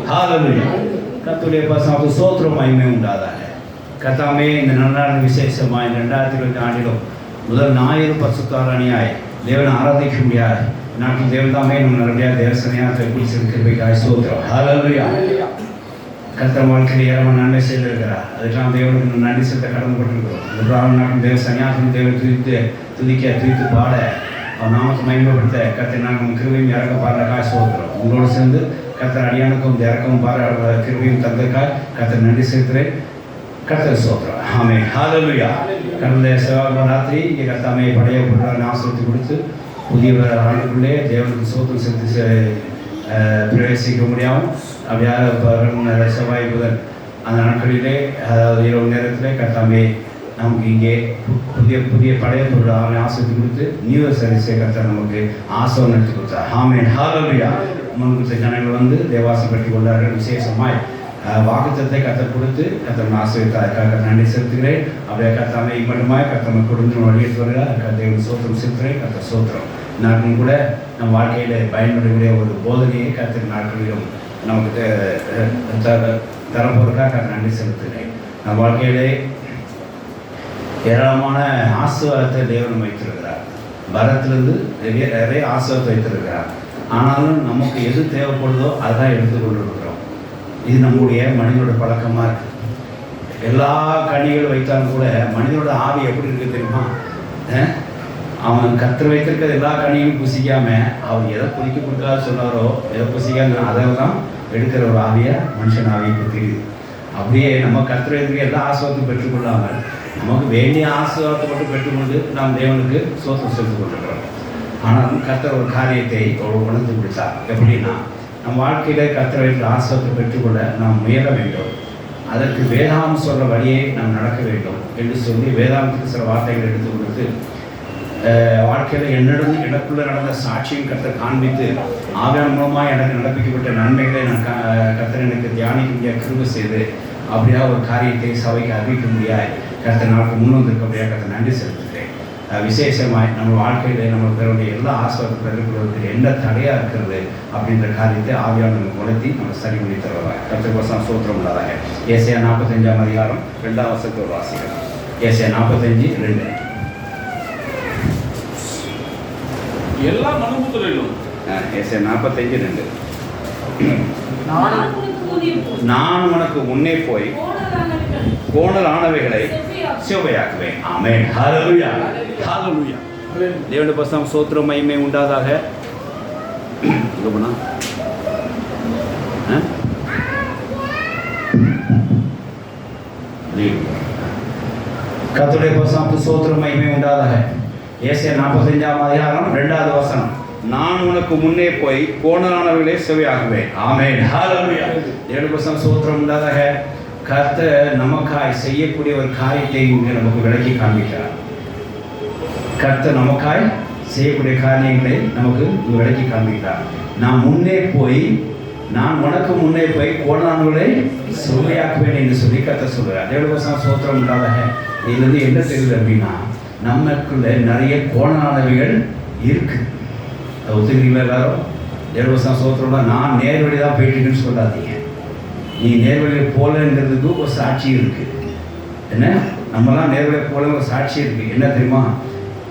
ஹalleluya. கர்த்தருடைய பரிசுத்த ஸ்தோத்திரம் மகிமை உண்டாதாக. கர்த்தாவே இந்த நன்னாள் விசேஷமாய் 2020 ஆண்டிலும் முதல் ஞாயிறு பரிசுத்தாரணியாய் தேவனை ஆராதிக்க முடியாது நாட்டில் தேவதாமே நம்ம நல்லபடியாக தேவசனையாக குறிச்சிருக்கிறவைக்காய் ஸ்தோத்திரம். ஹalleluya. கர்த்தர் வாழ்க்கையில் ஏராளமான நன்மை செய்திருக்கிறார். அதுக்கெல்லாம் தேவனுக்கு நன்றி செலுத்த கடமைப்பட்டிருக்கிறோம். அதுக்காக நாட்டின் தேவ சன்னியாசம் தேவை துதித்து பாட அவர் நாமத்தை மகிமைப்படுத்த கர்த்தர் நாங்கள் கிருபையும் இறக்க பாடுறக்காக ஸ்தோத்திரம். உங்களோடு சேர்ந்து கர்த்தர் அடியானுக்கும் இறக்கவும் கிருபையும் தந்ததுக்காக கர்த்தர் நன்றி செலுத்துகிறேன். கர்த்தர் ஸ்தோத்திரம். ஆமென். ஹalleluya. கடந்த செவ்வாய் ராத்திரி இங்கே கர்த்தாமே படைய ஆசிரியத்தை கொடுத்து புதிய ஆண்டுக்குள்ளே தேவனுக்கு ஸ்தோத்திரம் செலுத்தி பிரவேசிக்க முடியாமல் அப்படியாக செவ்வாய் புதன் அந்த நாட்களிலே அதாவது இரவு நேரத்திலே கர்த்தாமே நமக்கு இங்கே புதிய பழைய பொருள் ஆசிரியத்தை கொடுத்து நியூ இயர் சர்வீஸை கர்த்தர் நமக்கு ஆசீர்வாதம் நடத்தி கொடுத்தார். ஆமென். ஹalleluya. முன்குறித்த ஜனங்கள் வந்து தேவாசம் பெற்றுக் கொண்டார்கள். விசேஷமாய் வாக்குத்தத்தை கர்த்தர் கொடுத்து கர்த்தர் ஆசீர்வதித்தார். நன்றி செலுத்துகிறேன். அப்படியே கர்த்தாமே இம்மட்டுமாய் கர்த்தர் கொடுத்து வழியெடுத்து வருகிறார். தேவன் சோத்திரம் செலுத்துகிறேன். கர்த்தர் சோத்திரம். நாட்களும் கூட நம் வாழ்க்கையில் பயன்படக்கூடிய ஒரு போதனையை கர்த்தர் நாட்களிலும் நமக்கு தரப்போருக்காக கர்த்தர் நன்றி செலுத்துகிறேன். நம் வாழ்க்கையிலே ஏராளமான ஆசீர்வாதத்தை தேவன் வைத்திருக்கிறார். பரத்திலிருந்து நிறைய ஆசீர்வாதத்தை வைத்திருக்கிறார். ஆனாலும் நமக்கு எது தேவைப்படுதோ அதான் எடுத்துக்கொண்டு இருக்கிறோம். இது நம்முடைய மனிதனோட பழக்கமாக இருக்குது. எல்லா கனிகளும் வைத்தாலும் கூட மனிதனோட ஆவி எப்படி இருக்குது தெரியுமா? அவன் கர்த்தர் வைத்திருக்கிற எல்லா கனியும் புசிக்காமல் அவர் எதை புதிக்க கொடுக்காத சொன்னாரோ எதை புசிக்காம அதை தான் எடுக்கிற ஒரு ஆவியை மனுஷன் ஆவியை தெரியுது. அப்படியே நம்ம கர்த்தர் வைத்திருக்க எல்லா ஆசீர்வாதத்தையும் பெற்றுக்கொள்ளாமல் நமக்கு வேண்டிய ஆசீர்வாதத்தை மட்டும் பெற்றுக்கொண்டு நாம் தேவனுக்கு சோத்திரம் செலுத்திக் கொண்டிருக்கிறோம். ஆனாலும் கர்த்தர் ஒரு காரியத்தை உணர்ந்து கொடுத்தார். எப்படின்னா நம் வாழ்க்கையில் கர்த்தர் வைத்திருக்கிற ஆசீர்வாதத்தை பெற்றுக்கொள்ள நாம் முயல வேண்டும். அதற்கு வேதாகம் சொல்கிற வழியை நாம் நடக்க வேண்டும் என்று சொல்லி வேதாகத்துக்கு சில வார்த்தைகள் எடுத்து கொடுத்து வாழ்க்கையில் எனக்குள்ளே நடந்த சாட்சியும் கர்த்தர் காண்பித்து ஆவியான் மூலமாக எனக்கு நடப்பிக்கப்பட்ட நன்மைகளை நான் கர்த்தர் எனக்கு தியானிக்க முடியாது கிருபை செய்து அப்படியா ஒரு காரியத்தை சபைக்கு அறிவிக்க முடியாது கர்த்தர் நமக்கு முன் வந்திருக்க முடியாது கர்த்தர் நன்றி செலுத்துகிறேன். விசேஷமாய் நம்ம வாழ்க்கையில் நம்ம பெறக்கூடிய எல்லா ஆசீர்வாதத்தை பெற்றுக்கொள்வதற்கு என்ன தடையாக இருக்கிறது அப்படின்ற காரியத்தை ஆவியான் நமக்கு உணர்த்தி நம்ம சரி பண்ணி தருவாங்க. கர்த்தர் கோசம் ஸ்தோத்திரம் உள்ளதாக. ஏசாயா 45ஆம் அதிகாரம் 2ஆம் வசனத்தை வாசிக்கலாம். ஏசாயா 45:2. எல்லா மனுபுத்திரர்களும் ஏசாயா 45:2. நான் உனக்கு முன்னே போய் கோணல் ஆனவைகளை செவ்வையாக்குவேன். ஆமென். ஹalleluya. ஹalleluya. தேவனுடைய பரிசுத்த ஸ்தோத்திரம் மகிமை உண்டாதாக. கர்த்தருடைய பரிசுத்த ஸ்தோத்திரம் மகிமை உண்டாதாக. ஏசாயா 45ஆம் அதிகாரம் 2வது வசனம். நான் உனக்கு முன்னே போய் கோணலானவைகளை செவ்வையாக்குவேன். ஆமென். ஹalleluya. தேவனுடைய பரிசுத்த ஸ்தோத்திரம் உண்டாதாக. கர்த்தர் நமக்காய் செய்யக்கூடிய ஒரு காரியத்தை இங்கே நமக்கு விளக்கி காண்பிக்கிறார். கர்த்தர் நமக்காய் செய்யக்கூடிய காரியங்களை நமக்கு விளக்கி காண்பிக்கிறார். நான் உனக்கு முன்னே போய் கோணலானவைகளை செவ்வையாக்குவேன் என்று சொல்லி கர்த்தர் சொல்கிறார். தேவனுடைய பரிசுத்த ஸ்தோத்திரம் உண்டாதாக. இதுலேருந்து என்ன தெரியுது அப்படின்னா நமக்குள்ள நிறைய கோணலானவைகள் இருக்கு. ஒத்துக்கிறீங்களா எல்லாரும்? தேவசம் சோத்திரம்னா நான் நேர்வழி தான் போயிட்டுருக்குன்னு சொல்லாதீங்க. நீ நேர்வழியில் போகலங்கிறதுக்கு ஒரு சாட்சி இருக்குது. என்ன நம்மலாம் நேர்வழியில் போகலன்னு ஒரு சாட்சி இருக்குது. என்ன தெரியுமா?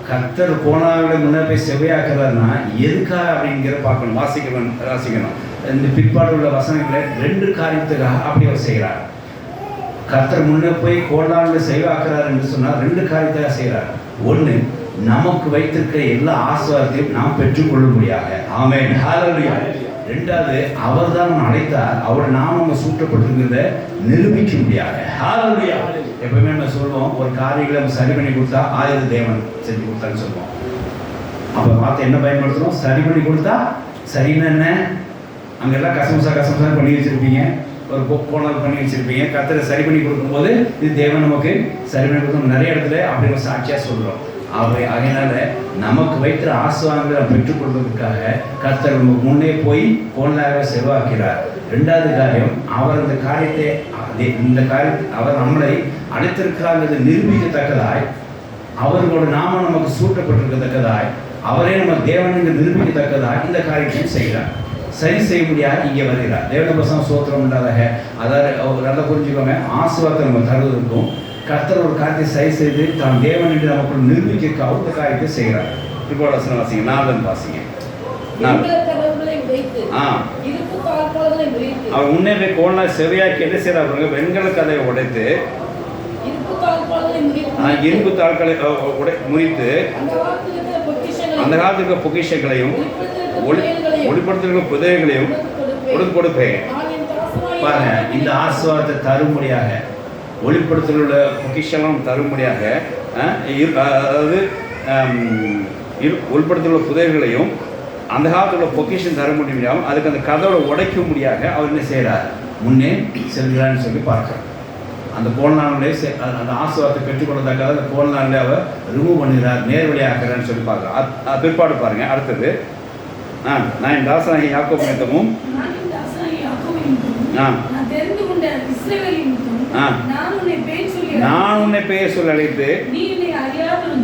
கர்த்தர் கோணலானவைகளை முன்னே போய் செவ்வையாக்குறாருன்னா எதுக்காக அப்படிங்கிற பார்க்கணும். வாசிக்கணும். இந்த பிற்பாடு உள்ள வசனங்களை 2 காரியத்துக்காக அப்படி அவர் செய்கிறார். கர்த்தர் முன்னே போய் கோணலானவைகளை செவ்வையாக்குறார் என்று சொன்னால் 2 காரியத்துக்காக செய்கிறார். ஒன்று, நமக்கு வைத்திருக்கிற எல்லா ஆசீர்வாதத்தையும் நாம் பெற்றுக்கொள்ள முடியாது. ஆமென். ஹalleluya. 2வது, அவர் தான் நம்ம அழைத்தார். அவர் நாம் நம்ம சூட்டப்பட்டிருக்கிறத நிரூபிக்க முடியாது. ஹalleluya. எப்பவுமே நம்ம சொல்லுவோம், ஒரு காரியங்களை நம்ம சரி பண்ணி கொடுத்தா ஆயுத தேவன் செஞ்சு கொடுத்தான்னு சொல்லுவோம். அப்போ வார்த்தை என்ன பயன்படுத்துகிறோம்? சரி பண்ணி கொடுத்தா. சரின்னு என்ன? அங்கெல்லாம் கசமசா பண்ணி வச்சுருப்பீங்க, ஒரு கோணல் பண்ணி வச்சுருப்பீங்க. கர்த்தரை சரி பண்ணி கொடுக்கும்போது இது தேவன் நமக்கு சரி பண்ணி கொடுக்கணும். நிறைய இடத்துல அப்படி ஒரு சாட்சியாக சொல்கிறோம். அதனால நமக்கு வைத்திர ஆசீர்வாதங்களை பெற்றுக்கொள்வதற்காக கர்த்தர் நமக்கு முன்னே போய் கோணலாக செவ்வாக்கிறார். 2வது காரியம், அவர் இந்த காரியத்தை அவர் நம்மளை அழைத்திருக்கிறாங்கிறது நிரூபிக்கத்தக்கதாய், அவர்களோட நாமம் நமக்கு சூட்டப்பட்டிருக்கத்தக்கதாய், அவரே நம்ம தேவனுக்கு நிரூபிக்கத்தக்கதாய் இந்த காரியத்தையும் செய்கிறார். சரி செய்ய முடியாது இங்கே வருகிறார். தேவனுடைய வசனம் ஸ்தோத்திரம் உண்டாதாக. அதாவது நல்லா புரிஞ்சுக்கோங்க, ஆசீர்வாதத்தை நம்ம தருவதற்கும் கர்த்தர் ஒரு காரியத்தை சரி செய்து தான் தேவன் என்று நமக்கு நிரூபிக்க அவங்க காரியத்தை செய்கிறார். இப்போ வசனம் வாசிங்க, 4 வாசிங்க. அவர் முன்னே போய் கோணா செவையாக்கி என்ன செய்யறாங்க, வெண்கல கதையை உடைத்து இரும்பு தாள்களை முறித்து அந்த காலத்துக்கு பொக்கிஷங்களையும் ஒளிப்படுத்துகிற புதையங்களையும் கொடுப்பேன். பாருங்க, இந்த ஆசீர்வாதத்தை தரும்படியாக ஒளிப்படுத்தலுள்ள பொக்கிஷங்களும் தரும்படியாக, அதாவது ஒளிப்படுத்தலுள்ள புதையங்களையும் அந்த காலத்தில் பொக்கிஷன் தர முடியாமல் அதுக்கு அந்த கதோட உடைக்க முடியாத அவர் என்ன செய்கிறார், முன்னே செல்கிறான்னு சொல்லி பார்க்குறார். அந்த கோல்நாளிலே அந்த ஆசீர்வாதத்தை பெற்றுக்கொண்டதுக்காக அந்த கோல்நாளில் அவர் ரிமூவ் பண்ணுகிறார், நேர்வழியாக்குறான்னு சொல்லி பார்க்குறார். பிற்பாடு பாருங்கள், அடுத்தது நான் என் தாசனாகிய யாக்கோபு நிமித்தமும் நான் உன்னை பெயர் சொல்லி அழைத்து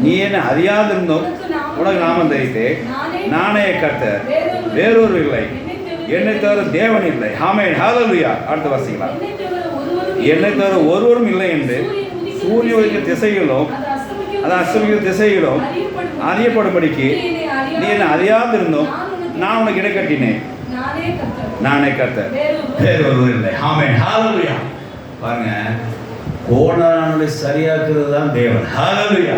நீ என்னை அறியாதிருந்தோம் உனக்கு நாமம் தரித்து நானே கர்த்தர், வேறொரு இல்லை, என்னை தவிர தேவன் இல்லை. ஆமென், ஹல்லேலூயா. அடுத்த வாசிக்கலாம். என்னை தவிர ஒருவரும் இல்லை என்று சூரிய ஒளிக்கு திசைகளும் அது அஸ்தமிக்கிற திசைகளும் அறியப்படும்படிக்கு நீ என்னை அறியாதிருந்தோம் நான் உனக்கு இடை கட்டினேன், நானே கர்த்தர், வேறொருவர் இல்லை. ஆமென், ஹல்லேலூயா. பாருங்க, கோணானதை சரியாக்குறது தான் தேவன். ஹல்லேலூயா.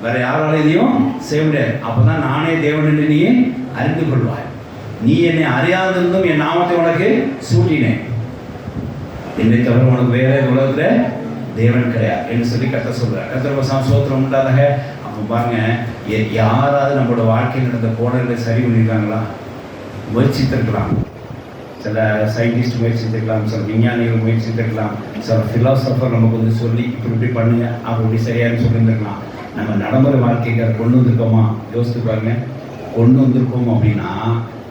வேற யாராலும் இதையும் செய்ய முடியாது. அப்பதான் நானே தேவன் என்று நீ அறிந்து கொள்வாய். நீ என்னை அறியாதிருந்தும் என் நாமத்தை உனக்கு சூட்டினேன், என்னை தவிர உனக்கு வேற உலகத்தில் தேவன் கிடையாது என்று சொல்லி கர்த்தர் சொல்றார். கர்த்தர் வசனம் ஸ்தோத்திரம் உண்டாதாக. அப்போ பாருங்க, யாராவது நம்மளோட வாழ்க்கையில் நடந்த கோணங்களை சரி பண்ணியிருக்காங்களா? முயற்சித்திருக்கலாம். சில சயின்டிஸ்ட் முயற்சித்திருக்கலாம், சில விஞ்ஞானிகள் முயற்சித்திருக்கலாம், சில ஃபிலாசபர் நமக்கு வந்து சொல்லி இப்படி பண்ணுங்க அப்படி சரியானு சொல்லியிருந்திருக்கலாம். நம்ம நடைமுறை வாழ்க்கைக்கு அதை கொண்டு வந்திருக்கோமா? யோசித்து பாருங்க. கொண்டு வந்திருக்கோம் அப்படின்னா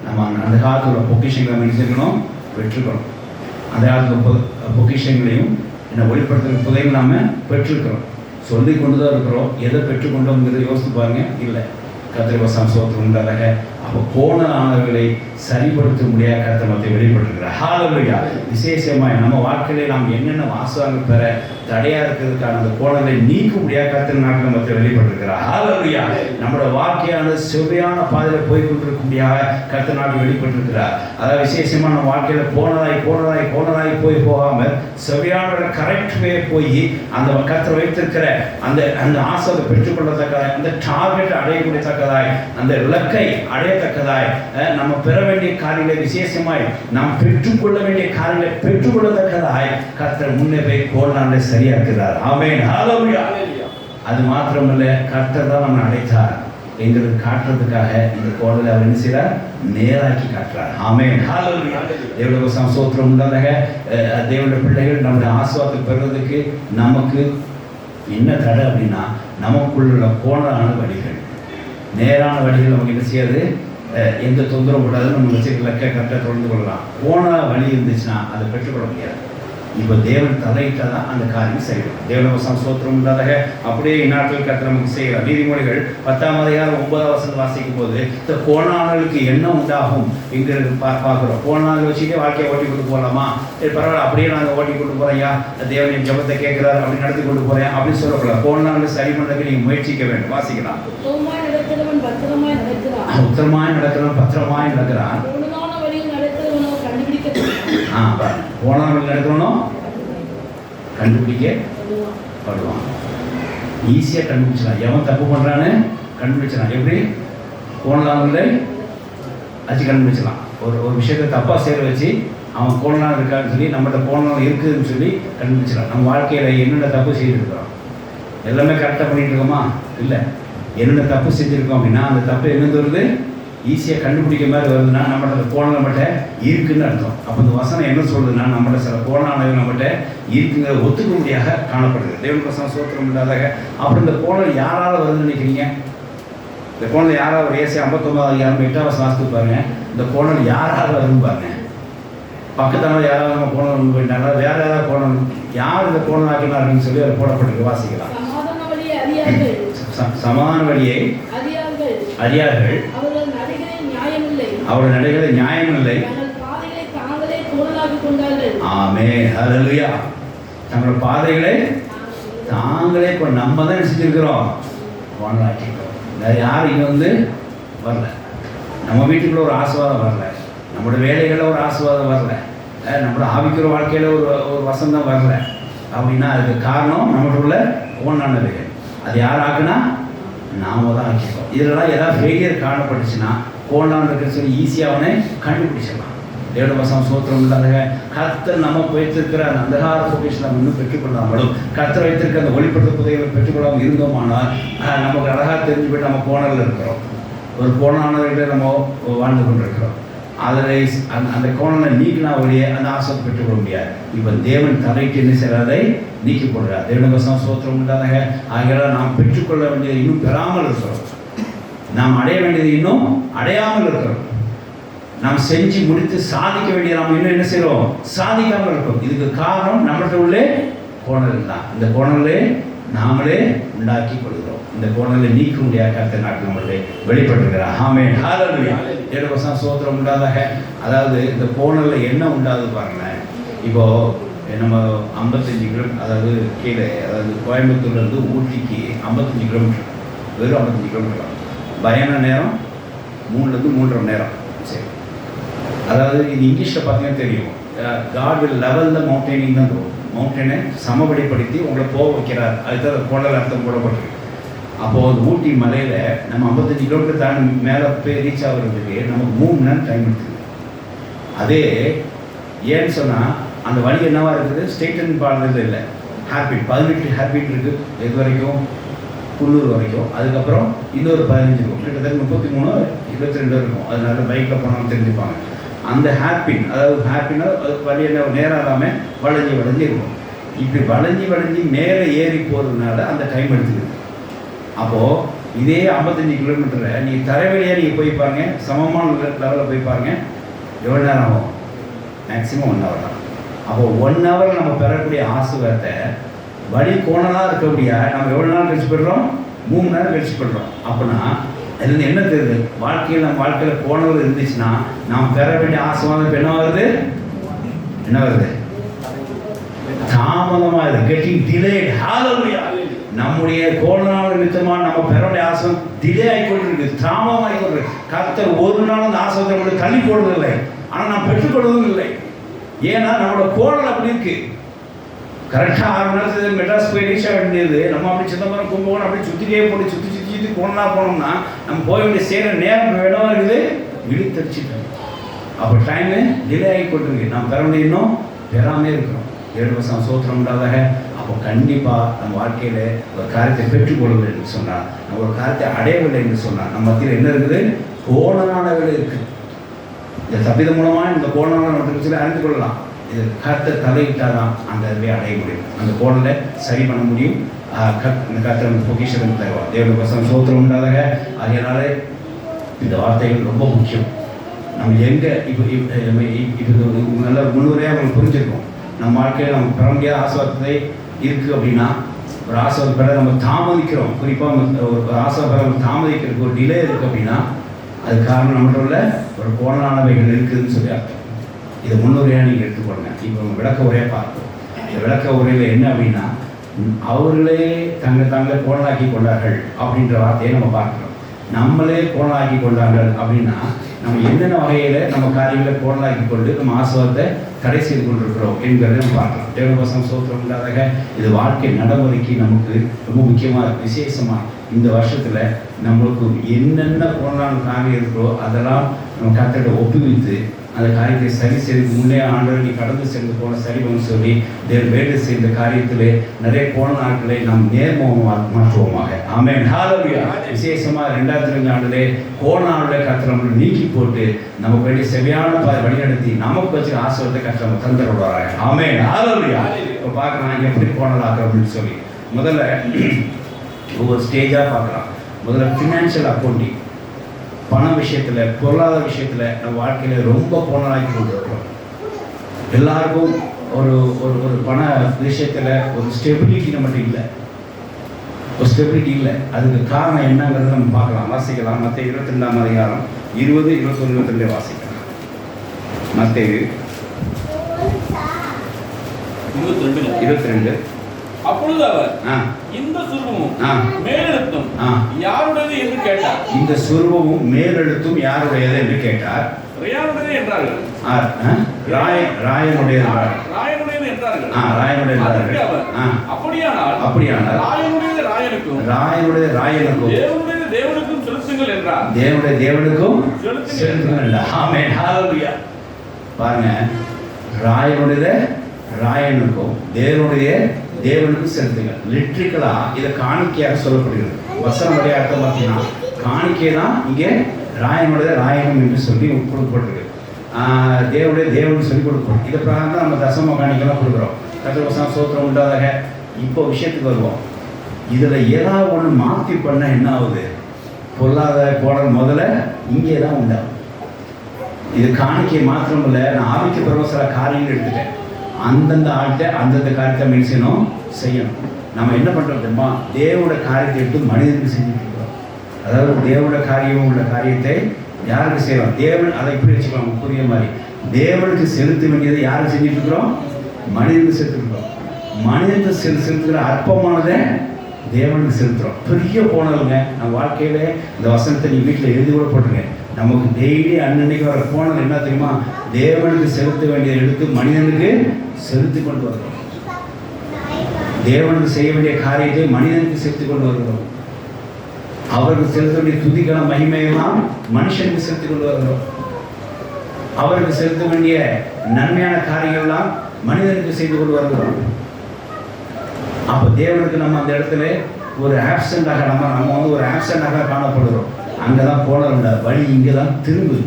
நம்ம அந்த காலத்தில் பொக்கிஷங்களை நினைச்சிருக்கணும், பெற்றுக்கிறோம். அந்த காலத்தில் பொக்கிஷங்களையும் என்ன ஒளிப்படுத்துகிற புதையும் நாம் பெற்றிருக்கிறோம், சொல்லி கொண்டு தான் இருக்கிறோம். எதை பெற்றுக்கொண்டோங்கிறத யோசித்து பாருங்க. இல்லை, கர்த்தர் வசனம் ஸ்தோத்திரம் உண்டாதாக. அப்போ கோணலானவர்களை சரிப்படுத்த முடியாத கர்த்தர் மத்தை வெளிப்பட்டிருக்கிறார். ஹல்லேலூயா. விசேஷமாய் நம்ம வாழ்க்கையிலே நாம் என்னென்ன ஆசீர்வாதங்கள் பெற தடையா இருக்கிறதுக்கான அந்த கோணங்களை நீக்க முடியாத கர்த்தர் நாட்கள் மத்தை வெளிப்பட்டிருக்கிறார். ஹல்லேலூயா. நம்மளோட வாழ்க்கையானது செவ்வையான பாதையில் போய் கொண்டிருக்க முடியாத கர்த்தர் நாட்கள் வெளிப்பட்டிருக்கிறார். அதாவது விசேஷமா நம்ம வாழ்க்கையில கோணலாய் போகாமல் செவ்வையான கரெக்ட் வே போய் அந்த கர்த்தர் வைத்திருக்கிற அந்த அந்த ஆசீர்வாதத்தை பெற்றுக்கொள்ளத்தக்கதாய், அந்த டார்கெட் அடையக்கூடியத்தக்கதாய், அந்த இலக்கை அடையத்தக்கதாய், நம்ம பெற வேண்டிய காரியங்களை விசேஷமாய் நாம் பெற்றுக்கொள்ள வேண்டிய காரியங்களை பெற்றுக்கொள்ளத்தக்கதாய் கர்த்தர் முன்னே போய் கோணலாண்டை சரியா இருக்கிறார். ஆமென், ஹல்லேலூயா. அது மாத்திரமல்ல, கர்த்தர் தான் நம்மை அழைத்தார் எங்களுக்கு காட்டுறதுக்காக இந்த கோணலை அவர் என்ன செய்கிறார், நேராக்கி காட்டுறார். ஆமென், ஹல்லேலூயா. தேவனுடைய வசனம் ஸ்தோத்திரம் உண்டாதாக. தேவனுடைய பிள்ளைகள் நம்முடைய ஆசீர்வாதத்தை பெறுவதற்கு நமக்கு என்ன தடை அப்படின்னா, நமக்குள்ள கோணலான வழிகள், நேரான வழிகள் நமக்கு என்ன செய்யாது, எந்த தொந்தரவு கூடாது. நம்ம வச்சுருக்க லக்க கரெக்டாக தொடர்ந்து கொள்ளலாம். கோண வழி இருந்துச்சுன்னா அதை பெற்றுக்கொள்ள முடியாது. இப்போ தேவன் தலையிட்டால் தான் அந்த காரியம் செய்யணும். தேவன வசனம் ஸ்தோத்திரம் உண்டாதாக. அப்படியே இந்நாட்கள் கர்த்தர் நமக்கு செய்கிறார். நீதிமொழிகள் 10ஆம் அதிகாரம் 9ஆம் வசனம் வாசிக்கும் போது இந்த கோணாளர்களுக்கு என்ன உண்டாகும் என்கிறது பார்க்குறோம். கோணாளர்கள் வச்சுட்டு வாழ்க்கையை ஓட்டி கொண்டு போகலாமா? பரவாயில்ல, அப்படியே நாங்கள் ஓட்டி கொண்டு போகிறேயா, தேவனின் ஜபத்தை கேட்கிறார் அப்படி நடத்தி கொண்டு போகிறேன் அப்படின்னு சொல்லக்கூடாது. கோணாளர்கள் சரி பண்ணுறதுக்கு நீங்கள் முயற்சிக்க வேண்டும். வாசிக்கலாம். உத்தரமாய் நடக்கிறவன் பத்திரமாய் நடக்கிறான். போனவர்கள் நடக்கணும், கண்டுபிடிக்கப்படுவான். ஈஸியாக கண்டுபிடிச்சலாம். எவன் தப்பு பண்ணுறான்னு கண்டுபிடிச்சலாம். எப்படி கோணலாங்களை வச்சு கண்டுபிடிச்சலாம். ஒரு விஷயத்தை தப்பாக சேர வச்சு அவன் கோணலாம் இருக்கான்னு சொல்லி நம்மகிட்ட கோணலாம் இருக்குதுன்னு சொல்லி கண்டுபிடிச்சலாம். நம்ம வாழ்க்கையில் என்னென்ன தப்பு செய்துருக்கிறோம், எல்லாமே கரெக்டாக பண்ணிட்டு இருக்கோமா? இல்லை, என்னென்ன தப்பு செஞ்சுருக்கோம் அப்படின்னா அந்த தப்பு என்னது வருது, ஈஸியாக கண்டுபிடிக்க மாதிரி வருதுன்னா நம்மகிட்ட அந்த கோணம் நம்மகிட்ட இருக்குன்னு அர்த்தம். அப்போ இந்த வசனம் என்ன சொல்லுதுன்னா, நம்மகிட்ட சில கோணானது நம்மகிட்ட இருக்குங்கிறத ஒத்துக்க முடியாத காணப்படுது. தேவன் வசனம் ஸ்தோத்திரம் இல்லாதாக. அப்புறம் இந்த கோணம் யாரால் வருதுன்னு நினைக்கிறீங்க? இந்த கோணம் யாராவது ஏசி 59 அதிகாரம் 8ஆம் வசனம் வாசித்து பாருங்க. இந்த கோணம் யாரால் வருதுன்னு பாருங்க. பக்கத்தால் யாராவது நம்ம கோணம் கொண்டு போயிட்டாங்க, வேற ஏதாவது கோணம் யார் இந்த கோணம் ஆக்கினாருன்னு சொல்லி அதை போடப்பட்டிருக்கு. வாசிக்கலாம். சமாதான வழியை அறியார்கள், அவருடைய நடைகளை நியாயம் இல்லை. தங்கள் பாதைகளை தாங்களே கோணலாக்கிக் கொண்டார்கள். ஆமென், ஹல்லேலூயா. தங்களோட பாதைகளை தாங்களே நம்ம தான் செஞ்சிருக்கிறோம், கோணலாக்கிக்கிறோம். வேற யாரும் இங்கே வந்து வரல. நம்ம வீட்டுக்குள்ள ஒரு ஆசீர்வாதம் வரல, நம்மளோட வேலைகளில் ஒரு ஆசீர்வாதம் வரல, நம்மளோட ஆவிக்கிற வாழ்க்கையில் ஒரு வசந்தம் வரல. அப்படின்னா அதுக்கு காரணம் நம்மளுக்குள்ள கோணானவைகள். அது யார் ஆக்குனா? நாம தான் ஆக்கிக்கிறோம். இதெல்லாம் ஏதாவது ஃபெயிலியர் காணப்பட்டுச்சுன்னா கோணான இருக்குன்னு சொல்லி ஈஸியாக அவனை கண்டுபிடிச்சிடலாம். தேவனுடைய வசனம் ஸ்தோத்திரம் உண்டாக. கர்த்தர் நமக்கு வைத்திருக்கிற அந்த அந்தகார பொக்கிஷத்தை நம்ம இன்னும் பெற்றுக்கொள்ளாமலும், கர்த்தர் வைத்திருக்க அந்த ஒளிப்படுத்த புதைகளை பெற்றுக்கொள்ளாமல் இருந்தோமானால் நமக்கு அழகாக தெரிஞ்சு போய்ட்டு நம்ம கோணலில் இருக்கிறோம், ஒரு கோணானவர்களை நம்ம வாழ்ந்து கொண்டிருக்கிறோம். அதில் அந்த கோணலை நீக்கினா வழியே அந்த ஆசை பெற்றுக்கொள்ள முடியாது. இப்போ தேவன் தலைக்கு என்ன செய்யறதை நீக்கி போடுறார். தேவனுடைய வசனம் ஸ்தோத்திரம் உண்டாக. ஆகிய நாம் பெற்றுக்கொள்ள வேண்டியது இன்னும் பெறாமல் இருக்கிறோம், நாம் அடைய வேண்டியது இன்னும் அடையாமல் இருக்கிறோம், நாம் செஞ்சு முடித்து சாதிக்க வேண்டிய நாம் இன்னும் என்ன செய்கிறோம்? சாதிக்காமல் இருக்கோம். இதுக்கு காரணம் நம்மள்கிட்ட உள்ளே கோணல் தான். இந்த கோணலே நாமளே உண்டாக்கி கொள்கிறோம். இந்த கோணலை நீக்க முடியாத கர்த்தர் நாட்டில் நம்மளே வெளிப்பட்டிருக்கிறார். ஆமென், ஹல்லேலூயா. தேவனுடைய ஸ்தோத்திரம் உண்டாதாக. அதாவது இந்த கோணலில் என்ன உண்டாது பாருங்களேன். இப்போது நம்ம 55 கிலோமீட்டர், அதாவது கீழே, அதாவது கோயம்புத்தூர்லேருந்து ஊட்டிக்கு 55 கிலோமீட்டர், வெறும் 55 கிலோமீட்டர். பயண நேரம் 3லேருந்து 3.5 மணி நேரம். சரி, அதாவது இது இங்கிலீஷில் பார்த்தீங்கன்னா தெரியும், காட் வில் லெவல் த மவுண்டெயினிங் தான் வரும். மவுண்டனை சமபடிப்படுத்தி உங்களை போக வைக்கிறார். அதுதான் கோணல் அர்த்தம் போடப்பட்டிருக்கு. அப்போது ஊட்டி மலையில் நம்ம 55 கிலோமீட்டர் தாண்டி மேலே போய் ரீச் ஆகுறதுக்கு நமக்கு 3 மணி நேரம் டைம் எடுத்துக்குது. அதே ஏன்னு சொன்னால் அந்த வழி என்னவா இருக்குது? ஸ்டேட் அண்ட் பாடுறது இல்லை, ஹேர்பிட் 18 ஹேர்பிட் இருக்குது. எது வரைக்கும்? குள்ளூர் வரைக்கும். அதுக்கப்புறம் இன்னொரு 15 இருக்கும், கிட்டத்தட்ட 33 22 இருக்கும். அதனால பைக்கில் போனாலும் தெரிஞ்சுப்பாங்க. அந்த ஹேர்பின், அதாவது ஹேர்பின்னா அது வழி என்ன நேரம் இல்லாமல் வளைஞ்சி இருக்கும். இப்படி வளைஞ்சி மேலே ஏறி போகிறதுனால அந்த டைம் எடுத்துக்குது. அப்போது இதே 55 கிலோமீட்டரை நீங்கள் தரைவழியாக நீங்கள் போய் பாருங்க, சமமான லெவலில் போய் பாருங்க, எவ்வளோ நேரம் ஆகும்? மேக்ஸிமம் 1 ஹவர் தான். அப்போது 1 ஹவர் நம்ம பெறக்கூடிய ஆசீர்வாதத்தை வழி கோணலாக இருக்கக்கூடிய நம்ம எவ்வளோ நேரம் கழிச்சு பெறுறோம்? 3 மணி நேரம் கழிச்சு பெறுறோம். அப்படின்னா அதுலேருந்து என்ன தெரியுது? வாழ்க்கையில் நம்ம வாழ்க்கையில் கோணல் இருந்துச்சுன்னா நாம் பெற வேண்டிய ஆசீர்வாதம் என்ன வருது? என்ன வருது? தாமதமாக இருக்குது, கெட்டிங் டிலேட். ஹல்லேலூயா. நம்முடைய கோணலான நிமித்தமாக நம்ம பெற வேண்டிய ஆசீர்வாதம் டிலே ஆகிக்கொண்டிருக்கு, தாமதமாகி கொண்டிருக்கு. கர்த்தர் ஒரு நாள் அந்த ஆசீர்வாதத்தை மட்டும் தள்ளி போடுவதில்லை, ஆனால் நாம் பெற்றுக்கொள்வதும் இல்லை. ஏன்னா நம்மளோட கோணல் அப்படி இருக்கு. கரெக்டாக 6 மணி நேரத்துக்கு மெட்ராஸ் போய் ரீச் ஆக வேண்டியது நம்ம அப்படி சிதம்பரம் கும்பகோணம் அப்படி சுற்றிட்டே போட்டு சுற்றி கோணலாக போனோம்னா நம்ம போக வேண்டிய சேர நேரம் வேணவா இருக்குது, இழுத்தடிச்சுட்டு. அப்போ டைமு டிலே ஆகி கொண்டிருக்கு, நாம் பெற வேண்டிய இன்னும் பெறாமே இருக்கிறோம். 7 வருஷம் சோத்திரம் உண்டாதாக. அப்போ கண்டிப்பாக நம்ம வாழ்க்கையில் ஒரு காரியத்தை பெற்றுக்கொள்ளவில்லை என்று சொன்னால், நம்ம ஒரு காரியத்தை அடையவில்லை என்று சொன்னால், நம்ம மத்தியில் என்ன இருக்குது? கோணலானவர்கள் இருக்குது. இந்த சபிதம் மூலமாக இந்த கோணலான சொல்லி அறிந்து கொள்ளலாம். இது கர்த்தர் தலையிட்டால் தான் அந்த இதை அடைய முடியும், அந்த கோணலை சரி பண்ண முடியும். இந்த கர்த்தர் அந்த பொக்கிஷன் தருவார். தேவனுடைய வசனம் சோத்திரம் உண்டாதாக. அதனால இந்த வார்த்தைகள் ரொம்ப முக்கியம். நம்ம எங்கே இப்போ நல்ல முன்னுரையாக அவங்களுக்கு புரிஞ்சிருக்கோம். நம்ம வாழ்க்கையில் நம்ம பெற முடியாத ஆசீர்வாதத்தை இருக்குது அப்படின்னா, ஒரு ஆசீர்வாதம் பெற நம்ம தாமதிக்கிறோம். குறிப்பாக ஒரு ஆசீர்வாதம் பெற நம்ம தாமதிக்கிறதுக்கு ஒரு டிலே இருக்குது அப்படின்னா அது காரணம் நம்மளோட ஒரு கோணலானவைகள் இருக்குதுன்னு சொல்லி அர்த்தம். இதை முன்னுரையாக நீங்கள் எடுத்துக்கொள்ளுங்க. இப்போ விளக்க உரையாக பார்ப்போம். இந்த விளக்க உரையில் என்ன அப்படின்னா, அவர்களே தாங்களை கோணலாக்கி கொண்டார்கள் அப்படின்ற வார்த்தையை நம்ம பார்க்குறோம். நம்மளே கோணலாக்கி கொண்டார்கள் அப்படின்னா நம்ம என்னென்ன வகையில் நம்ம காரியங்களை கோணலாக்கி கொண்டு நம்ம ஆசீர்வாதத்தை தடை செய்து கொண்டிருக்கிறோம் என்கிறத நம்ம பார்க்கலாம். தேவவசம் சோத்திரம் இல்லாதாக இது வாழ்க்கை நடைமுறைக்கு நமக்கு ரொம்ப முக்கியமாக விசேஷமாக இந்த வருஷத்தில் நம்மளுக்கு என்னென்ன கோணலான காரியம் இருக்கிறோ அதெல்லாம் நம்ம கர்த்தர்கிட்ட ஒப்புவித்து அந்த காரியத்தை சரி செய்து முன்னே ஆண்டவர் நீ கடந்து சென்று போன சரி பண்ண சொல்லி வேண்டு செய்த காரியத்திலே நிறைய கோண நாட்களை நாம் நேர்முகமாக மாற்றுவோமாக. ஆமென், ஹல்லேலூயா. விசேஷமாக 2002 ஆண்டிலே கோண நாளுடைய கர்த்தர் நம்மளை நீக்கி போட்டு நமக்கு வேண்டிய செவையான வழிநடத்தி நமக்கு வச்சு ஆசீர்வாதத்தை கர்த்தர் நம்ம தந்து விடுவாங்க. ஆமென், ஹல்லேலூயா. இப்போ பார்க்கலாம் எப்படி கோணலாக அப்படின்னு சொல்லி முதல்ல ஒவ்வொரு ஸ்டேஜாக பார்க்கலாம். முதல்ல ஃபினான்ஷியல் அக்கௌண்டிங், பண விஷயத்தில், பொருளாதார விஷயத்தில் நம்ம வாழ்க்கையில் ரொம்ப கோணலாக்கி கொண்டிருக்கிறோம். எல்லாருக்கும் ஒரு ஒரு ஒரு பண விஷயத்தில் ஒரு ஸ்டெபிலிட்டி நம்மகிட்ட இல்லை, ஒரு ஸ்டெபிலிட்டி இல்லை. அதுக்கு காரணம் என்னங்கிறது நம்ம பார்க்கலாம், வாசிக்கலாம். மற்ற 22ஆம் அதிகாரம் 20, 21, 22 வாசிக்கலாம். மத்தேயு 22. அப்பொழுது அவர் ஆ இந்த சுருபமும் ஆ மேலெழுத்தும் ஆ யாருடையது என்று கேட்டார். இந்த சுருபமும் மேலெழுத்தும் யாருடையது என்று கேட்டார். ராயனுடையது என்றார்கள். ராயனுடையது ராயனுடையது என்றார்கள். ராயனுடையது அதற்கு அவர், அப்படியானால் ராயனுடையது ராயனுக்கும் தேவனுடையது தேவனுக்கும் செலுத்துங்கள் என்றார். தேவனுக்கும் செலுத்துங்கள் என்றார். ஆமென். ஹalleluya. பாருங்க, ராயனுடையது ராயனுக்கும் தேவனுக்கும் செலுத்துங்கள். லிட்ரிக்கலா இதை காணிக்கையாக சொல்லப்படுகிறது. வசனம் வழியாக அர்த்தம் பார்த்தீங்கன்னா காணிக்கை தான் இங்கே ராயனும் என்று சொல்லி கொடுக்கப்பட்டிருக்கு. தேவனுக்கு சொல்லி கொடுப்போம். இதை பிரகாரம் தான் நம்ம தசம காணிக்கலாம் கொடுக்குறோம். கர்த்தர் வசனம் ஸ்தோத்திரம் உண்டாதாக. இப்போ விஷயத்துக்கு வருவோம். இதில் ஏதாவது ஒன்று மாற்றி பண்ணால் என்ன ஆகுது? பொல்லாத கோணல் முதல்ல இங்கே தான் உண்டாகும். இது காணிக்கை மாத்திரம் இல்லை, நான் ஆவிக்கு பிறகு சில காரியங்கள் எடுத்துட்டேன். அந்தந்த ஆள்கிட்ட அந்தந்த காரியத்தை மென்ஷனும் செய்யணும். நம்ம என்ன பண்ணுறோம் தெரியுமா? தேவோட காரியத்தை எடுத்து மனிதனுக்கு செஞ்சுட்டு இருக்கிறோம். அதாவது தேவோட காரியம் உள்ள காரியத்தை யாருக்கு செய்யலாம்? தேவன் அதை எப்படி வச்சுக்கலாம் புரிய மாதிரி. தேவனுக்கு செலுத்த வேண்டியதை யாருக்கு செஞ்சுட்டு இருக்கிறோம்? மனிதனுக்கு செலுத்திருக்கிறோம். மனிதனுக்கு செலுத்துகிற அற்பமானதை தேவனுக்கு செலுத்துகிறோம். பெரிய கோணலுங்க. நம்ம வாழ்க்கையில இந்த வசனத்தை நீ வீட்டில் எழுதி கூட போட்டுருங்க. நமக்கு டெய்லி அன்னன்னைக்கு வர கோணல் என்ன தெரியுமா? தேவனுக்கு செலுத்த வேண்டியதை எடுத்து மனிதனுக்கு செலுத்தி கொண்டு வருகிறோம். தேவனுக்கு செய்ய வேண்டிய காரியத்தை மனிதனுக்கு செலுத்தி கொண்டு வருகிறோம். அவருக்கு செலுத்த வேண்டிய துதிக்கான மகிமையெல்லாம் மனுஷனுக்கு செலுத்தி கொண்டு வருகிறோம். அவருக்கு செலுத்த வேண்டிய நன்மையான காரியங்கள்லாம் மனிதனுக்கு செய்து கொண்டு வருகிறோம். அப்போ தேவனுக்கு நம்ம அந்த இடத்துல ஒரு ஆப்சண்டாக நம்ம ஒரு ஆப்சண்டாக காணப்படுகிறோம். அங்கே தான் போனது வழி, இங்கே தான் திரும்பு.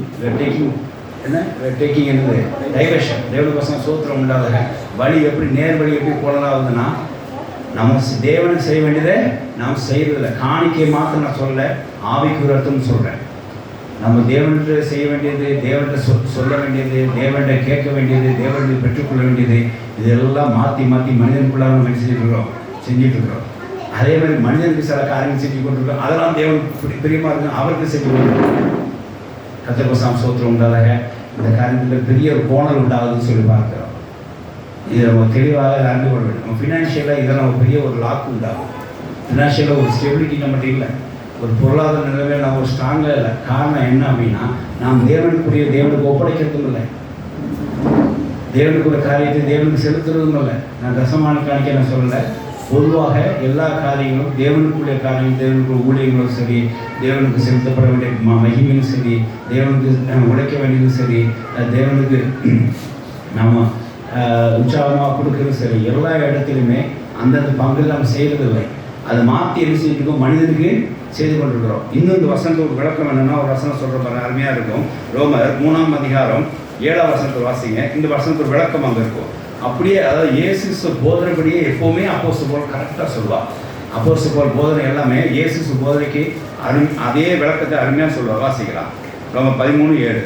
டேக்கிங் என்னது? டைவர்ஷன். தேவனுக்கு வசனம் ஸ்தோத்திரம் உண்டாதாக. வழி எப்படி நேர் வழி எப்படி போனதாகுதுன்னா, நம்ம தேவனுக்கு செய்ய வேண்டியதை நாம் செய்யறதில்லை. காணிக்கை மாத்திரம் நான் சொல்லலை, ஆவிக்கு அர்த்தம்னு சொல்கிறேன். நம்ம தேவன்கிட்ட செய்ய வேண்டியது, தேவன்கிட்ட சொல்ல வேண்டியது, தேவன்கிட்ட கேட்க வேண்டியது, தேவன்கிட்ட பெற்றுக்கொள்ள வேண்டியது, இதெல்லாம் மாற்றி மனிதனுக்குள்ளாக நம்ம செஞ்சுட்டு இருக்கிறோம். அதே மாதிரி மனிதனுக்கு சில காரியங்கள் செஞ்சு கொண்டிருக்கோம். அதெல்லாம் தேவன் பிரியமாக இருக்கு, அவருக்கு செஞ்சு கொண்டிருக்கோம். கர்த்தருக்கு ஸ்தோத்திரம் உண்டாதாக. இந்த காரியத்தில் பெரிய ஒரு கோணல் உண்டாகுதுன்னு சொல்லி பார்க்கிறோம். இதை நம்ம தெளிவாக அறிந்து கொள்ள வேண்டும். நம்ம ஃபினான்ஷியலாக இதில் நம்ம பெரிய ஒரு லாக் உண்டாகும். ஃபினான்ஷியலாக ஒரு ஸ்டெபிலிட்டி நம்மகிட்ட இல்லை. ஒரு பொருளாதார நிலைமையில் நம்ம ஒரு ஸ்ட்ராங்காக இல்லை. காரணம் என்ன அப்படின்னா, நாம் தேவனுக்கு ஒப்படைக்கிறதும் இல்லை, தேவனுக்கு ஒரு காரியத்தை தேவனுக்கு செலுத்துறதும் இல்லை. நான் தசமான காணிக்க நான் சொல்லலை. பொதுவாக எல்லா காரியங்களும் தேவனுக்குரிய காரியம், தேவனுக்குரிய ஊழியங்களும் சரி, தேவனுக்கு செலுத்தப்பட வேண்டிய மகிமையும் சரி, தேவனுக்கு உழைக்க வேண்டியதும் சரி, தேவனுக்கு நம்ம உற்சாகமாக கொடுக்கறதும் சரி, எல்லா இடத்துலையுமே அந்தந்த பங்கில் நம்ம செய்கிறதில்லை. அதை மாற்றி என்ன செஞ்சுருக்கோம்? மனிதனுக்கு செய்து கொண்டிருக்கிறோம். இன்னும் இந்த வசனத்துக்கு விளக்கம் என்னென்னா, ஒரு வசனம் சொல்கிற பாருங்க, அருமையாக இருக்கும். ரோமர் 3ஆம் அதிகாரம் 7ஆம் வசனத்தை வாசிங்க. இந்த வசனத்துக்கு விளக்கம் அங்கே இருக்கும். அப்படியே அதாவது இயேசு போதனைப்படியே எப்போவுமே அப்போஸ்தலர் பவுல் கரெக்டாக சொல்லுவாள். அப்போஸ்தலர் பவுல் போதனை எல்லாமே இயேசு போதனைக்கு அதே விளக்கத்தை அருமையாக சொல்லுவாள். வாசிக்கலாம். ரோமர் 13:7.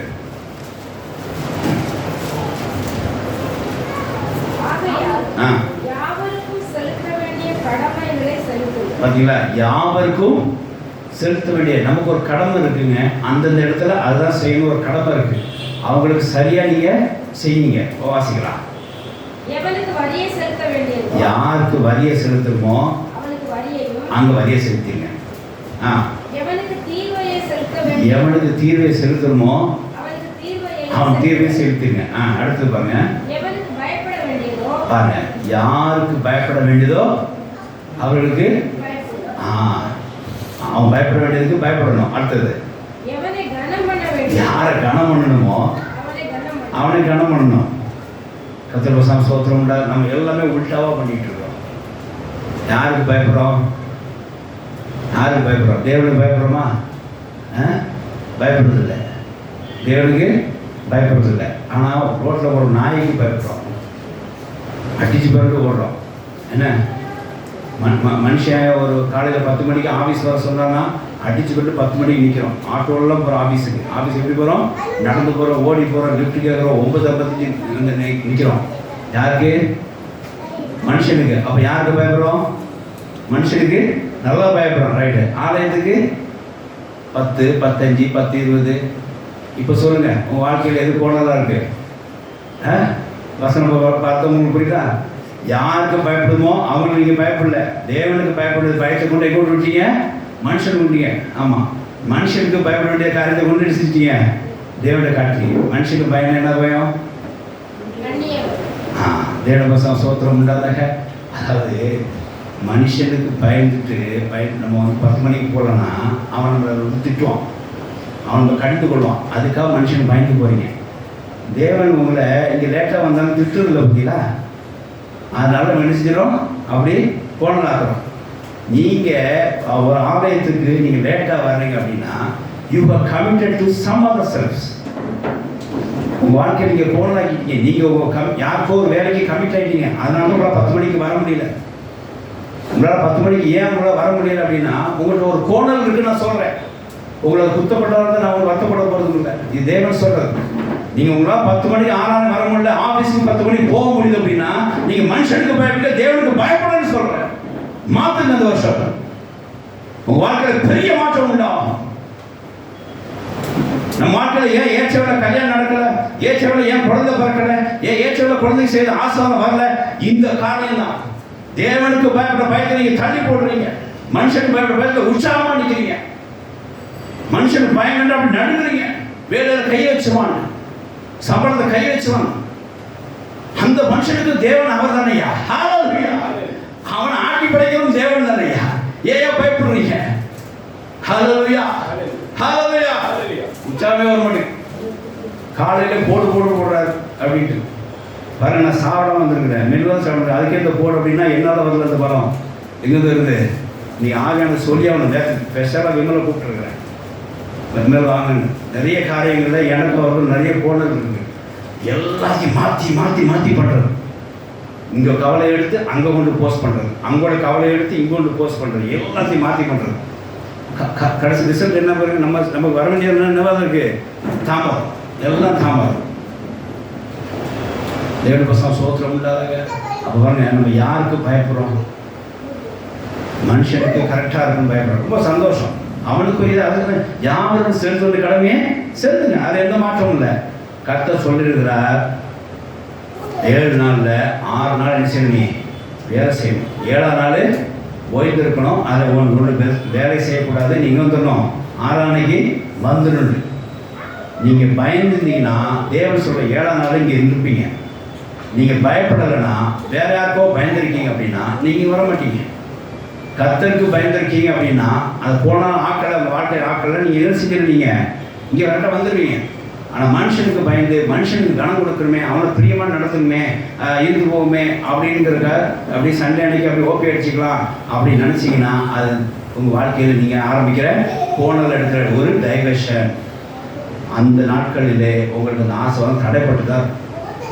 பார்த்தீங்களா? யாவருக்கும் செலுத்த வேண்டிய நமக்கு ஒரு கடமை இருக்குங்க. அந்தந்த இடத்துல அதுதான் செய்யணும், ஒரு கடமை இருக்கு. அவங்களுக்கு சரியா நீங்க செய்யுங்க. வாசிக்கலாம். யாருக்கு வரியை செலுத்துமோ அங்க வரியை செலுத்திங்க. எவனுக்கு தீர்வை செலுத்தணுமோ அவன் தீர்வை செலுத்திங்க. அடுத்து பாருங்க, யாருக்கு பயப்பட வேண்டியதோ அவர்களுக்கு அவன் பயப்பட வேண்டியதுக்கு பயப்படணும். அடுத்தது, யாரை கனம் பண்ணணுமோ அவனை கனம் பண்ணணும். கர்த்தருக்கு ஸ்தோத்திரம் உண்டா. நம்ம எல்லாமே உல்டாவாக பண்ணிட்டு இருக்கோம். யாருக்கு பயப்படுறோம்? தேவனுக்கு பயப்படுறோமா? பயப்படுறதில்லை. தேவனுக்கு பயப்படுறதில்லை. ஆனால் ரோட்டில் ஒரு நாய்க்கு பயப்படுறோம். அடிச்சு பிறகு ஓடுறோம். என்ன மனுஷன் ஒரு காலையில் 10 மணிக்கு ஆஃபீஸ் வர சொன்னான்னா அடிச்சுக்கிட்டு 10 மணிக்கு நிற்கிறோம். ஆட்டோலாம் போகிறோம் ஆஃபீஸுக்கு. எப்படி போகிறோம்? நடந்து போகிறோம், ஓடி போகிறோம், லிஃப்ட் கேட்குறோம். 9:55 நிற்கிறோம். யாருக்கு? மனுஷனுக்கு. அப்போ யாருக்கு பயப்படுறோம்? மனுஷனுக்கு நல்லா பயப்படுறோம். ரைட்டு. ஆலயத்துக்கு 10, 15, 10, 20 இப்போ சொல்லுங்க, உங்கள் வாழ்க்கையில் எது கோணலாக இருக்கு? வசனம் பார்த்தா உங்களுக்கு புரியுதா? யாருக்கு பயப்படுமோ அவங்களுக்கு நீங்கள் பயப்படல, தேவனுக்கு பயப்படுறது. பயத்தை கொண்டு எங்கே கொண்டு விட்டீங்க? மனுஷனுக்கு விட்டீங்க. ஆமாம், மனுஷனுக்கு பயப்பட வேண்டிய காரியத்தை கொண்டு எடுத்துட்டீங்க, தேவனை காட்டுறீங்க. மனுஷனுக்கு பயம் என்ன பயம்? தேவன சோத்திரம் உண்டாதாக. அதாவது மனுஷனுக்கு பயந்துட்டு நம்ம வந்து 10 மணிக்கு போகலன்னா அவன் நம்மளை திட்டுவான், அவனை கடிந்து கொள்வான். அதுக்காக மனுஷனுக்கு பயந்து போகிறீங்க. தேவன் உங்களை இங்கே லேட்டாக வந்தாலும் திட்டுறதில்ல, பார்த்தீங்களா? அதனால நினைச்சிடும், அப்படி கோணலாக்குறோம். நீங்கள் ஒரு ஆலயத்துக்கு நீங்கள் லேட்டாக வர்றீங்க அப்படின்னா you are committed to some other selves. உங்கள் வாழ்க்கையை நீங்கள் கோணலாக்கிட்டீங்க. நீங்கள் உங்கள் யாருக்கோ ஒரு வேலைக்கு கமிட் ஆகிட்டீங்க. அதனால உங்களால் 10 மணிக்கு வர முடியல. உங்களால் 10 மணிக்கு ஏன் உங்களால் வர முடியல அப்படின்னா உங்கள்கிட்ட ஒரு கோணல் இருக்குன்னு நான் சொல்கிறேன். உங்களை குத்தப்பட்டவர்கள் நான் உங்களுக்கு வருத்தப்பட போகிறது இல்லை. இது தேவன் சொல்கிறது. நீங்கள் உங்களால் 10 மணிக்கு ஆறாவது வர முடியல, ஆஃபீஸுக்கு 10 மணிக்கு போக முடியுது அப்படின்னா நீங்கள் மனுஷனுக்கு பயப்படல, தேவனுக்கு பயப்படன்னு சொல்கிறேன். மாற்றுங்க இந்த வருஷம். உங்கள் வாழ்க்கையில் பெரிய மாற்றம் உண்டாகும். நம்ம வாழ்க்கையில் ஏன் ஏற்றவளை கல்யாணம் நடக்கல, ஏற்றவளை ஏன் குழந்தை பிறக்கல, ஏன் ஏற்றவளை குழந்தை செய்த ஆசீர்வாதம் வரல? இந்த காரணம் தான். தேவனுக்கு பயப்பட பயத்தை நீங்க தள்ளி போடுறீங்க. மனுஷனுக்கு பயப்பட பயத்தை உற்சாகமா நிற்கிறீங்க. மனுஷனுக்கு பயம் வேண்டாம் அப்படி நடுங்குறீங்க. வேலையில கை வச்சுவான், சம்பளத்தை கை வச்சுவான். அந்த மனுஷனுக்கு தேவன் அவர் தானையா? அவனை ஆட்டி படைக்கிறதும் தேவன் தானையா? ஏன் பயப்படுறீங்க? ஹல்லேலூயா, ஹல்லேலூயா. உற்சாகமே வர மாட்டேங்குது. காலையில போடுறாரு அப்படின்ட்டு பாருங்க. நான் சாப்பிடாம வந்துருக்கிறேன், மெதுவாக சாப்பிடுறேன். அதுக்கேற்ற போடு அப்படின்னா என்னால் வரல அந்த பலம். எங்கேருந்து இருந்து? நீ ஆவியான சொல்லி அவனை ஸ்பெஷலாக விமலை கூப்பிட்டுருக்குறேன். விமல் வாங்கன்னு நிறைய காரியங்களில் எனக்கு அவர்கள் நிறைய போனது இருக்குது. எல்லாத்தையும் மாற்றி மாற்றி மாற்றி பண்ணுறது. இங்கே கவலை எடுத்து அங்கே கொண்டு போஸ்ட் பண்ணுறது, அங்கோட கவலை எடுத்து இங்கே கொண்டு போஸ்ட் பண்ணுறது, எல்லாத்தையும் மாற்றி பண்ணுறது. கடைசி ரிசல்ட் என்ன பாருங்க? நமக்கு வர வேண்டியது என்னவா இருக்குது? தாமதம், எல்லாம் தாமதம். தேவன் பசங்க சோத்திரம் இல்லாதங்க. அப்போ பாருங்க, நம்ம யாருக்கு பயப்படுறோம்? மனுஷனுக்கு கரெக்டாக இருக்குன்னு பயப்படுறோம். ரொம்ப சந்தோஷம். அவனுக்குரிய அதுக்கு யாரும் செலுத்த கடமையே செலுத்துங்க, அது எந்த மாற்றமும் இல்லை. கர்த்தர் சொல்லியிருக்கிறார், 7 நாளில் 6 நாள் என்ன செய்யணும்? நீ வேலை செய்யணும். 7ஆம் நாள் ஓய்வு இருக்கணும். அதை ஒன்று வேலை செய்யக்கூடாது. நீங்கள் வந்துடணும், 6ஆம் அன்னைக்கு வந்துடணும். நீங்கள் பயந்துருந்தீங்கன்னா தேவன் சொல்கிற 7ஆம் நாள் இங்கே இருந்துருப்பீங்க. நீங்கள் பயப்படலைன்னா வேற யாருக்கோ பயந்துருக்கீங்க அப்படின்னா நீங்கள் வர மாட்டீங்க. கர்த்தருக்கு பயந்துருக்கீங்க அப்படின்னா அது போனால் ஆக்களை அந்த வாழ்க்கை ஆக்களை நீங்கள் எதிர் செஞ்சிருவீங்க, இங்கே கரெக்டாக வந்துடுவீங்க. ஆனால் மனுஷனுக்கு பயந்து மனுஷனுக்கு கனம் கொடுக்கணுமே, அவனை பிரியமாக நடத்துணுமே, இருந்து போகுமே அப்படிங்கிறத அப்படி சண்டே அன்னைக்கு அப்படி ஓப்பி அடிச்சுக்கலாம் அப்படின்னு நினச்சிங்கன்னா அது உங்கள் வாழ்க்கையில் நீங்கள் ஆரம்பிக்கிற கோணல் எடுக்கிற ஒரு டைவர்ஷன். அந்த நாட்களிலே உங்களுக்கு அந்த ஆசீர்வாதம் தடைப்பட்டுதான்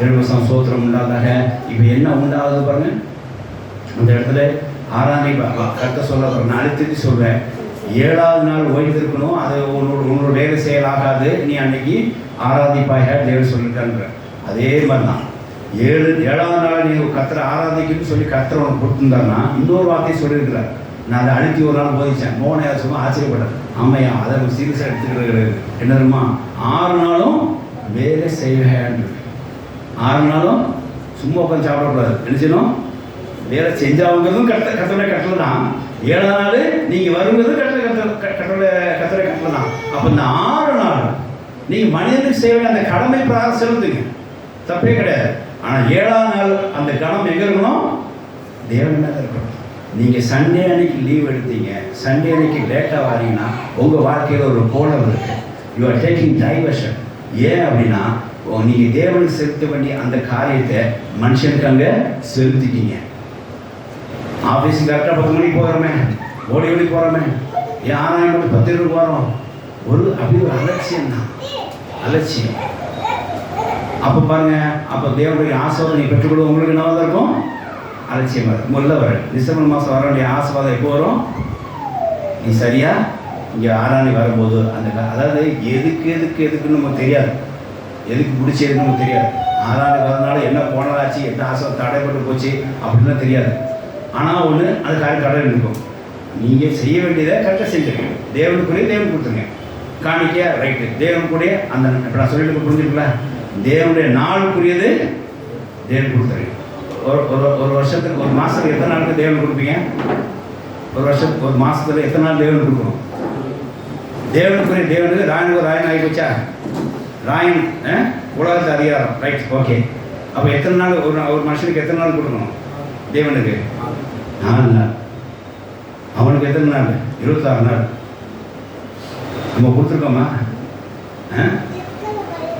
7 வருஷம் சோத்திரம் உண்டாதாக. இப்போ என்ன உண்டாகுது பாருங்க. அந்த இடத்துல 6ஆம் நாள் கர்த்தர் சொல்ல நான் அழுத்தி சொல்வேன், 7ஆவது நாள் ஓய்வு இருக்கணும். அது உன்னோட வேலை செயலாகாது. நீ அன்னைக்கு ஆராதிப்பாக தேவன் சொல்லிட்டான்ற அதே மாதிரி தான் 7ஆவது நாள் நீ கர்த்தரை ஆராதிக்குன்னு சொல்லி கர்த்தர் உனக்கு கொடுத்துருந்தாருன்னா இன்னொரு வார்த்தையை சொல்லியிருக்கிறார். நான் அதை அழுத்தி ஒரு நாள் போதிச்சேன். மோகன் யார் சொல்லுவோம் ஆச்சரியப்பட்டேன். ஆமையா அதை சீரியஸாக எடுத்துக்கிறது என்ன தெரியுமா? 6 நாளும் வேலை செய்வேன். 6 நாளும் சும்மா உட்காந்து சாப்பிடக்கூடாது. என்ன செய்யணும்? வேலை செஞ்சாங்கிறதும் கட்டளை கட்டளை தான். 7ஆம் நாள் நீங்கள் வருங்கிறது கட்டளை கட்டளை தான். அப்போ இந்த 6 நாள் நீங்கள் மனிதனுக்கு செய்ய அந்த கடமை பிரகாரம் செலுத்துங்க, தப்பே கிடையாது. ஆனால் 7ஆம் நாள் அந்த கணம் எங்கே இருக்கணும்? தேவன் மேலே இருக்கணும். நீங்கள் சண்டே அன்னைக்கு லீவ் எடுத்தீங்க, சண்டே அன்னைக்கு லேட்டாக வரீங்கன்னா உங்கள் வாழ்க்கையில் ஒரு கோணம் இருக்குது. You are taking diversion. ஏன் அப்படின்னா நீங்கள் தேவனுக்கு செலுத்த வேண்டிய அந்த காரியத்தை மனுஷனுக்கு அங்கே செலுத்திட்டீங்க. ஆஃபீஸுக்கு கரெக்டாக 10 மணிக்கு போகிறோமே, ஓடி போகிறோமே, ஏன் 6ஆம் மணி 10 போகிறோம். அப்படி ஒரு அலட்சியம் தான், அலட்சியம். அப்போ பாருங்க, அப்போ தேவனுடைய ஆசீர்வாதம் நீ பெற்றுக்கொள்ள உங்களுக்கு என்ன இருக்கும்? அலட்சியமாக இருக்கும். முதல்ல வர டிசம்பர் மாதம் வர வேண்டிய ஆசீர்வாதம் எப்போ வரும்? நீ சரியா இங்கே 6ஆம் நாள் வரும்போது அந்த அதாவது எதுக்குன்னு நமக்கு தெரியாது, எதுக்கு பிடிச்சதுன்னு நமக்கு தெரியாது. 6ஆம் நாள் வரனால என்ன போனதாச்சு, என்ன ஆசீர்வாதம் தடைப்பட்டு போச்சு அப்படின்லாம் தெரியாது. ஆனால் ஒன்று அது காரியம் கடை இருக்கும். நீங்கள் செய்ய வேண்டியதை கரெக்டாக செஞ்சுருங்க. தேவனுக்குரிய தேவன் கொடுத்துருங்க. காணிக்கையா ரைட்டு. தேவனுக்குரிய அந்த இப்போ நான் சொல்லிட்டு புரிஞ்சுக்கல, தேவனுடைய நாளுக்குரியது தேவன் கொடுத்தாரு. ஒரு வருஷத்துக்கு ஒரு மாதத்துக்கு எத்தனை நாளுக்கு தேவன் கொடுப்பீங்க? ஒரு வருஷத்துக்கு ஒரு மாதத்துல எத்தனை நாள் தேவன் கொடுக்கணும்? தேவனுக்குரிய தேவனுக்கு ராயனுக்கு ராயன் ஆகி போச்சா? ராயன் உலகத்து அதிகாரம் ரைட் ஓகே. அப்போ எத்தனை நாள் ஒரு மனுஷனுக்கு எத்தனை நாள் கொடுக்கணும்? தேவனுக்கு 4 நாள். அவனுக்கு எத்தனை நாள்? 26 நாள். நம்ம கொடுத்துருக்கோமா?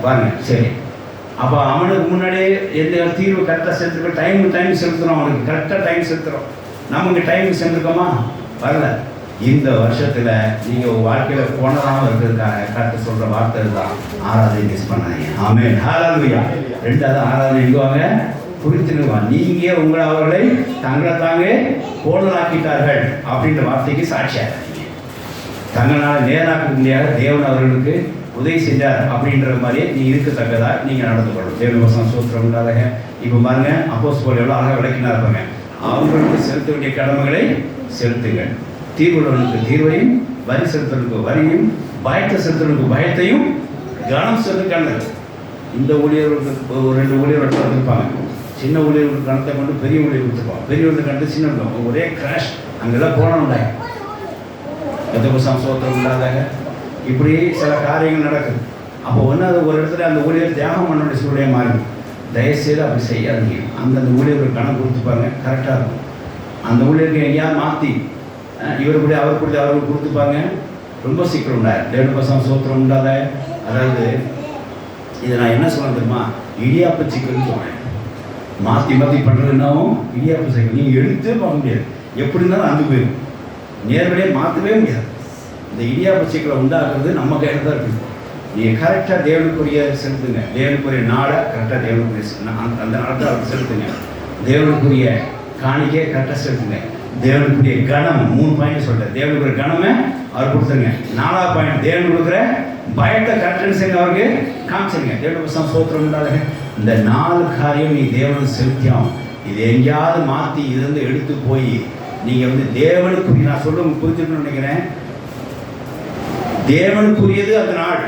பாருங்க. சரி, அப்போ அவனுக்கு முன்னாடியே எந்த தீர்வு கரெக்டாக செலுத்துறோம், டைம் செலுத்துகிறோம். அவனுக்கு கரெக்டாக டைம் செலுத்துகிறோம். நமக்கு டைம் செலுத்துக்கோமா? வரல. இந்த வருஷத்தில் நீங்கள் வாழ்க்கையில் போனதாக இருக்கிறதுக்காக கரெக்டாக சொல்கிற வார்த்தை தான், ஆராதனை மிஸ் பண்ணாதீங்க. ஆமென், ஹல்லேலூயா. 2வது ஆராதனை எங்குவாங்க? குறித்திருவாங்க. நீங்கள் உங்களை அவர்களை தங்களை தாங்க கோணலாக்கிட்டார்கள் அப்படின்ற வார்த்தைக்கு சாட்சியாக தங்களால் நேராக்க முடியாத தேவன் அவர்களுக்கு உதவி செஞ்சார் அப்படின்ற மாதிரியே நீ இருக்கத்தக்கதா நீங்கள் நடந்து கொள்ளணும். தேவன் வசனம் சூத்திரம் இல்லாதக. இப்போ பாருங்க, அப்போஸ்தலர் எவ்வளோ அழகாக விளக்கினா இருப்பாங்க. அவர்களுக்கு செலுத்த வேண்டிய கடமைகளை செலுத்துங்கள், தீர்வுள்ளவனுக்கு தீர்வையும், வரி செலுத்துறதுக்கு வரியும், பயத்தை செலுத்துறதுக்கு பயத்தையும், கனம் செலுத்துக்கான. இந்த ஊழியர்களுக்கு ஒரு 2 ஊழியர்கள் வந்துருப்பாங்க. சின்ன ஊழியர்களுக்கு கணத்தை கொண்டு பெரிய ஊழியர் கொடுத்துருப்பாங்க. பெரியவர்களுக்கு கணத்தை சின்ன இருக்கும். ஒரே கிராஷ் அங்கெல்லாம் போனோம்ல. சோத்திரம் இல்லாதாக இப்படி சில காரியங்கள் நடக்குது. அப்போ ஒன்றாவது ஒரு இடத்துல அந்த ஊழியர் தியாகம் பண்ண வேண்டிய சூழ்நிலை மாறி, தயவுசெய்து அப்படி செய்யாதீங்க. அந்தந்த ஊழியர்கள் கணக்கு கொடுத்துப்பாங்க, கரெக்டாக இருக்கும். அந்த ஊழியருக்கு எங்கேயாவது மாற்றி இவருக்குள்ளே அவருக்குள்ளே அவருக்கு கொடுத்துப்பாங்க, ரொம்ப சீக்கிரம் உண்டாரு. தேவனுக்கு சோத்திரம் உண்டாத. அதாவது இதை நான் என்ன சொல்ல தெரியுமா, இடியாப்பு சிக்கல்னு சொல்கிறேன். மாற்றி பண்ணுறதுனாவும் இடியாப்பு சிக்கல் நீங்கள் எடுத்தே பார்க்க முடியாது. எப்படி இருந்தாலும் அந்து போயிடும், நேர்வழியாக மாற்றவே முடியாது. இந்த இடியாப்பு சிக்கலை உண்டாக்குறது நம்ம கையில் தான் இருக்குது. நீங்கள் கரெக்டாக தேவனுக்குரிய செலுத்துங்க. தேவனுக்குரிய நாளை கரெக்டாக தேவனுக்குரிய அந்த நாளத்தை அவருக்கு செலுத்துங்க. தேவனுக்குரிய காணிக்கையை கரெக்டாக செலுத்துங்க. தேவனுக்குரிய கணம் 3 பாயிண்ட் சொல்கிறேன். தேவனுக்குரிய கணமை அவர் கொடுத்துருங்க. 4வது பாயிண்ட் தேவன் கொடுக்குற பயத்தை கரெக்டாக செய்யுங்க, அவருக்கு காமிச்சிருங்க. தேவனுக்கு சோத்திரம் உண்டாத. இந்த 4 காரியம் நீ தேவனுக்கு செலுத்தியாகும். இது எங்கேயாவது மாற்றி இதுலேருந்து எடுத்து போய் நீங்கள் வந்து தேவனுக்குரிய, நான் சொல்ல புரிஞ்சுக்கணும்னு நினைக்கிறேன், தேவனுக்குரியது அந்த நாள்,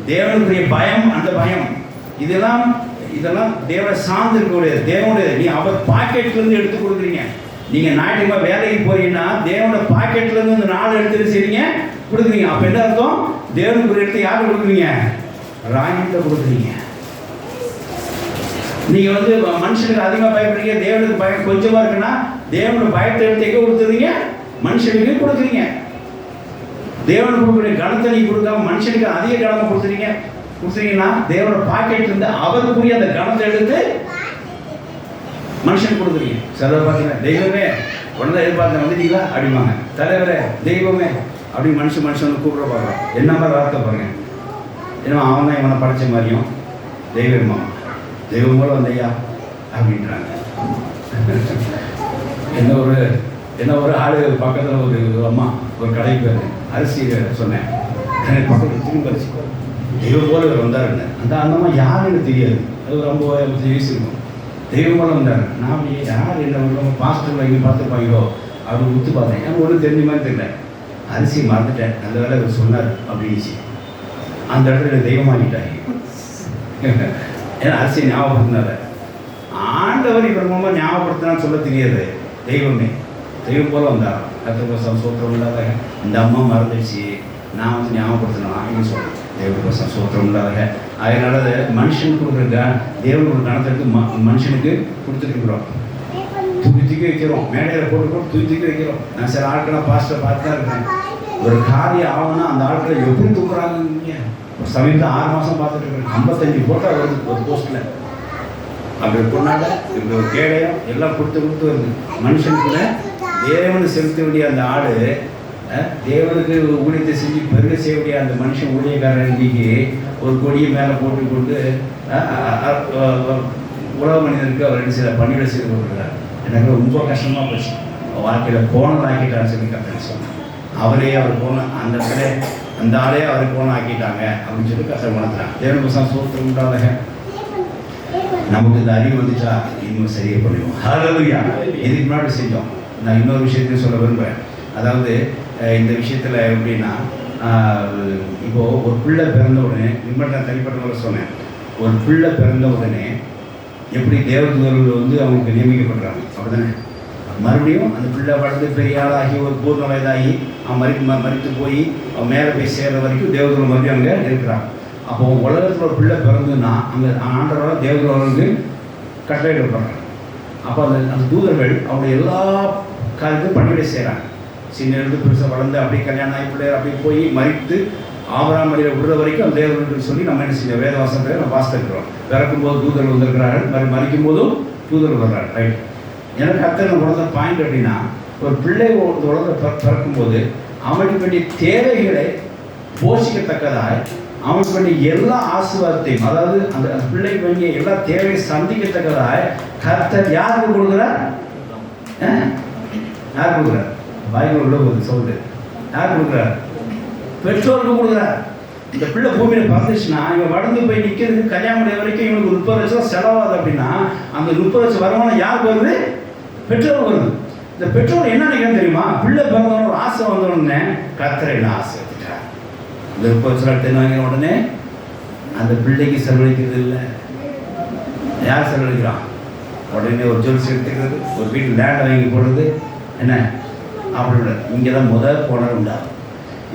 தேவனுக்குரிய பயம் அந்த பயம், இதெல்லாம் தேவனை சார்ந்து இருக்கக்கூடிய தேவனுடைய. நீ அவர் பாக்கெட்லேருந்து எடுத்து கொடுக்குறீங்க. நீங்கள் ஞாயிற்றுக்கிழமை வேலைக்கு போறீங்கன்னா தேவனோட பாக்கெட்லேருந்து இந்த நாள் எடுத்துட்டு செய்றீங்க, கொடுக்குறீங்க. அப்போ என்ன அர்த்தம்? தேவனுக்குரிய எடுத்து யாரும் கொடுக்குறீங்க? ராயன்கிட்ட கொடுக்குறீங்க. நீங்கள் வந்து மனுஷனுக்கு அதிகமாக பயப்படுறீங்க, தேவனுக்கு பயம் கொஞ்சமாக இருக்குன்னா தேவனோட பயத்தை எடுத்து எங்கே கொடுத்துறீங்க? மனுஷனுக்கு கொடுக்குறீங்க. தேவனுக்கு கொடுக்குற கணத்தை நீ கொடுக்காம மனுஷனுக்கு அதிக கணத்தை கொடுத்துறீங்கன்னா தேவனோட பாக்கெட் இருந்து அவருக்குரிய அந்த கணத்தை எடுத்து மனுஷனுக்கு கொடுக்குறீங்க. சிலர் பார்த்தீங்கன்னா தெய்வமே உடனே எதிர்பார்த்த வந்துட்டீங்களா அப்படிம்பாங்க. தலைவரே தெய்வமே அப்படின்னு மனுஷன் கூப்பிட பார்க்குறோம். என்ன மாதிரி வார்த்தை பாருங்க. ஏன்னா அவன் தான் இவனை படித்த மாதிரியும் தெய்வமா தெய்வம் போல வந்தையா அப்படின்றாங்க. என்ன ஒரு ஆளு பக்கத்தில் ஒரு அம்மா ஒரு கடைக்கு அரிசி சொன்னேன், பக்கத்தில் திரும்ப அரிசி தெய்வம் போல வந்தாருன்னு. அந்த அம்மா யாருன்னு தெரியாது. அது ஒரு 50 வயசு இருக்கும். தெய்வம் போல வந்தார். நான் யார் என்ன பாஸ்டர் இங்கே பார்த்துருப்பாங்களோ அப்படி உத்து பார்த்தேன். எனக்கு ஒன்றும் தெரிஞ்ச மாதிரி தெரியல. அரிசி மறந்துட்டேன், நல்ல வேலை அவர் சொன்னார் அப்படின்னுச்சு. அந்த இடத்துல தெய்வமாகிட்டாங்க. ஏன்னா அரிசி ஞாபகப்படுத்தினார ஆண்டவர் இவர் மூலமாக ஞாபகப்படுத்தினான்னு சொல்ல தெரியாது. தெய்வமே தெய்வம் போல வந்தார். கர்த்தர் சோத்திரம் இல்லாத. இந்த அம்மா மறந்துடுச்சு, நான் வந்து ஞாபகப்படுத்தினேன் அப்படின்னு சொல்கிறேன். தேவனுக்கு சோத்திரம் இல்லாத. அதனால மனுஷனுக்கு கொடுக்குற தேவனுக்கு கணத்திற்கு மனுஷனுக்கு கொடுத்துருக்கிறோம். தூக்கி வைக்கிறோம், மேடையில் போட்டு தூக்கி வைக்கிறோம். நான் சில ஆட்களை பாஸ்டர் பார்த்து தான் இருக்கேன். ஒரு காரியம் ஆகுனா அந்த ஆட்களை எப்படி தூக்குறாங்க. ஒரு சமயத்தில் 6 மாதம் பார்த்துட்டு இருக்கேன். 55 போட்டோ வருது ஒரு போஸ்ட்டில். அப்படி பொண்ணாட இப்படி ஒரு கேடையும் எல்லாம் கொடுத்து வருது. மனுஷனுக்குள்ள தேவனை செலுத்த வேண்டிய அந்த ஆடு, தேவனுக்கு ஊழியத்தை செஞ்சு பெருக செய்ய வேண்டிய அந்த மனுஷன் ஊழியக்காரன் இன்னைக்கு ஒரு கொடியை மேலே போட்டு கொண்டு உலக மனிதனுக்கு அவர் 2 சில பணிகளை செய்து கொடுக்குறாரு. எனக்கு ரொம்ப கஷ்டமாக போச்சு. வாழ்க்கையில் கோணம் ஆக்கிட்டான்னு சொல்லி கற்றுன்னு சொன்னேன். அவரே அவர் கோணம் அந்த இடத்துல அந்த ஆளே அவர் கோணம் ஆக்கிட்டாங்க அப்படின்னு சொல்லி கஷ்டம் உணர்த்துறாங்க. தேவனுக்கு சோத்திரம் உண்டாக. நமக்கு இந்த அறிவு வந்துச்சா இன்னும் சரியாக பண்ணுவோம். ஹல்லேலூயா. இதுக்கு முன்னாடி செஞ்சோம். நான் இன்னொரு விஷயத்தையும் சொல்ல விரும்புகிறேன். அதாவது இந்த விஷயத்தில் எப்படின்னா இப்போது ஒரு பிள்ளை பிறந்த உடனே நான் தனிப்பட்ட முறை சொன்னேன், ஒரு பிள்ளை பிறந்த உடனே எப்படி தேவதூதர்கள் வந்து அவங்களுக்கு நியமிக்கப்படுறாங்க அப்படிதானே. மறுபடியும் அந்த பிள்ளை வளர்ந்து பெரிய ஆளாகி ஒரு பூர்ண வயதாகி அவன் மறித்து போய் அவன் மேலே போய் சேர்ற வரைக்கும் தேவதூதர்கள் மறுபடியும் அங்கே இருக்கிறாங்க. அப்போது உலகத்தில் ஒரு பிள்ளை பிறந்துன்னா அங்கே ஆண்டவரோட தேவதூதர்களுக்கு கட்டளையிடப்படுறாங்க. அப்போ அந்த தூதர்கள் அவங்களுடைய எல்லா காரியத்தையும் பணிவிடை செய்கிறாங்க. சின்ன இருந்து பெருசாக வளர்ந்து அப்படியே கல்யாணம் ஆகி பிள்ளையர் அப்படியே போய் மறித்து ஆபராம் மடியில் விடுற வரைக்கும் அந்த தேவர்கள் சொல்லி நம்ம என்ன செய்ய வேத வாசனத்தை நம்ம வாசித்திருக்கிறோம். பிறக்கும்போது தூதர்கள் வந்திருக்கிறார்கள், மறிக்கும் போதும் தூதர்கள் வர்றாங்க. ரைட். எனக்கு அத்தனை உலக பாயிண்ட் அப்படின்னா, ஒரு பிள்ளை உலக பிறக்கும்போது அவனுக்கு வேண்டிய தேவைகளை போஷிக்கத்தக்கதாய் அவனுக்கு வேண்டிய எல்லா ஆசீர்வாதத்தையும், அதாவது அந்த பிள்ளைக்கு வேண்டிய எல்லா தேவையை சந்திக்கத்தக்கதாய் கர்த்தர் யாருக்கு கொடுக்குறார்? யார் கொடுக்குறார்? பைபிள் உள்ள ஒரு சொல்லு. யார் கொடுக்குறார்? பெற்றோருக்கு கொடுக்குறார். இந்த பிள்ளை பூமியில் பிறந்துச்சுன்னா இவன் வளர்ந்து போய் நிற்கிறதுக்கு கல்யாணம் முடிய வரைக்கும் இவனுக்கு 30 லட்சம் செலவாகுது அப்படின்னா அந்த 30 லட்சம் வருமானம் யாருக்கு வருது? பெற்றோருக்கு வருது. இந்த பெற்றோர் என்ன நினைக்கிறேன் தெரியுமா? பிள்ளை பிறந்தவன ஒரு ஆசை வந்தோடனே கர்த்தரை என்ன ஆசை வச்சுட்டார். இந்த 30 லட்சம் எடுத்து வாங்கின உடனே அந்த பிள்ளைக்கு செலவழிக்கிறது இல்லை. யார் செலவழிக்கிறான்? உடனே ஒரு ஜுவல்ஸ் எடுத்துக்கிறது, ஒரு வீட்டு லேண்டை வாங்கி போடுறது, என்ன அப்படி இல்லை. இங்கே தான் முதல் போனர் உண்டாகும்.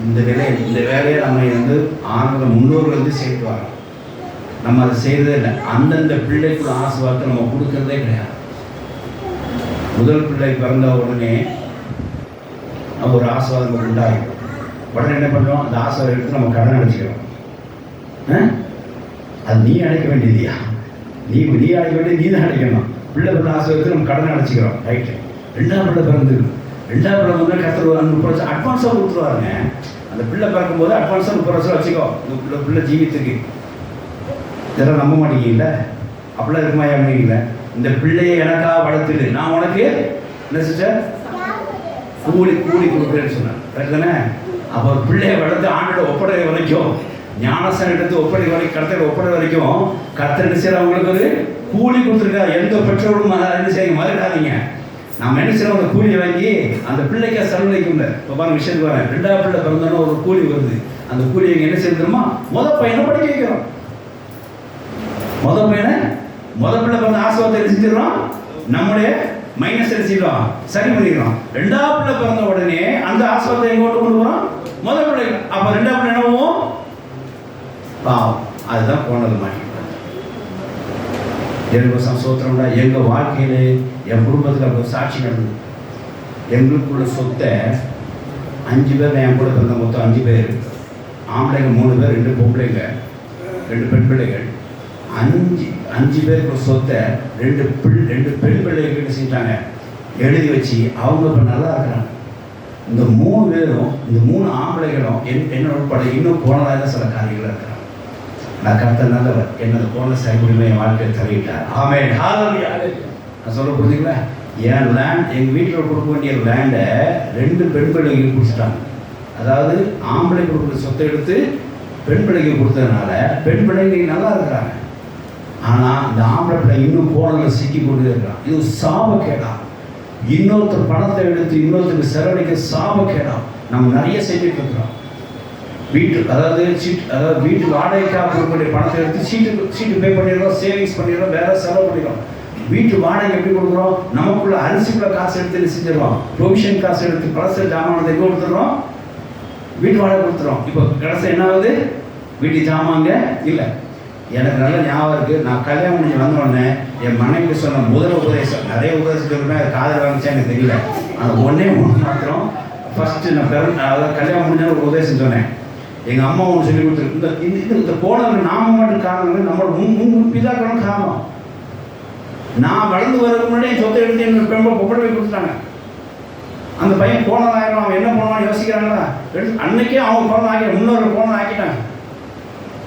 இந்த வேலையை நம்ம வந்து ஆண்களை முன்னோர்கள் வந்து சேர்த்துவாங்க. நம்ம அதை செய்கிறதே இல்லை. அந்தந்த பிள்ளைக்குள்ள ஆசீர்வாதத்தை நம்ம கொடுக்கறதே கிடையாது. முதல் பிள்ளை பிறந்த உடனே ஒரு ஆசீர்வாதம் உண்டாகும். உடனே என்ன பண்ணுறோம்? அந்த ஆசீர்வாதம் எடுத்து நம்ம கடன் அடைச்சிக்கிறோம். அது நீ அடைக்க வேண்டியதியா? நீ அடைக்க வேண்டியது நீ தான் அடைக்கணும். பிள்ளை பிள்ளை ஆசீர்வாதத்தை நம்ம கடன் அடைச்சிக்கிறோம். ரைட்டு. 2ஆம் பிள்ளை பிறந்து 2ஆம் பிள்ளை வந்து கர்த்தர் 30 லட்சம் அட்வான்ஸாக கொடுத்துருவாருங்க. அந்த பிள்ளை பிறக்கும்போது அட்வான்ஸாக 30 லட்சம் வச்சுக்கோ. இந்த பிள்ளை ஜீவித்துக்கு இதெல்லாம் நம்ப மாட்டேங்கல. அப்படிலாம் இருக்குமா? ஏன் இந்த பிள்ளையை எனக்காக வளர்த்துடு, நான் உனக்கு என்ன சிஸ்டர் கூலி கொடுக்குறேன்னு சொன்னேன். கரெக்ட் தானே? அப்போ ஒரு பிள்ளையை வளர்த்து ஆண்டோட ஒப்படை வரைக்கும், ஞானசன் எடுத்து ஒப்படை வரைக்கும், கர்த்தர் ஒப்படை வரைக்கும் கர்த்தர் என்ன செய்யற அவங்களுக்கு ஒரு கூலி கொடுத்துருக்கா. எந்த பெற்றோரும் என்ன செய்ய மறுக்காதீங்க. நம்ம என்ன செய்யறோம்? அந்த கூலியை வாங்கி அந்த பிள்ளைக்கா செலவழிக்கும்ல. இப்போ பாருங்க விஷயத்துக்கு வரேன். 2ஆம் பிள்ளை பிறந்தோன்னா ஒரு கூலி வருது. அந்த கூலியை என்ன செய்யணுமா? முதல் பையனை படிக்க வைக்கிறோம். முதல் பிள்ளை பிறந்த ஆசீர்வாதத்தை என்ன செஞ்சிடறோம்? நம்முடைய மைனஸ் செஞ்சிடறோம், சரி பண்ணிக்கிறோம். 2ஆம் பிள்ளை பிறந்த உடனே அந்த ஆசீர்வாதத்தை எங்க கொண்டு போறோம்? முதல் பிள்ளை. அப்ப 2ஆம் பிள்ளை என்னவும் பாவம். அதுதான் போனது மாட்டி. எனக்கு சோத்திரம்டா. எங்கள் வாழ்க்கையில் என் குடும்பத்தில் அப்போ சாட்சி நடந்தது. எங்களுக்குள்ள சொத்தை 5 பேர், என் கூட பிறந்த மொத்தம் 5 பேர், ஆம்பளைங்க 3 பேர், 2 பொம்பளைங்க, 2 பெண் பிள்ளைகள். 5 பேருக்கு சொத்தை 2 பெண் பிள்ளைகிட்ட செஞ்சாங்க, எழுதி வச்சு அவங்க இப்போ நல்லா இருக்கிறாங்க. இந்த 3 பேரும், இந்த 3 ஆம்பளைகளும் என்னோட உட்பட இன்னும் போனதாக சில காரியங்கள் இருக்கிறாங்க. நான் கர்த்தர் நல்லவர், என்னது போன சரிமுடிமை என் வாழ்க்கையை தள்ளிவிட்டார். ஆமென். ஹல்லேலூயா. நான் சொல்ல புரிஞ்சுங்களா? என் லேண்ட், எங்கள் வீட்டில் கொடுக்க வேண்டிய லேண்டை 2 பெண் பிள்ளைகளுக்கு கொடுத்துட்டாங்க. அதாவது ஆம்பளை கொடுக்குற சொத்தை எடுத்து பெண் பிள்ளைக்கு கொடுத்ததுனால பெண் பிள்ளைங்க நல்லா இருக்கிறாங்க. ஆனால் இந்த ஆம்பளை பிள்ளை இன்னும் போனதில் சிக்கி கொண்டு இருக்கிறான். இது சாபக்கேடா. இன்னொருத்தர் பணத்தை எடுத்து இன்னொருத்தருக்கு செலவழிக்க சாபக்கேடா. நம்ம நிறைய செஞ்சுட்டு இருக்கிறோம். வீட்டு வாடகைக்காக கொடுக்கக்கூடிய பணத்தை எடுத்து சீட்டு பே பண்ணிடுறோம், சேவிங்ஸ் பண்ணிடுறோம், வேற செலவு பண்ணிடுறோம். வீட்டு வாடகை எப்படி கொடுக்குறோம்? நமக்குள்ள அரிசிக்குள்ள காசு எடுத்து செஞ்சிடறோம், ப்ரொவிஷன் காசு எடுத்து பழச ஜாமானத்தை எங்கே கொடுத்துட்றோம்? வீட்டு வாடகை கொடுத்துறோம். இப்போ கடைசி என்ன ஆகுது? வீட்டு ஜாமாங்க இல்லை. எனக்கு நல்ல ஞாபகம் இருக்குது. நான் கல்யாணம் முடிஞ்சு வந்தோடனே என் மனைவிக்கு சொன்ன முதல் உபதேசம், நிறைய உபதேசம் சொல்லுமே, அது காதல் வாங்கிச்சா எனக்கு தெரியல. அந்த ஒன்றே மாத்திரம் ஃபஸ்ட்டு நான் அதாவது கல்யாணம் முடிஞ்ச ஒரு உபதேசம் சொன்னேன். எங்கள் அம்மா ஒன்று சொல்லி கொடுத்துருக்கு. இந்த போனவங்க நாம மட்டும் காரணம், நம்மளோட முன் பிதாக்களும் காரணம். நான் வளர்ந்து வரதுக்கு முன்னாடி என் சொத்தை எடுத்து என்னோட பெண்பை பொப்படவை கொடுத்துட்டாங்க. அந்த பையன் போனதாயிரம், அவன் என்ன பண்ணுவான்னு யோசிக்கிறாங்களா? அன்னைக்கே அவங்க போனதை ஆக்கி முன்னோர்கள் போனதை ஆக்கிட்டாங்க.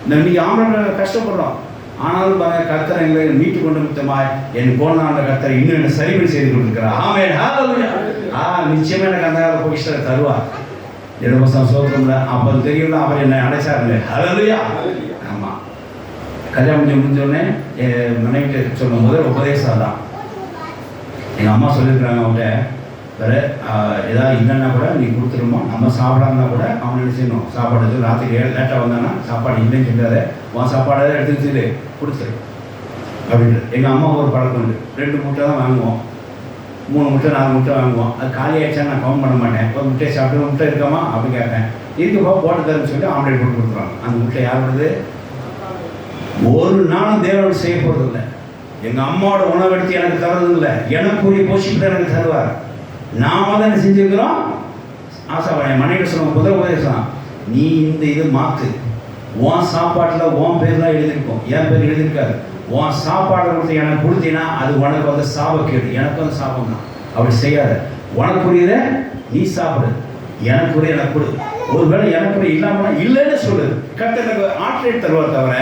இன்னைக்கு ஆம்பளை கஷ்டப்படுறோம். ஆனாலும் பாருங்க, கர்த்தர் எங்களை மீட்டு கொண்டு முத்தமாய் என் போன ஆண்ட கர்த்தர் இன்னும் என்ன சரிபடி செய்து கொண்டிருக்கிறார். ஆமென். ஹல்லேலூயா. நிச்சயமா எனக்கு அந்த பொக்கிஷத்தை தருவார். என்னோட சோதரம்ல அப்போ தெரியல, அவர் என்னை அடைச்சாருங்க. ஹல்லேலூயா. ஆமாம். கல்யாணம் முடிஞ்சோடனே என் மனைவிட்டு சொன்ன முதல் உபதேசம் தான். எங்கள் அம்மா சொல்லியிருக்கிறாங்க, அவங்க வேறு ஏதாவது இல்லைன்னா கூட நீ கொடுத்துருமோ, நம்ம சாப்பிடாமனா கூட அவன் என்ன செய்யணும், சாப்பாடு ராத்திரி லேட்டாக வந்தானா சாப்பாடு இல்லைன்னு சொல்லாத, உன் சாப்பாடு எடுத்துக்கிட்டு கொடுத்துரு அப்படின்ட்டு. எங்கள் அம்மா ஒரு பழக்கம் உண்டு, 2 முட்டை தான் வாங்குவோம், 3 முட்டை 4 முட்டை வாங்குவோம். அது காலி ஆகிடுச்சா நான் கவுண்ட் பண்ண மாட்டேன். ஒரு முட்டையை சாப்பிட்டு முட்டை இருக்காமா அப்படின்னு கேட்பேன். இருக்குப்பா போட்டு தரேன்னு சொல்லி ஆம்லேட் போட்டு கொடுத்துருவாங்க. அந்த முட்டை யாரோடது? ஒரு நாளும் தேவனோடு செய்ய போகிறது இல்லை. எங்கள் அம்மாவோட உணவு எடுத்து எனக்கு தரது இல்லை, எனக்கு கூடிய போஷிப்பு எனக்கு தருவார். நாம தான் என்ன செஞ்சுருக்கிறோம், ஆசாபாடு என் மனைவி சொல்லுவாங்க, புதர் உபதேசம், நீ இந்த இது மாற்று, உன் சாப்பாட்டில் உன் பேர் தான் எழுதியிருக்கும், என் பேர் எழுதியிருக்காது. உன் சாப்பாடை கொடுத்து எனக்கு கொடுத்தீங்கன்னா அது உனக்கு வந்து சாபக்கேடு, எனக்கு வந்து சாபம் தான். அப்படி செய்யாத, உனக்குரியதை நீ சாப்பிடு, எனக்குரிய எனக்கு கொடு. ஒருவேளை எனக்குரிய இல்லாமல் இல்லைன்னு சொல்லு, கர்த்தர் ஆட்ரேட் தருவார். தவிர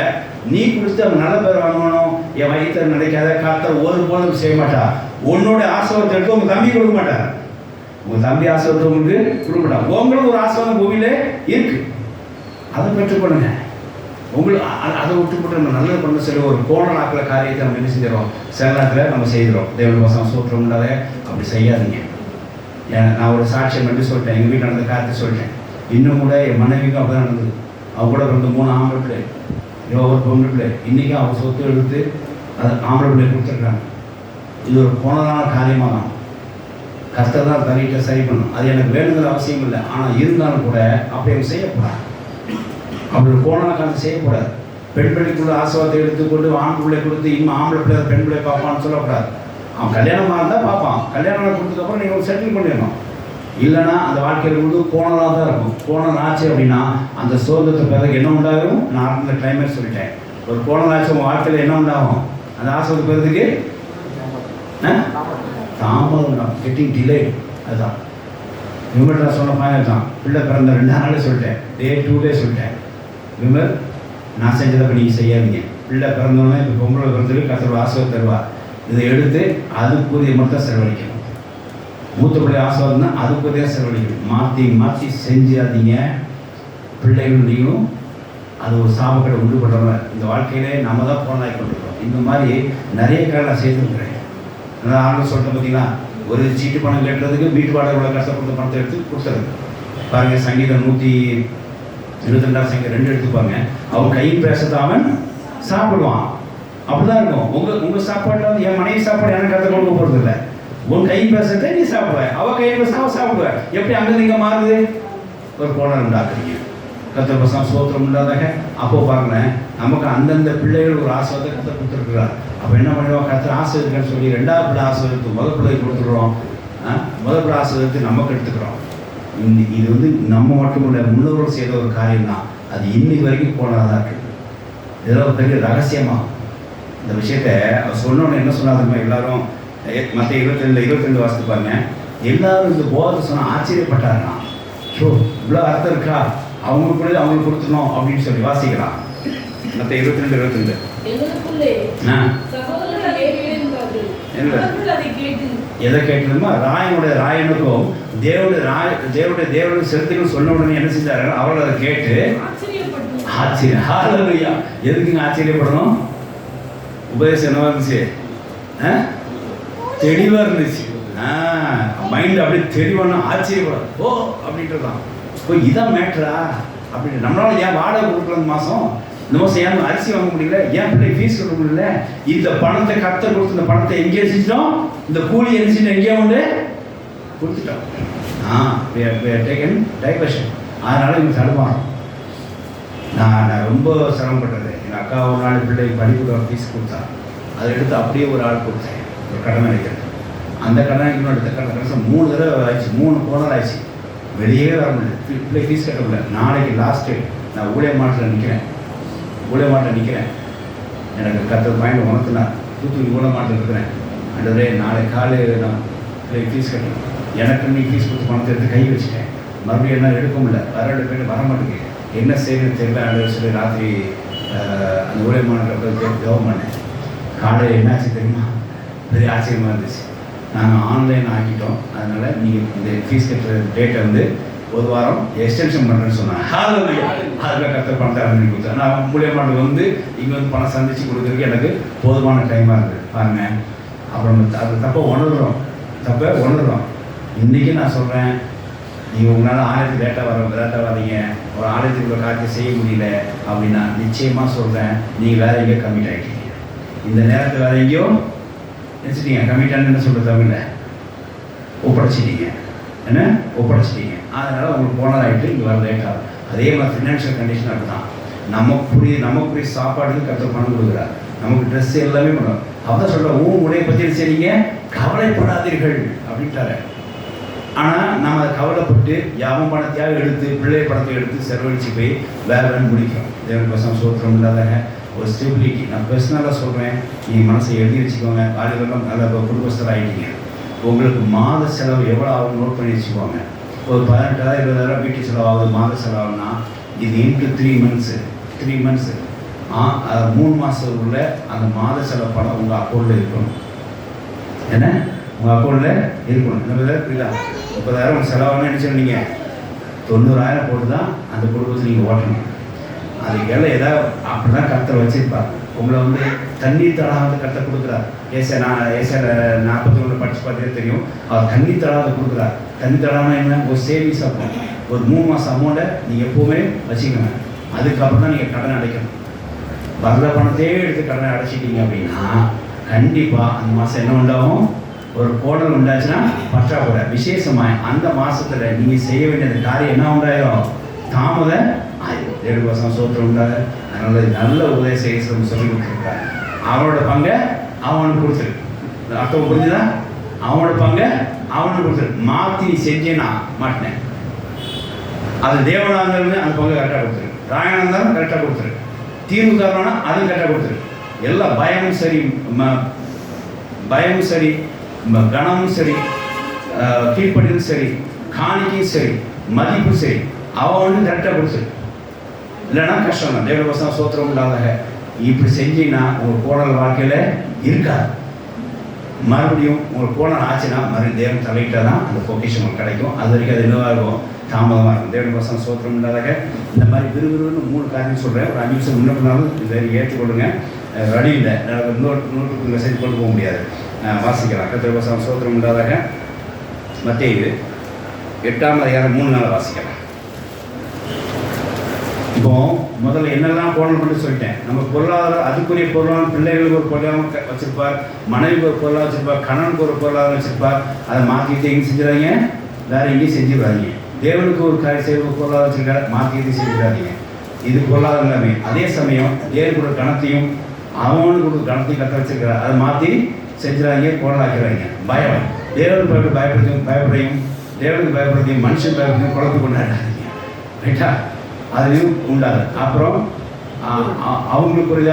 நீ கொடுத்து அவன் நல்ல பேர் வாங்கணும், என் வயிற்று நினைக்காத, கர்த்தர் ஒருபோதும் செய்ய மாட்டா. உன்னோட ஆசீர்வாதத்தை எடுத்து உங்கள் தம்பி கொடுக்க மாட்டார். உங்கள் தம்பி ஆசீர்வாதத்தை உங்களுக்கு கொடுக்க மாட்டார். உங்களுக்கு ஒரு ஆசீர்வாதம் பூமியிலே இருக்கு, அதை பெற்றுக்கொள்ளுங்க. உங்களுக்கு அதை விட்டு போட்டு நம்ம நல்லது பண்ண சொல்லி ஒரு கோணலாக்கில் காரியத்தை நம்ம என்ன செஞ்சிடறோம், சில நேரத்தில் நம்ம செய்கிறோம். தேவன் வசனம் சூத்திரம் உண்டாத அப்படி செய்யாதீங்க. நான் ஒரு சாட்சியம் மட்டும் சொல்லிட்டேன், எங்கள் வீட்டில் நடந்த காரியத்தை சொல்லிட்டேன். இன்னும் கூட என் மனைவிக்கும் அப்படி தான் நடந்தது. அவங்க கூட 3 ஆம்பளை பிள்ளை, ஒரு பொண்ணு பிள்ளை. இன்றைக்கும் அவங்க சொத்து எடுத்து அது ஆம்பளை பிள்ளை கொடுத்துருக்காங்க. இது ஒரு கோணலான காரியமாக தான், கர்த்தர் தான் தனிட்ட சரி பண்ணணும். அது எனக்கு வேணுங்கிற அவசியம் இல்லை. ஆனால் இருந்தாலும் கூட அப்படி அவங்க செய்யக்கூடாது. அப்படி ஒரு கோணலான காரியத்தை செய்யக்கூடாது. பெண் பிள்ளைக்குள்ள ஆசீர்வாதத்தை எடுத்துக்கொண்டு ஆண் பிள்ளை கொடுத்து இன்னும் ஆம்பளை பிள்ளை பெண் பிள்ளை பார்ப்பான்னு சொல்லக்கூடாது. அவன் கல்யாணமாக இருந்தால் பார்ப்பான், கல்யாணம் கொடுத்ததுக்கப்புறம் நீங்கள் செட்டில் பண்ணிடணும். இல்லைன்னா அந்த வாழ்க்கையில் வந்து கோணலாக தான் இருக்கும். கோணல் ஆச்சு அப்படின்னா அந்த சோதத்தை பிறகு என்ன உண்டாகும், நான் அந்த கிளைமேட் சொல்லிட்டேன். ஒரு கோணல் ஆச்சு உங்கள் வாழ்க்கையில் என்ன உண்டாகும், அந்த ஆசீர்வாத பிறகுக்கு தாமதம் உண்டாகும், கெட்டிங் டிலே. அதுதான் இவங்கள்ட்ட நான் சொன்ன மாதிரி தான். பிள்ளை பிறந்த 2 நாளே சொல்லிட்டேன், டே 2 சொல்லிட்டேன். இவங்க நான் செஞ்சதை அப்போ நீங்கள் செய்யாதீங்க. பிள்ளை பிறந்தோடனே இப்போ பொம்பளை பிறந்ததுக்கு கர்த்தர் ஆசீர்வாதம் தருவார். இதை எடுத்து அதுக்குரிய மட்டும் செலவழிக்கணும். மூத்த பிள்ளை ஆசீர்வாதம்னா அதுக்குரிய செலவழிக்கணும். மாற்றி மாற்றி செஞ்சாதீங்க. பிள்ளைகள் நீங்களும் அது ஒரு சாபக்கடை உண்டு பண்ணுறவங்க. இந்த வாழ்க்கையிலே நம்ம தான் போனாய் கொண்டிருக்கோம். இந்த மாதிரி நிறைய காலம் நான் செய்திருக்கிறேன். அதான் ஆண்டு சொல்லிட்டேன் பார்த்தீங்களா, ஒரு சீட்டு பணம் கேட்டதுக்கு வீட்டு வாடகை இவ்வளோ கஷ்டப்படுத்த பணத்தை எடுத்து கொடுத்துருது. பாருங்கள், சங்கீதம் 122 சங்கீதம் 2 எடுத்துப்பாங்க. அவன் கையில் பேசுறது அவன் சாப்பிடுவான். அப்படிதான் இருக்கும். உங்கள் சாப்பாட்டில் வந்து என் மனைவி சாப்பாடு எனக்கு கற்று கொடுக்க போகிறது இல்லை. உன் கை பேசுறதை நீ சாப்பிடுவேன், அவள் கை பேச அவள் சாப்பிடுவேன். எப்படி அங்கே நீங்கள் மாறுது? ஒரு கோணல் உண்டாக்குறீங்க. கர்த்தர் பசங்க சோத்திரம் இல்லாதாக. அப்போ பாருங்களேன், நமக்கு அந்தந்த பிள்ளைகள் ஒரு ஆசீர்வாதத்தை கர்த்தர் கொடுத்துருக்குறார். அப்போ என்ன பண்ணுவோம், கர்த்தர் ஆசீர்வதிக்கன்னு சொல்லி 2வது பிள்ளை ஆசீர்வதித்து முதல் பிள்ளை கொடுத்துடுறோம். முதல் பிள்ளை ஆசீர்வதித்து நமக்கு எடுத்துக்கிறோம். இது வந்து நம்ம மட்டும் இல்லை, முன்னோர்கள் செய்த ஒரு காரியம் தான். அது இன்னைக்கு வரைக்கும் போனதாக இருக்குது. இதெல்லாம் பெரிய ரகசியமாக இந்த விஷயத்தை அவர் சொன்னோன்னு என்ன சொன்னாதுமா, எல்லாரும் மற்ற 22 வாசித்துப்பாங்க. எல்லாரும் இந்த போதை சொன்னால் ஆச்சரியப்பட்டாருன்னா, ஸோ இவ்வளோ அர்த்தம் இருக்கா, அவங்களுக்குள்ளே அவங்களுக்கு கொடுத்துடணும் அப்படின்னு சொல்லி வாசிக்கலாம். மற்ற 22 எதை கேட்டதுமா, ராயனுக்கும் தேவனுடைய செலுத்துகள் சொன்ன உடனே என்ன செஞ்சாரு, அவர்கள் அதை கேட்டு ஆச்சரியம். எதுக்குங்க ஆச்சரியப்படணும்? உபதேசம் என்னவா இருந்துச்சு, தெளிவாக இருந்துச்சு. மைண்ட் அப்படியே தெளிவான ஆச்சரியப்படும். ஓ அப்படின்றதான், ஓ இதான் மேட்ரா அப்படின்னு. நம்மளால ஏன் வாடகை கொடுக்குறது மாதம், இந்த மாதம் ஏன் அரிசி வாங்க முடியல, ஏன் பிள்ளை ஃபீஸ் கொடுக்க முடியல, இந்த பணத்தை கர்த்தர் கொடுத்து இந்த பணத்தை எங்கே செஞ்சிட்டோம், இந்த கூலி என்ன எங்கேயோ வந்து கொடுத்துட்டோம். Taken diversion. அதனால இவங்க தடுப்பாங்க. நான் ரொம்ப சிரமப்பட்டது. எங்கள் அக்கா ஒரு நாள் பிள்ளைக்கு படிப்புக்கு ஃபீஸ் கொடுத்தா, அதை எடுத்து அப்படியே ஒரு ஆள் கொடுத்தேன், ஒரு கடன் அடிக்கிறது. அந்த கடன் இன்னும் எடுத்த கடன் 3 தடவை ஆயிடுச்சு, 3 கோணல் ஆயிடுச்சு. வெளியே வர முடியல, பிள்ளை ஃபீஸ் கட்ட முடியல. நாளைக்கு லாஸ்ட்டு நான் ஊழிய மாட்டில் நிற்கிறேன். எனக்கு கர்த்தர் பாயிண்ட் உணர்த்தினார். தூத்துக்குடி ஊழிய மாட்டில் இருக்கிறேன். அண்டரே நாளை காலையில் நான் பிள்ளை ஃபீஸ் கட்டணும். எனக்கு நீ ஃபீஸ் கொடுத்து பணத்தை எடுத்து கை வச்சுட்டேன். மறுபடியும் என்ன எடுக்க முடியல, வர மாட்டேங்குது. என்ன செய்யணும்னு தெரியல. அண்டர் சொல்லி ராத்திரி அந்த ஊழிய மாட்டில் போய் ஜெபம் பண்ணேன். காலையில் என்னாச்சு தெரியுமா, பெரிய ஆச்சரியமாக இருந்துச்சு. நாங்கள் ஆன்லைன் ஆக்கிட்டோம். அதனால் நீங்கள் இந்த ஃபீஸ் கட்டுற டேட்டை வந்து 1 வாரம் எக்ஸ்டென்ஷன் பண்ணுறேன்னு சொன்னாங்க. அதில் கர்த்தர் பணத்தை அரேஞ்ச் கொடுத்தேன். நான் மூலியமாக வந்து இங்கே வந்து பணம் சந்தித்து கொடுக்குறதுக்கு எனக்கு போதுமான டைமாக இருக்குது பாருங்கள். அப்புறம் அது தப்பை உணர்கிறோம். இன்றைக்கி நான் சொல்கிறேன், நீங்கள் உங்களால் ஆலயத்துக்கு லேட்டாக வரீங்க, ஒரு ஆலயத்துக்குள்ள காரியத்தை செய்ய முடியல அப்படின்னா நிச்சயமாக சொல்கிறேன், நீங்கள் வேற எங்கேயோ கமிட் ஆகிட்டீங்க. இந்த நேரத்தில் வேற எங்கேயோ நினச்சிட்டீங்க. கமிட்டான்னு சொல்கிற தமிழில் ஒப்படைச்சிட்டீங்க. என்ன ஒப்படைச்சிட்டீங்க. அதனால் உங்களுக்கு போனதாகிட்டு இங்கே வர லேட்டாகும். அதே மாதிரி ஃபினான்ஷியல் கண்டிஷன் அப்படிதான். நமக்குரிய சாப்பாடுக்கு கற்றுக் பணம் கொடுக்குறாரு, நமக்கு ட்ரெஸ் எல்லாமே பண்ணுறோம். அவதான் சொல்கிற உடைய பற்றி சரிங்க, கவலைப்படாதீர்கள் அப்படின்ட்டாரு. ஆனால் நம்ம அதை கவலைப்பட்டு யாவும் பணத்தையாக எடுத்து பிள்ளை பணத்தை எடுத்து செலவழித்து போய் வேலை முடிக்கிறோம். தேவன் பசங்க சோத்திரம் இல்லாதங்க ஒரு ஸ்டெபிலிட்டி. நான் பர்சனலாக சொல்கிறேன், நீங்கள் மனசை எழுதி வச்சுக்கோங்க. வாலிபெல்லாம் நல்ல குடும்பஸ்தர் ஆகிட்டீங்க. உங்களுக்கு மாத செலவு எவ்வளோ ஆகும் நோட் பண்ணி வச்சுக்கோங்க. ஒரு 18,000 20,000 வீட்டு செலவாகுது, மாத செலவுனா இது இன்ட்டு 3 months 3 மாதம் உள்ள அந்த மாத செலவு பணம் உங்கள் அக்கௌண்ட்டில் இருக்கணும். என்ன உங்கள் அக்கௌண்ட்டில் இருக்கணும். இந்த மாதிரி புரியுதா? 30,000 செலவாகணும் நினச்சோன்னீங்க, 90,000 போட்டு தான் அந்த குடும்பத்தை நீங்கள் ஓட்டணும். அதுக்கெல்லாம் ஏதாவது அப்படி தான் கர்த்தர் வச்சுருப்பார். உங்களை தண்ணீர் தடாகத்தை கர்த்தர் கொடுக்குறார். ஏசாயா 41 படித்து பார்த்தே தெரியும். அவர் தண்ணீர் தடாகத்தை கொடுக்குறார். தண்ணீர் தடாகனா என்ன? ஒரு சேவிங்ஸ் அக்கௌண்ட். ஒரு 3 மாதம் அமௌண்ட்டை நீங்கள் எப்போவுமே வச்சுக்கோங்க. அதுக்கப்புறம் தான் நீங்கள் கடனை அடைக்கணும். வர்ற பணத்தையே எடுத்து கடனை அடைச்சிட்டிங்க அப்படின்னா கண்டிப்பாக அந்த மாதம் என்ன உண்டாகும்? ஒரு கோடல் உண்டாச்சுன்னா பற்றாக்குறை விசேஷமாக அந்த மாதத்தில் நீங்கள் செய்ய வேண்டிய காரியம் என்ன உண்டாயிரும்? தாமதம் ஆயிடும். 7 வருஷம் சோத்திரம் உண்டாது. அதனால் நல்ல உதவி செய்ய சொல்லி கொடுத்துருக்காரு. அவனோட பங்கை அவனுக்கு கொடுத்துரு. அர்த்தம் புரிஞ்சுதா? அவனோட பங்கை அவனுக்கு கொடுத்துரு. மாற்றி நீ செஞ்சேன்னா மாட்டினேன். அது தேவனாக இருந்தாலும் அந்த பங்கை கரெக்டாக கொடுத்துரு. ராயனாக இருந்தாலும் கரெக்டாக கொடுத்துரு. தீர்வு காரணம்னா அதுவும் கரெக்டாக கொடுத்துரு. எல்லாம் பயமும் சரி, கனமும் சரி, கீழ்ப்படியும் சரி, காணிக்கையும் சரி, மதிப்பும் சரி, அவன் கரெக்டாக கொடுத்துரு. இல்லைன்னா கஷ்டம் தான். தேவ வசனம் சோத்திரம் இல்லாத இப்படி செஞ்சீங்கன்னா உங்கள் கோணல் வாழ்க்கையில் இருக்காது. மறுபடியும் உங்களுக்கு கோணல் ஆச்சுன்னா மறுபடியும் தேவன் தலையிட்டால் தான் அந்த பொக்கிஷன் உங்களுக்கு கிடைக்கும். அது வரைக்கும் அது என்னவாக இருக்கும்? தாமதமாக இருக்கும். தேவ வசனம் சோத்திரம் இல்லாத இந்த மாதிரி விறுவிறுன்னு 3 காரியம் சொல்கிறேன். ஒரு 5 நிமிஷம் முன்ன பண்ணாலும் இதை ஏற்றுக்கொள்ளுங்க. ரெடி இல்லை, இன்னொரு மெசேஜ் கொண்டு போக முடியாது. வாசிக்கலாம். கர்த்தர் வசனம் சோத்திரம் இல்லாத மத்தேயு 8ஆம் அதிகாரம் 3 நாள் வாசிக்கலாம். இப்போ முதல்ல என்னெல்லாம் கோணல் பண்ணி சொல்லிட்டேன். நம்ம பொருளாதாரம் அதுக்குரிய பொருளாதாரம், பிள்ளைகளுக்கு ஒரு பொருளாதாரம் வச்சுருப்பார், மனைவிக்கு ஒரு பொருளாதாரம் வச்சுருப்பார், கணவனுக்கு ஒரு பொருளாதாரம் வச்சுருப்பார். அதை மாற்றிக்கிட்டு எங்கே செஞ்சிடாதீங்க, வேறு எங்கேயும் செஞ்சுடாதீங்க. தேவனுக்கு ஒரு பொருளாதாரம் வச்சுருக்காரு, மாற்றிக்கிட்டு செஞ்சுடாதீங்க. இது பொருளாதாரம் எல்லாமே. அதே சமயம் தேவனுக்கு ஒரு கணத்தையும் அவனுக்கு ஒரு கணத்தையும் கற்று வச்சுருக்கிறார், அதை மாற்றி செஞ்சிடாதீங்க, கோணலாக்கிறாங்க. பயம், தேவனுக்கு பயப்படுறையும் தேவனுக்கு பயப்படுறதையும் மனுஷன் பயப்படுறதையும் குழப்பி கொண்டாடாதீங்க. ரைட்டா? அதுலேயும் உண்டாது. அப்புறம் அவங்களுக்கு ஒரு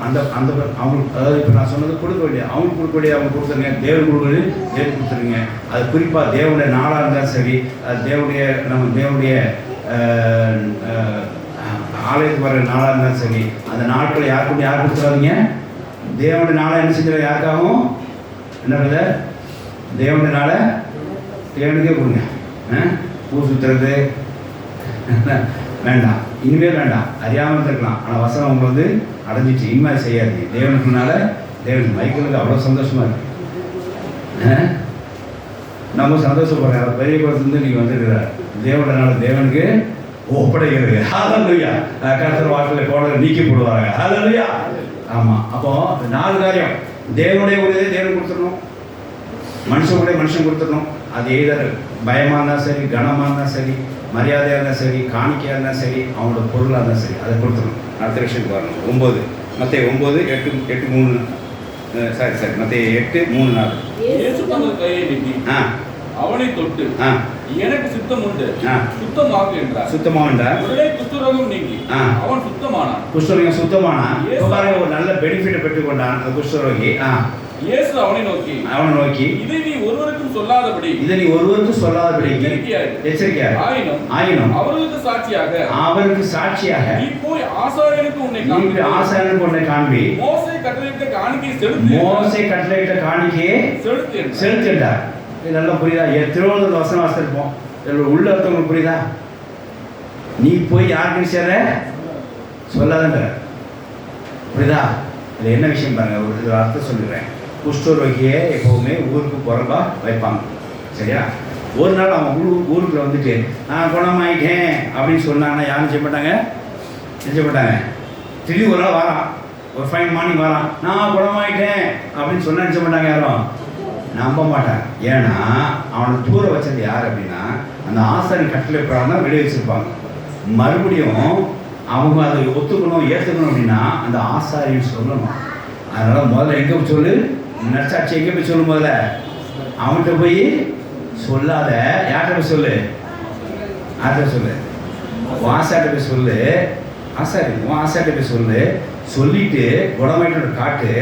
அந்த அவங்களுக்கு, அதாவது இப்போ நான் சொன்னது கொடுக்க வேண்டிய அவங்களுக்கு கொடுக்க வேண்டிய அவங்க கொடுத்துருங்க. தேவன் கொடுக்குறது தேவன் கொடுத்துருங்க. அது குறிப்பாக தேவனுடைய நாளாக இருந்தாலும் சரி, தேவனுடைய ஆலயத்துக்கு வர நாளாக இருந்தாலும் சரி, அந்த நாட்களை யார் கொடுத்துறாதீங்க. தேவனுடைய நாளை என்ன செஞ்சிட யாருக்காகவும் என்ன தேவனுடைய நாளை தேவனுக்கே கொடுங்க. பூ சுற்றுறது வேண்டாம், இனிமேல் வேண்டாம். அறியாமல் இருக்கலாம், ஆனால் வசனம் உங்களுக்கு அடைஞ்சிச்சு. இனிமேல் செய்யாதீங்க. தேவனுக்குனால தேவனுக்கு மைக்கிளுக்கு அவ்வளோ சந்தோஷமாக இருக்கு. நம்ம சந்தோஷப்படுறேன். அவர் பெரிய குளத்துலேருந்து நீங்கள் வந்துருக்கிறார். தேவனால தேவனுக்கு ஒப்படைக்கிறது. ஹல்லேலூயா. கர்த்தர் வாக்கில் கோடலை நீக்கி போடுவாங்க. ஹல்லேலூயா. ஆமாம். அப்போ 4 காரியம். தேவனுடைய உடையதை தேவன் கொடுத்துடணும், மனுஷனுடைய மனுஷன் கொடுத்துடணும். அது எய்தர் பயமாக இருந்தால் சரி, கனமாக இருந்தால் சரி, மரியாதையாக இருந்தால் சரி, காணிக்கையாக இருந்தால் சரி, அவங்களோட பொருளாக இருந்தால் சரி, அதை கொடுத்துடணும். அடுத்த விஷயத்துக்கு வரணும். 9 மத்தேயு 9:8-3 மத்தேயு 8:3-4. இயேசு தமது கையை நீட்டி அவனை தொட்டு எனக்கு சித்தம் உண்டு, சுத்தமாக என்றார். சுத்தமாக என்றார். உடனே குஷ்டரோகம் நீங்கி அவன் சுத்தமானான். குஷ்டரோகம் சுத்தமானான். ஒரு நல்ல பெனிஃபிட்டை பெற்றுக்கொண்டான் அந்த குஷ்டரோகி. இயேசு அவனை நோக்கி இதை நீ ஒருவருக்கும் சொல்லாதபடி எச்சரிக்கையாய் ஆயினும் அவருக்கு சாட்சியாக நீ போய் ஆசாரியனுக்கு உன்னை காண்பி. மோசே கட்டளையிட்ட காணிக்கையை செலுத்து என்றார். இது நல்லா புரியுதா? திருவள்ளுவர் வசனம் வாசிப்போம். உள்ள அர்த்தம் புரியுதா? நீ போய் யாருக்குன்னு சேர சொல்லாதன்ற புரியுதா? இதில் என்ன விஷயம் பாருங்க, ஒரு அர்த்தம் சொல்லிடுறேன். குஷ்டரோகியை எப்போவுமே ஊருக்கு புறம்பா வைப்பாங்க. சரியா? ஒரு நாள் அவன் ஊருக்குள்ள வந்துட்டு நான் குணமாயிட்டேன் அப்படின்னு சொன்னாங்கன்னா யாரும் செய்ய மாட்டாங்க, செய்ய மாட்டாங்க. திடீர்னு ஒரு நாள் வரான், ஒரு ஃபைன் மார்னிங் வரான், நான் குணமாயிட்டேன் அப்படின்னு சொன்னா செய்ய மாட்டாங்க, யாரும் நம்ப மாட்டாங்க. ஏன்னா அவனை தூர வச்சது யார் அப்படின்னா அந்த ஆசாரி கட்டளை பிரகாரம் தான் வெளியே வச்சிருப்பாங்க. மறுபடியும் அவங்க அதை ஒத்துக்கணும் ஏற்றுக்கணும் அப்படின்னா அந்த ஆசாரின்னு சொல்லணும். அதனால் முதல்ல எங்கே போய் சொல்லு, நற்சாட்சி எங்கே போய் சொல்லு, முதல்ல அவன்கிட்ட போய் சொல்லாத. யார்கிட்ட போய் சொல்லு, யார்கிட்ட சொல்லு, ஆசாரிட்ட போய் சொல்லு. ஆசாரி ஆசாரிட்ட போய் சொல்லு. சொல்லிட்டு குணமாயிட்டு காட்டு.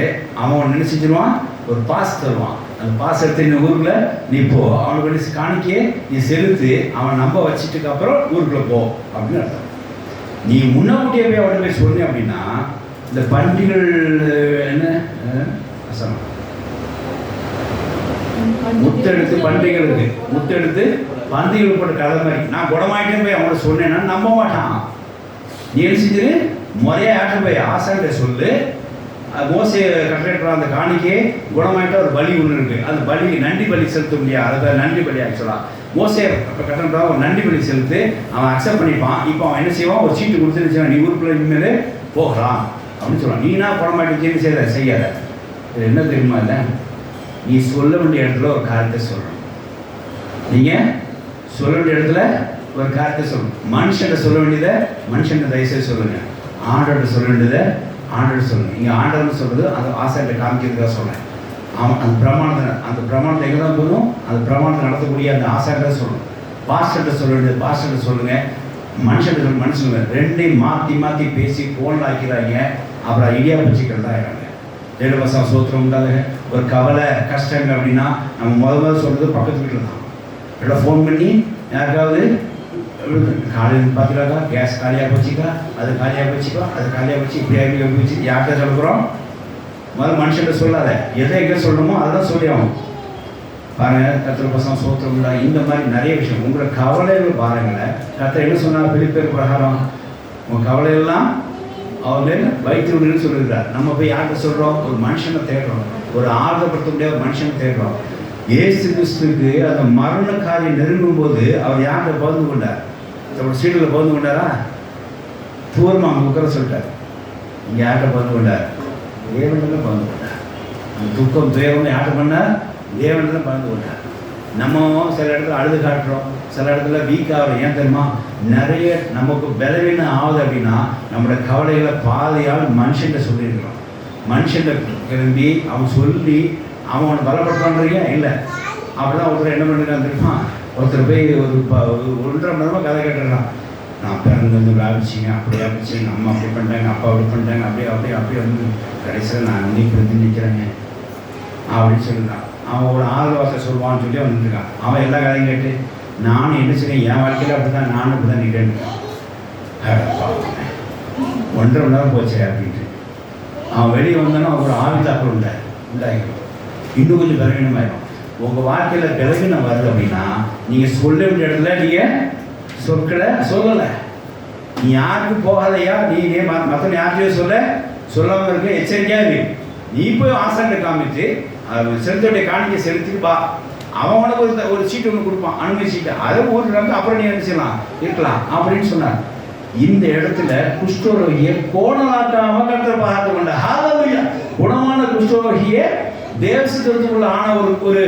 அவன் என்ன செஞ்சிருவான், ஒரு பாஸ் தருவான். அந்த பாஸ் எடுத்து இந்த ஊருக்குள்ள நீ போ, அவனுக்கு வேண்டி காணிக்கே நீ செலுத்து, அவன் நம்ப வச்சுட்டுக்கு அப்புறம் ஊருக்குள்ள போ அப்படின்னு அர்த்தம். நீ முன்னாடியே போய் அவன்கிட்ட போய் சொன்னேன் அப்படின்னா இந்த பண்டிகள் என்ன அசனம் முத்தெடுத்து பண்டிகைகள் இருக்கு, முத்தெடுத்து பண்டிகைகள் போட்ட கதை மாதிரி நான் குணமாயிட்டே போய் அவங்கள சொன்னேன்னா நம்ப மாட்டான். நீ என்ன செஞ்சிரு, முறையா யார்கிட்ட போய் ஆசாரிட்ட சொல்லு. மோசே கட்டளையிட்ட அந்த காணிக்கே குணமாயிட்ட ஒரு பலி ஒன்று இருக்கு. அந்த பலி நன்றி பலி செலுத்த முடியாது, அதை நன்றி பலி ஆக்சுவலாக மோசே கட்டளை ஒரு நன்றி பலி செலுத்து. அவன் அக்செப்ட் பண்ணிப்பான். இப்போ அவன் என்ன செய்வான், ஒரு சீட்டு கொடுத்துருச்சு, நீ ஊருக்குள்ள இனிமேல் போகலாம் அப்படின்னு சொல்லுவான். நீனா குணமாயிட்டு செய்யாத. இது என்ன தெரியுமா, இல்லை நீ சொல்ல வேண்டிய இடத்துல ஒரு காரியத்தை சொல்லணும். நீங்கள் சொல்ல வேண்டிய இடத்துல ஒரு காரியத்தை சொல்லணும். மனுஷன்கிட்ட சொல்ல வேண்டியதை மனுஷன்கிட்ட தயவுசெய்து சொல்லுங்கள். ஆண்டவர்கிட்ட சொல்ல வேண்டியதை ஆண்டவர் சொல்லுங்கள். இங்கே ஆண்டவர்னு சொல்கிறது அந்த ஆசாரிட்ட காமிக்கிறதுக்காக சொல்கிறேன். அவன் அந்த பிரமாணத்தை எங்கே தான் போகணும், அந்த பிரமாணத்தை நடத்தக்கூடிய அந்த ஆசாரிட்ட சொல்லணும். பாஸ்டர்கிட்ட சொல்ல வேண்டியது பாஸ்டர்கிட்ட சொல்லுங்கள். மனுஷன்கிட்ட மனுஷங்க ரெண்டையும் மாற்றி மாற்றி பேசி ஃபோனில் ஆக்கிறாங்க. அப்புறம் இடியாப்ப சிக்கல் தான் ஆகிறாங்க. தேவவசம் சோத்திரம் உண்டாங்க. ஒரு கவலை கஷ்டங்க அப்படின்னா நம்ம முதல்ல சொல்கிறது பக்கத்து வீட்டில் தான். இல்லை ஃபோன் பண்ணி யாருக்காவது காலையில் பார்த்துக்காக்கா கேஸ் காலியாக போச்சுக்கா, அது காலியாக போச்சுக்கா, அது காலியாக போச்சு, இப்படியாக போச்சு, யார்கிட்ட சொல்லுறோம், முதல்ல மனுஷன்கிட்ட சொல்லாத. எதை எங்கே சொல்லணுமோ அதெல்லாம் சொல்லி ஆகும். பாருங்க, கர்த்தர் பசங்க சோத்திரம் உண்டா. இந்த மாதிரி நிறைய விஷயம் உங்களை கவலைகள் பாருங்களை கர்த்தர் என்ன சொன்னார் பிலிப்பியர் பிரகாரம், உங்கள் கவலையெல்லாம் அவங்க வைத்து விடுன்னு சொல்லியிருக்கார். நம்ம போய் யார்கிட்ட சொல்கிறோம், ஒரு மனுஷனை தேடுறோம், ஒரு ஆறுதப்படுத்த முடியாத மனுஷனை தேடுறோம். இயேசு கிறிஸ்துக்கு அந்த மரண காரியம் நெருங்கும் போது அவர் யார்கிட்ட பகிர்ந்து கொண்டார், ஒரு சீட்டில் பகிர்ந்து கொண்டாரா, தூரமாக அவங்க உட்கார சொல்லிட்டார். இங்கே யார்கிட்ட பகிர்ந்து கொண்டார், தேவனில் பகிர்ந்து கொண்டார். அந்த துக்கம் துயரம் யார்கிட்ட பண்ணார், தேவனில் பகிர்ந்து கொண்டார். நம்ம சில இடத்துல அழுது காட்டுறோம், சில இடத்துல வீக் ஆகிறோம். ஏன் தெரியுமா, நிறைய நமக்கு பலவீனம் ஆகுது அப்படின்னா நம்மளோட கவலைகளை பாதையால் மனுஷன்கிட்ட சொல்லியிருக்கிறோம். மனுஷன்கிட்ட கிளம்பி அவன் சொல்லி அவனை பலப்படுத்துறான்றீங்க இல்லை. அப்படிதான் ஒருத்தர் என்ன பண்ணிருக்கான் தெரியுமா, ஒருத்தர் போய் ஒரு 1.5 மணி நேரமாக கதை கேட்டுறான். நான் பிறந்து வந்து விளாபிச்சிங்க, அப்படி ஆபிச்சு, அம்மா அப்படி பண்ணிட்டாங்க, அப்பா அப்படி பண்ணிட்டாங்க, அப்படியே வந்து கடைசியில் நான் வந்து இப்படி வந்து நிற்கிறேங்க அப்படின்னு சொல்லியிருக்கான். அவன் ஒரு 6 வார்த்தை சொல்லுவான்னு சொல்லி அவன் நின்றுருக்கான். அவன் எல்லா கதையும் கேட்டு நானும் என்ன செய்யேன், என் வாழ்க்கையில் அப்படி தான் நானும் அப்படி தான் நிற்கிறேன். 1.5 மணி நேரம் போச்சு அப்படின்ட்டு அவன் வெளியே வந்தானா ஒரு ஆவிதாக்கள் உண்டாகிடும். இன்னும் கொஞ்சம் பலவீனமாயிடும். உங்கள் வாழ்க்கையில் பலவீனம் வருது அப்படின்னா நீங்கள் சொல்ல வேண்டிய இடத்துல நீங்கள் சொற்களை சொல்லலை. நீ யாருக்கும் போகாதையா, நீ மற்றவங்க யார்கிட்டையும் சொல்லாமல் இருக்க, எச்சரிக்கையாக இருக்கு. நீ போய் ஆசாரிட்ட காமிச்சு செலுத்தோடைய காணிக்கை செலுத்திட்டு பா. அவன் உனக்கு ஒரு சீட்டு ஒன்று கொடுப்பான், அனுமதி சீட்டு, அதை ஓட்டுறாங்க. அப்புறம் நீ என்ன செய்யலாம், இருக்கலாம் அப்படின்னு சொன்னார். இந்த இடத்துல குஷ்டரோகியை கோணலாட்டாம கர்த்தர் பார்த்து கொண்டார். ஹல்லேலூயா. குணமான குஷ்டரோகியை தேவசத்துக்குள்ள ஆன ஒரு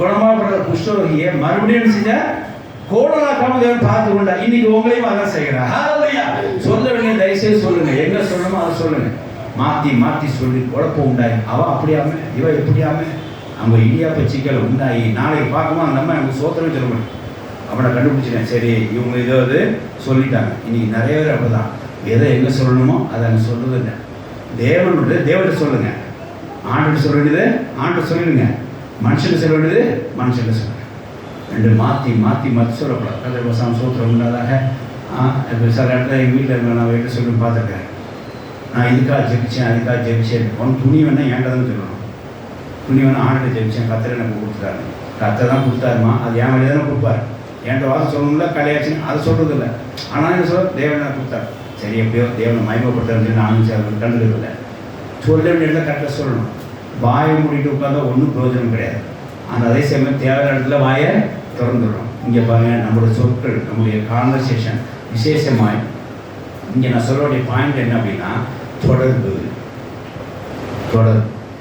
குணமாகப்பட்ட குஷ்டரோகியை மறுபடியும் செஞ்ச கோணலாக்காம தேவன் பார்த்து கொண்டார். இன்னைக்கு உங்களையும் அதான் செய்கிறார். ஹல்லேலூயா. சொல்ல வேண்டிய தயவுசெய்து சொல்லுங்க, எங்க சொல்லணுமோ அதை சொல்லுங்க. மாற்றி சொல்லி குழப்பம் உண்டாயி அவன் அப்படியாம இவ எப்படியாம அவங்க இடியாப்ப சிக்கல் உண்டாயி நாளைக்கு பார்க்குமா அந்த அம்மா எனக்கு சோத்திரம் சொல்ல முடியும். அவனை கண்டுபிடிச்சிட்டேன். சரி, இவங்க இதை சொல்லிட்டாங்க. இன்னைக்கு நிறைய பேர் அப்படிதான், எதை எங்கே சொல்லணுமோ அதை அங்கே சொல்கிறது இல்லை. தேவன்கிட்ட சொல்லுங்க, ஆண்டு சொல்ல வேண்டியது ஆண்டு சொல்லிடுங்க, மனுஷன் சொல்ல வேண்டியது மனுஷன் சொல்லுங்க. ரெண்டு மாற்றி சொல்லக்கூடாது. கதை சோத்திரம் உண்டாதாக. சில இடத்துல எங்கள் வீட்டில் இருக்க நான் வீட்டில் சொல்லி பார்த்துருக்கேன். நான் இதுக்காக ஜெபிச்சேன் உன் துணி வேணா ஏன்டா தான் சொல்லணும். துணி வேணா ஆண்டு ஜெபிச்சேன், கத்தரை எனக்கு கொடுத்துட்டாரு. கத்தை தான் கொடுத்தாருமா, அது என் வழி தானே கொடுப்பார். என்கிட்ட வாசம் சொல்லணும்ல, கலையாச்சுன்னு அதை சொல்கிறது இல்லை. ஆனால் என்ன சொல்ல, தேவனை கொடுத்தார். சரி, எப்படியோ தேவனை மயமப்படுத்தாரு நானும் கண்டுக்கிறதில்ல. சொல்ல வேண்டிய இடத்துல கரெக்டாக சொல்லணும். வாயை மூடிட்டு உட்காந்தா ஒன்றும் பிரயோஜனம் கிடையாது. அந்த அதே சமயம் தேவையான இடத்துல வாயை திறந்துடுறோம். இங்கே பாருங்க, நம்மளுடைய சொற்கள், நம்முடைய கான்வர்சேஷன் விசேஷமாய் இங்கே நான் சொல்ல வேண்டிய பாயிண்ட் என்ன அப்படின்னா தொடர்பு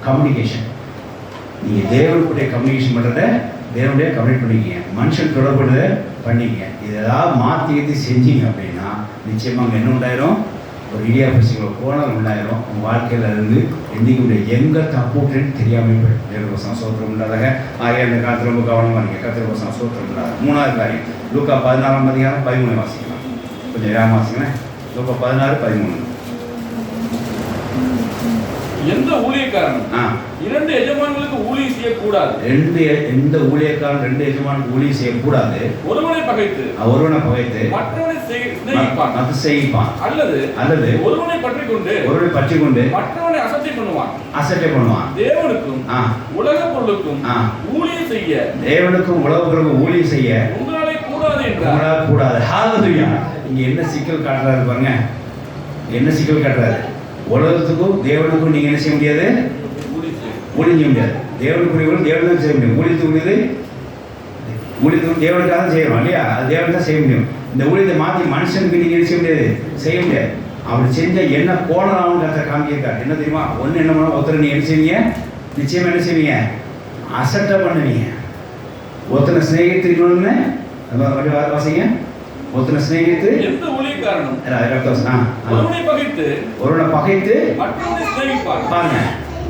கம்யூனிகேஷன். நீங்கள் தேவனுடைய கம்யூனிகேஷன் பண்ணுறத தேவனுடைய கம்யூனிகேட் பண்ணிக்கிங்க, மனுஷன் தொடர்புறதை பண்ணிக்க. இது ஏதாவது மாற்றி செஞ்சீங்க அப்படின்னா நிச்சயமாக அங்கே என்ன உண்டாயிரும், ஒரு இடியாபசிங்களோ கோணல் உண்டாயிரும். உங்கள் வாழ்க்கையில் இருந்து எந்திக்குடைய எங்கே தப்புட்டுன்னு தெரியாமல் போயிடும். தேவ சோத்திரம் உண்டாதாக ஆகிய அந்த காலத்தில் ரொம்ப கவனமாக இருக்க கத்திர சோத்திரம் உண்டாக. மூணாவது காரியம் லூக்கா 14:13 வாசிக்கலாம். கொஞ்சம் வேகமாக வாசிங்களேன். லூக்கா 16:13. எந்த ஊழியக்காரனும் இரண்டு எஜமான்களுக்கு ஊழியம் செய்யக்கூடாது. எந்த ஊழியக்காரன் ரெண்டு எஜமானுக்கு ஊழியம் செய்யக்கூடாது. ஒருவனை பகைத்து மற்றவனை செய்யிப்பான். அல்லது ஒருவனை பற்றி கொண்டு மற்றவனை அசட்டை பண்ணுவான். தேவனுக்கும் உலக பொருளுக்கும் ஊழியம் செய்ய உங்களாலே கூடாது என்றார். ஹல்லேலூயா. இங்க என்ன சிக்கல் காட்டுறாரு பாருங்க, என்ன சிக்கல் காட்டுறாரு. உலகத்துக்கும் தேவனுக்கும் நீங்க என்ன செய்ய முடியாது, ஊழியம் செய்ய முடியாது. தேவனுக்குரியவர்கள் தேவனுக்கு செய்ய முடியும். ஊழியத்துக்கு தேவனுக்காக தான் செய்யணும் இல்லையா, அது தேவன் தான் செய்ய முடியும். இந்த ஊழியத்தை மாற்றி மனுஷனுக்கு நீங்க என்ன செய்ய முடியாது, செய்ய முடியாது. அவர் செஞ்ச என்ன கோணம் கற்ற காமிக்கிறார். என்ன தெரியுமா, ஒன்று என்ன பண்ண ஒருத்தர் நீங்க என்ன செய்வீங்க, நிச்சயமா என்ன செய்வீங்க, அசட்டை பண்ணுவீங்க. ஒருத்தனை ஸ்நேகித்துன்னு வாசிங்க. ஒருத்தனை ஸ்நேகித்து எந்த ஊழியக்காரனும் ஒருவனை பகைத்து பாருங்க.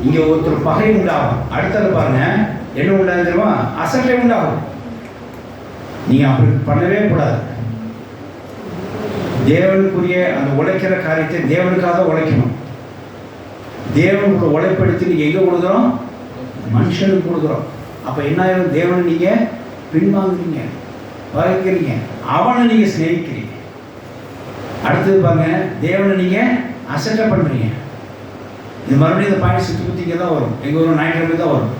இங்க ஒருத்தர் பகை உண்டாகும், அடுத்தது பாருங்க என்ன உண்டாகும் தெரியுமா, அசட்டை உண்டாகும். நீங்க அப்படி பண்ணவே கூடாது. தேவனுக்குரிய அந்த உழைக்கிற காரியத்தை தேவனுக்காக உழைக்கணும். தேவனுக்கு உழைப்படுத்தி நீங்க எங்க கொடுக்குறோம், மனுஷனுக்கு கொடுக்குறோம். அப்ப என்ன ஆயிரும், தேவனை நீங்க பின்வாங்குறீங்க, பகைக்கிறீங்க, அவனை நீங்க சிநேகிக்கிறீங்க. அடுத்தது பாருங்க, தேவனை நீங்க அசட்டை பண்றீங்க. இது மறுபடியும் இந்த பாயிண்ட் சுற்றி குத்திங்க தான் வரும். எங்க ஒரு ஞாயிற்றுக்கிழமை தான் வரும்.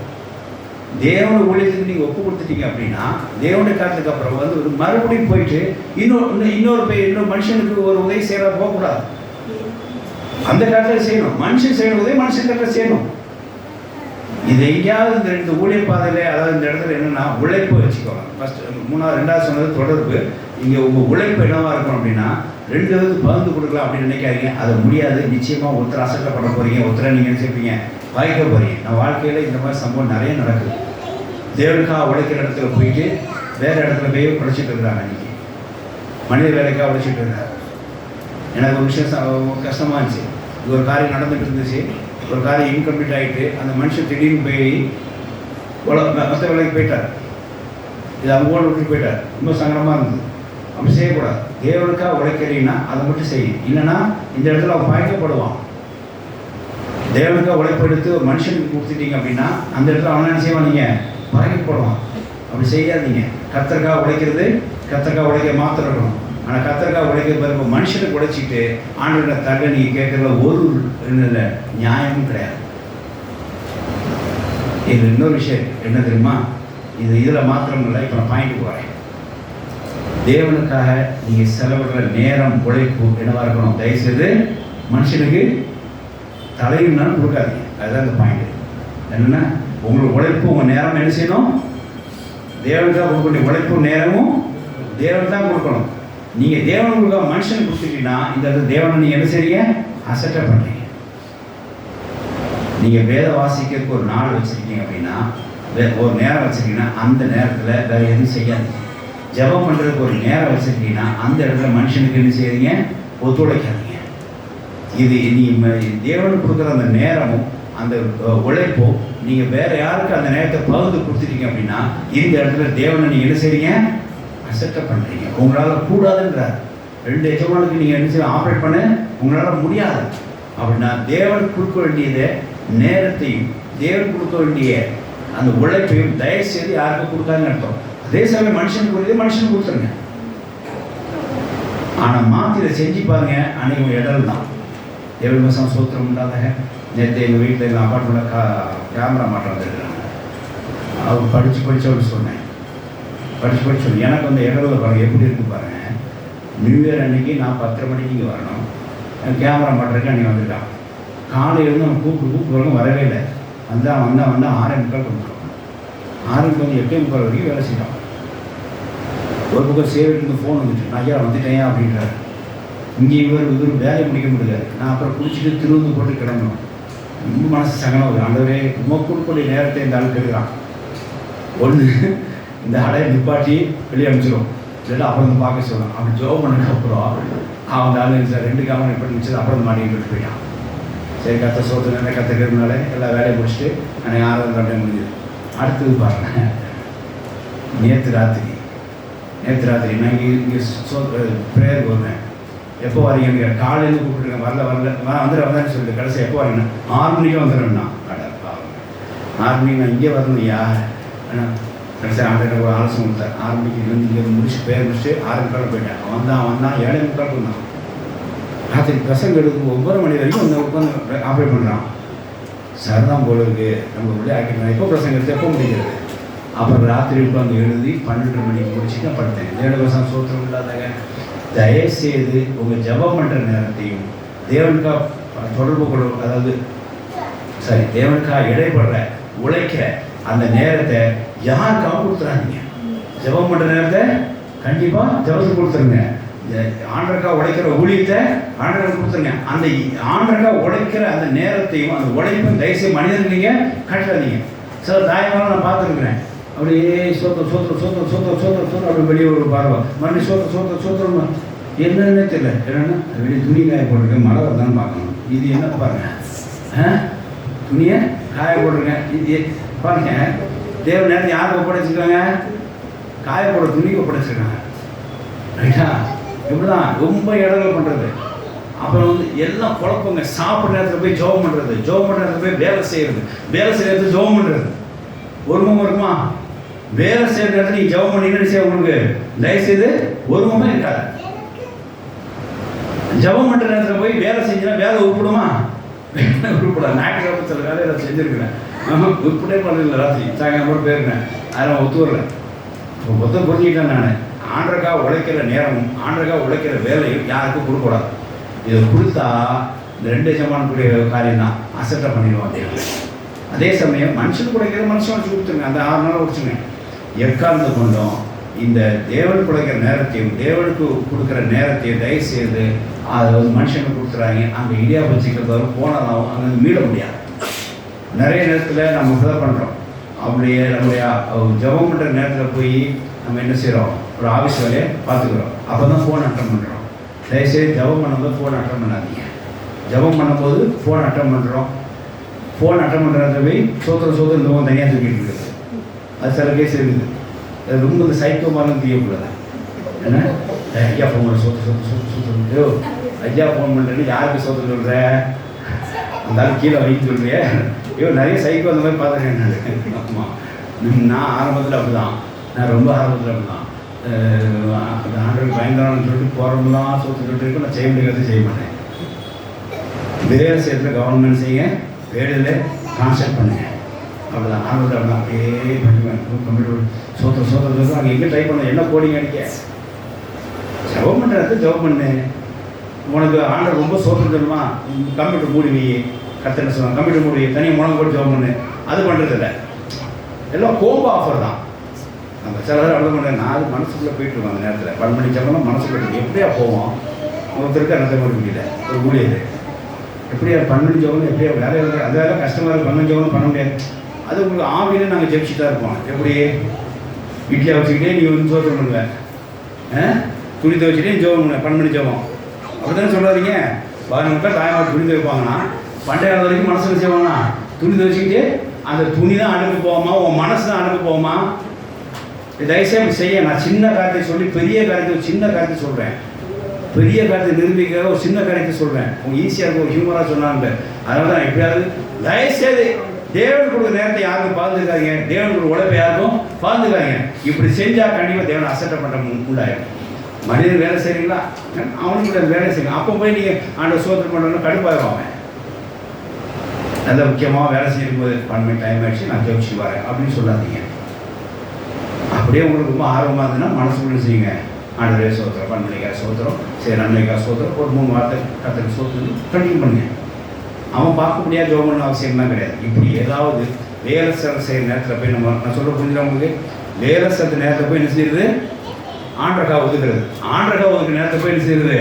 தேவனை ஊழியத்துக்கு நீங்க ஒப்பு கொடுத்துட்டீங்க அப்படின்னா தேவனுடைய காலத்துக்கு அப்புறம் வந்து ஒரு மறுபடியும் போயிட்டு இன்னொரு மனுஷனுக்கு ஒரு உதவி செய்யற போகக்கூடாது. அந்த காலத்தில் செய்யணும், மனுஷன் செய்யணும் உதவி மனுஷன் காலத்தில் செய்யணும். இது எங்கேயாவது இந்த ஊழிய பாதையில, அதாவது இந்த இடத்துல என்னன்னா உழைப்பு வச்சுக்கோங்க. ஃபர்ஸ்ட் ரெண்டாவது சொன்னது தொடர்பு. இங்கே உங்கள் உழைப்பு என்னவா இருக்கும் அப்படின்னா ரெண்டு பேருக்கு பகிர்ந்து கொடுக்கலாம் அப்படின்னு நினைக்காதீங்க, அது முடியாது. நிச்சயமாக ஒருத்தர் அசட்டப்பட போறீங்க, ஒருத்தரை நீங்கள் செய்வீங்க, வாய்க்க போறீங்க. நம்ம வாழ்க்கையில் இந்த மாதிரி சம்பவம் நிறைய நடக்குது. தேவனுக்காக உழைக்கிற இடத்துல போயிட்டு வேற இடத்துல போய் உழைச்சிட்டு இருக்கிறாங்க. அன்னைக்கு மனித வேலைக்காக உழைச்சிட்டு இருக்கிறாங்க. எனக்கு ஒரு விஷயம் கஷ்டமாக இருந்துச்சு. இது ஒரு காரியம் நடந்துட்டு இருந்துச்சு, ஒரு காரியம் இன்கம்ப்ளீட் ஆகிட்டு அந்த மனுஷன் திடீர்னு போய் மற்ற வேலைக்கு போயிட்டார். இது அவங்க கூட விட்டு போயிட்டார். ரொம்ப சங்கடமாக இருந்தது. அப்படி செய்யக்கூடாது. தேவனுக்காக உழைக்கிறீங்கன்னா அதை மட்டும் செய்யும், இல்லைன்னா இந்த இடத்துல அவன் பாய்க்கப்படுவான். தேவனுக்காக உழைப்பெடுத்து ஒரு மனுஷனுக்கு கொடுத்துட்டீங்க அப்படின்னா அந்த இடத்துல அவனை என்ன செய்வான், நீங்கள் பாய்க்கப்படுவான். அப்படி செய்யாதீங்க. கர்த்தருக்காக உழைக்கிறது, கர்த்தருக்காக உழைக்க மாத்திரம் இருக்கணும். ஆனால் கர்த்தருக்காக உழைக்க பிறகு மனுஷனுக்கு உழைச்சிட்டு ஆண்டவரை தக நீங்கள் கேட்குறதுல ஒரு நியாயமும் கிடையாது. இது இன்னொரு விஷயம் என்ன தெரியுமா, இதில் மாத்திரம் இல்லை. இப்போ நான் பாயிண்ட்டுக்கு வரேன். தேவனுக்காக நீங்கள் செலவிடுற நேரம் உழைப்பு என்னவா இருக்கணும். தயவுசெய்து மனுஷனுக்கு தலையினாலும் கொடுக்காதீங்க. அதுதான் இந்த பாயிண்ட். என்னென்னா உங்களுக்கு உழைப்பு உங்கள் நேரம் என்ன செய்யணும், தேவனுக்காக கொடுக்கக்கூடிய உழைப்பு நேரமும் தேவன் தான் கொடுக்கணும். நீங்கள் தேவன் கொடுக்க மனுஷனுக்கு கொடுத்துட்டீங்கன்னா இந்த தேவனை நீங்கள் என்ன செய்றீங்க, அசட்டை பண்ணுறீங்க. நீங்கள் வேத வாசிக்கிறதுக்கு ஒரு நாள் வச்சுருக்கீங்க அப்படின்னா, ஒரு நேரம் வச்சுருக்கீங்கன்னா அந்த நேரத்தில் வேறு எதுவும் செய்யாதீங்க. ஜெபம் பண்ணுறதுக்கு ஒரு நேரம் வச்சுருக்கீங்கன்னா அந்த இடத்துல மனுஷனுக்கு என்ன செய்றீங்க, ஒத்துழைக்காதீங்க. இது நீ தேவனுக்கு கொடுக்குற அந்த நேரமும் அந்த உழைப்பும் நீங்கள் வேறு யாருக்கு அந்த நேரத்தை பகிர்ந்து கொடுத்துட்டீங்க அப்படின்னா இந்த இடத்துல தேவனை நீங்கள் என்ன செய்றீங்க, அசட்டை பண்ணுறீங்க. உங்களால் கூடாதுன்றார். ரெண்டு எஜமானுக்கு நீங்கள் என்ன செய்ய ஆப்ரேட் பண்ண உங்களால் முடியாது அப்படின்னா தேவனுக்கு கொடுக்க வேண்டியதை நேரத்தையும் தேவன் கொடுக்க வேண்டிய அந்த உழைப்பையும் தயவு செய்து யாருக்கும் கொடுக்காதுன்னு அர்த்தம். அதே சமயம் மனுஷனுக்கு கொடுத்து மனுஷனுக்கு கொடுத்துருங்க. ஆனால் மாற்றி இதை செஞ்சு பாருங்க, அன்னைக்கு ஒரு இடல் தான். தேவன் மாதம் சூத்திரம் உண்டாதாக. நேற்று எங்கள் வீட்டில் எங்கள் அப்பார்ட்மெண்ட்டில் கேமரா மாற்றம் வந்துருக்குறாங்க. அவர் படித்து அப்படி சொன்னேன். படித்து சொன்னேன். எனக்கு அந்த இடத்துல பாருங்கள் எப்படி இருக்கு பாருங்கள். நியூ இயர் அன்றைக்கி நான் 10:30 மணிக்கு இங்கே வரணும். கேமரா மாட்டுறதுக்கு அன்றைக்கி வந்துட்டான். காலையிலேருந்து அவன் கூப்பிட்டு வரணும், வரவே இல்லை. வந்தால் 6:45 கொடுத்துருவான். 6:30 8:45 வரைக்கும் வேலை செய்யலாம். ஒரு பக்கம் சேவைக்கு ஃபோன் வந்துட்டு, நான் ஐயா வந்துட்டேன் அப்படின்றாரு. இங்கே இவர் வேலையை முடிக்க முடியாது. நான் அப்புறம் குளிச்சுட்டு திருவந்து போட்டு கிளம்பணும். ரொம்ப மனசு சங்கடம் வருது. ஆண்டவரே உமக்குரிய நேரத்தை இந்த ஆள் கெடுக்கிறான். ஒன்று இந்த ஆளையை நிப்பாட்டி வெளியே அனுப்பிச்சிடும், இல்லைன்னா அப்புறம் பார்க்க சொல்லலாம். அப்படி ஜோப் பண்ணதுக்கப்புறம் அவன் ஆளு சார் 2 காமன் நிப்பாட்டி வச்சு அப்புறம் மாட்டிக்கிட்டு போயிட்டான். சரி கற்ற சோத்து நிறைய கற்றுக்கிறதுனால எல்லா வேலையை முடிச்சுட்டு எனக்கு 6:30 கட்ட முடியுது. அடுத்தது பாருங்கள், நேற்று ராத்திரி நான் இங்கே ப்ரேயர் வருவேன். எப்போ வரீங்க? காலையில் கூப்பிட்டுருக்கேன், வரலன்னு சொல்லிட்டு கடைசி எப்போ வரீங்கன்னா 6 மணிக்கு வந்துடுறேன்னா. 6 மணிக்கு நான் இங்கே வரணும்யா. கடைசி ஆண்டு ஒரு ஆலோசனை கொடுத்தார். 6 மணிக்கு இங்கே முடிச்சு பேர் முடிச்சுட்டு 6:45 போயிட்டேன். வந்தான் 7:45 வந்தான். ராத்திரி பசங்க எடுக்கும் 9 மணி வரைக்கும் அந்த உட்காந்து ஆப்ரேட் பண்ணுறான். சரிதான் போல இருக்கு, நம்ம உள்ளே ஆக்கிட்டோம். எப்போ பசங்க எடுத்து எப்போ முடிக்கிறது? அப்புறம் ராத்திரி உட்காந்து எழுதி 12 மணிக்கு முடிச்சுட்டு நான் படுத்தேன். 7 சோத்திரம் இல்லாதங்க. தயவுசெய்து உங்கள் ஜபம் பண்ணுற நேரத்தையும் தேவனுக்காக தொடர்பு கொள்ள, அதாவது தேவனுக்காக இடைப்படுற உழைக்கிற அந்த நேரத்தை யாருக்காக கொடுத்துறாதீங்க. ஜபம் பண்ணுற நேரத்தை கண்டிப்பாக ஜபத்துக்கு கொடுத்துருங்க. ஆண்டருக்காக உழைக்கிற ஊழியத்தை ஆண்டருக்கு கொடுத்துருங்க. அந்த ஆண்டருக்காக உழைக்கிற அந்த நேரத்தையும் அந்த உழைப்பும் தயவுசெய்து மனிதனுக்கு நீங்கள் கட்டாதீங்க. சில தாயமாக நான் பார்த்துருக்குறேன். அப்படியே சோத்திரம் அப்படி வெளியே ஒரு பார்வை மறுபடியும் சோத்திரம் என்னன்னு தெரியல. என்னென்னா வெளியே துணி காய போட்டிருக்கேன், மழை வருதான்னு பார்க்கணும். இது என்ன பாருங்க, துணியை காய போட்டிருக்கேன். இது பாருங்க, தேவ நேரத்தை யாருக்கு ஒப்படைச்சிருக்காங்க? காய போட துணிக்கு ஒப்படைச்சிருக்காங்க. ரைட்டா? இப்படிதான் ரொம்ப இடங்கள் பண்ணுறது. அப்புறம் எல்லாம் குழப்பங்க. சாப்பிட்ற நேரத்தில் போய் ஜோபம் பண்ணுறது, ஜோபம் பண்ணுற நேரத்தில் போய் வேலை செய்கிறது ஜோபம் பண்ணுறது. ஒருமுகம் இருக்குமா? வேலை செய்கிற நேரத்தில் நீங்கள் ஜபம் பண்ணிங்கன்னு செய்ய உங்களுக்கு தயவுசெய்து ஒருமுகமே இருக்காது. ஜபம் பண்ணுற நேரத்தில் போய் வேலை செஞ்சுன்னா வேலை உருப்பிடுமா? உருப்பிடாது. ஞாயிற்றுக்கிழமை சில வேலையை செஞ்சுருக்கிறேன். உருப்பிட்டே பண்ணல. ராத்திரி சாயங்காலம் கூட போயிருக்கேன். அதெல்லாம் ஒத்து வரல. இப்போ மொத்தம் புரிஞ்சுக்கிட்டேன். நான் ஆண்டருக்காக உழைக்கிற நேரமும் ஆண்டருக்காக உழைக்கிற வேலையும் யாருக்கும் கொடுக்கூடாது. இதை கொடுத்தா இந்த 2 எஜமானக்கூடிய காரியம் தான் அசட்டை பண்ணிடுவோம். அதே சமயம் மனுஷனுக்கு உழைக்கிற மனுஷன் வச்சு கொடுத்துருங்க. அந்த 6 நாள் வச்சுங்க. எக்காந்து கொண்டோம் இந்த தேவனுக்கு உழைக்கிற நேரத்தையும் தேவனுக்கு கொடுக்குற நேரத்தையும் தயவுசெய்து அதை மனுஷனுக்கு கொடுத்துறாங்க. அங்கே இடியா வச்சுக்கிறதோட போனாலும் அங்கே மீள முடியாது. நிறைய நேரத்தில் நம்ம இதை பண்ணுறோம். அப்படியே நம்முடைய ஜபம் பண்ணுற நேரத்தில் போய் நம்ம என்ன செய்கிறோம்? ஒரு ஆஃபீஸ் வேலையை பார்த்துக்கிறோம். அப்போ தான் ஃபோன் அட்டன் பண்ணுறோம். தயவுசெய்து ஜபம் பண்ணும்போது ஃபோன் அட்டன் பண்ணாதீங்க. ஜபம் பண்ணும்போது ஃபோன் அட்டன் பண்ணுறோம். ஃபோன் அட்டன் பண்ணுறத போய் சோத்திரம் இந்த தனியாக தூக்கிட்டு இருக்குது. அது சில கேஸ் இருக்குது. அது ரொம்ப இந்த சைக்கோ மாதிரி தெரியக்கூடாது. ஏன்னா ஐயா ஃபோன் பண்ண சோத்திரம் ஐயா ஃபோன் பண்ணுறேன்னு யாருக்கு சோத்திரம் சொல்கிற? அந்த ஆள் கீழே வைக்க சொல்கிறிய? நிறைய சைக்கோ அந்த மாதிரி பார்த்துருக்கேன் நான். ஆமாம், நான் ஆரம்பத்தில் அப்படி தான். நான் ரொம்ப ஆரம்பத்தில் அப்படி தான். அந்த ஆண்டருக்கு பயங்கரம்னு சொல்லிட்டு போகிறவங்களாம் சோத்து சொல்லிட்டு இருக்கும். நான் செய்ய முடியாது, செய்ய மாட்டேன். வேறு சேர்த்துல கவர்மெண்ட் செய்ய வேலையில் கான்செப்ட் பண்ணுங்க. அவ்வளோதான். ஆரம்பத்தில் அப்படிதான் அப்படியே பண்ணுவேன். கம்ப்யூட்டர் சோத்திரம் அங்கே எங்கே ட்ரை பண்ண என்ன கோடிங் அடிக்க ஜபம் பண்ணுறது ஜபம் பண்ணு. உனக்கு ஆண்டர் ரொம்ப சோத்திரம் தருமா? கம்ப்யூட்டர் மூடி வை. கத்தனை சொல்லுவாங்க கம்ப்யூட்டர் மூடி தனியாக முழங்க போட்டு ஜபம் பண்ணு. அது பண்ணுறது இல்லை. எல்லாம் கோம்போ ஆஃபர் தான். நம்ம சில பேர் அவ்வளோ பண்ணுறேன். நான் மனசுக்குள்ளே போயிட்டுருக்கோம். அந்த நேரத்தில் 12 மணி ஜபம்னா மனசுக்குள்ள எப்படியா போவோம்? ஒருத்தருக்கு அந்த மாதிரி முடியல. ஒரு ஊழியர் எப்படியா 12 ஜபம் எப்படியா வேலை அந்த வேலை கஷ்டமாக இருக்கும். 12 ஜபம் பண்ண முடியாது. அது உங்களுக்கு ஆவியிலே நாங்கள் ஜெபிச்சு தான் இருப்போம். எப்படி வீட்டில் வச்சுக்கிட்டே நீ சோத்திரம் பண்ணுவேன், துணி துவைச்சிட்டே ஜோபம் பண்ணுவேன். 12 மணி ஜபம் அப்படி தானே சொல்லாதீங்க. 11 பேர் தாயமாக துணி துவைப்பாங்கன்னா பண்டைய காலம் வரைக்கும் மனசில் செய்வாங்கன்னா துணி துவைச்சிக்கிட்டே அந்த துணி தான் அனுப்பி போவோமா? உன் மனசு தான் அனுப்பி போவோமா? தயவுசெய்து செய்ய. நான் சின்ன காரியத்தை சொல்லி பெரிய காரியத்தை சின்ன காரியத்தை சொல்கிறேன். பெரிய காரியத்தை நிரூபிக்க ஒரு சின்ன காரியத்தை சொல்கிறேன். உங்கள் ஈஸியாக இருக்கும், ஒரு ஹியூமராக சொன்னாங்க. அதனால தான் எப்படியாவது தயவுசெய்து தேவன் கொடுக்குற நேரத்தை யாருக்கும் பார்த்துக்காதீங்க. தேவன் கொடுக்குற உழைப்பை யாருக்கும் பார்த்துக்காதீங்க. இப்படி செஞ்சால் கண்டிப்பாக தேவனை அசட்டை பண்ண உண்டாயிடும். மனிதன் வேலை செய்கிறீங்களா? அவனுக்கு வேலை செய்யுங்க. அப்போ போய் நீங்கள் ஆண்டவர் சோத்திரம் பண்ணுறோன்னு கடுப்பாயிரும். அவன் நல்ல முக்கியமாக வேலை செய்யும்போது 12 டைம் ஆகிடுச்சு நான் ஜெபிச்சு வரேன் அப்படின்னு சொல்லாதீங்க. அப்படியே உங்களுக்கு ரொம்ப ஆர்வமாக இருந்ததுன்னா மனசுக்குள்ளே செய்யுங்க. ஆண்டவரே சோத்திரம், 12 மணிக்காக சோத்திரம், சரி நன்மைக்காக சோத்திரம், ஒரு 3 வார்த்தை கற்றுக்கு சோத்திரம் கண்டினியூ பண்ணுங்க. அவன் பார்க்க முடியாது ஜோம் பண்ண அவசியம்லாம் கிடையாது. இப்படி ஏதாவது வேலை செய்கிற நேரத்தில் போய் நான் சொல்ல புரிஞ்சுதான் உங்களுக்கு? வேலை செய்கிற நேரத்தில் போய் என்ன செய்யுது? ஆண்டரக்கா ஒதுக்குறது. ஆண்டரக்கா ஒதுக்குற நேரத்தை போய் என்ன செய்யுது?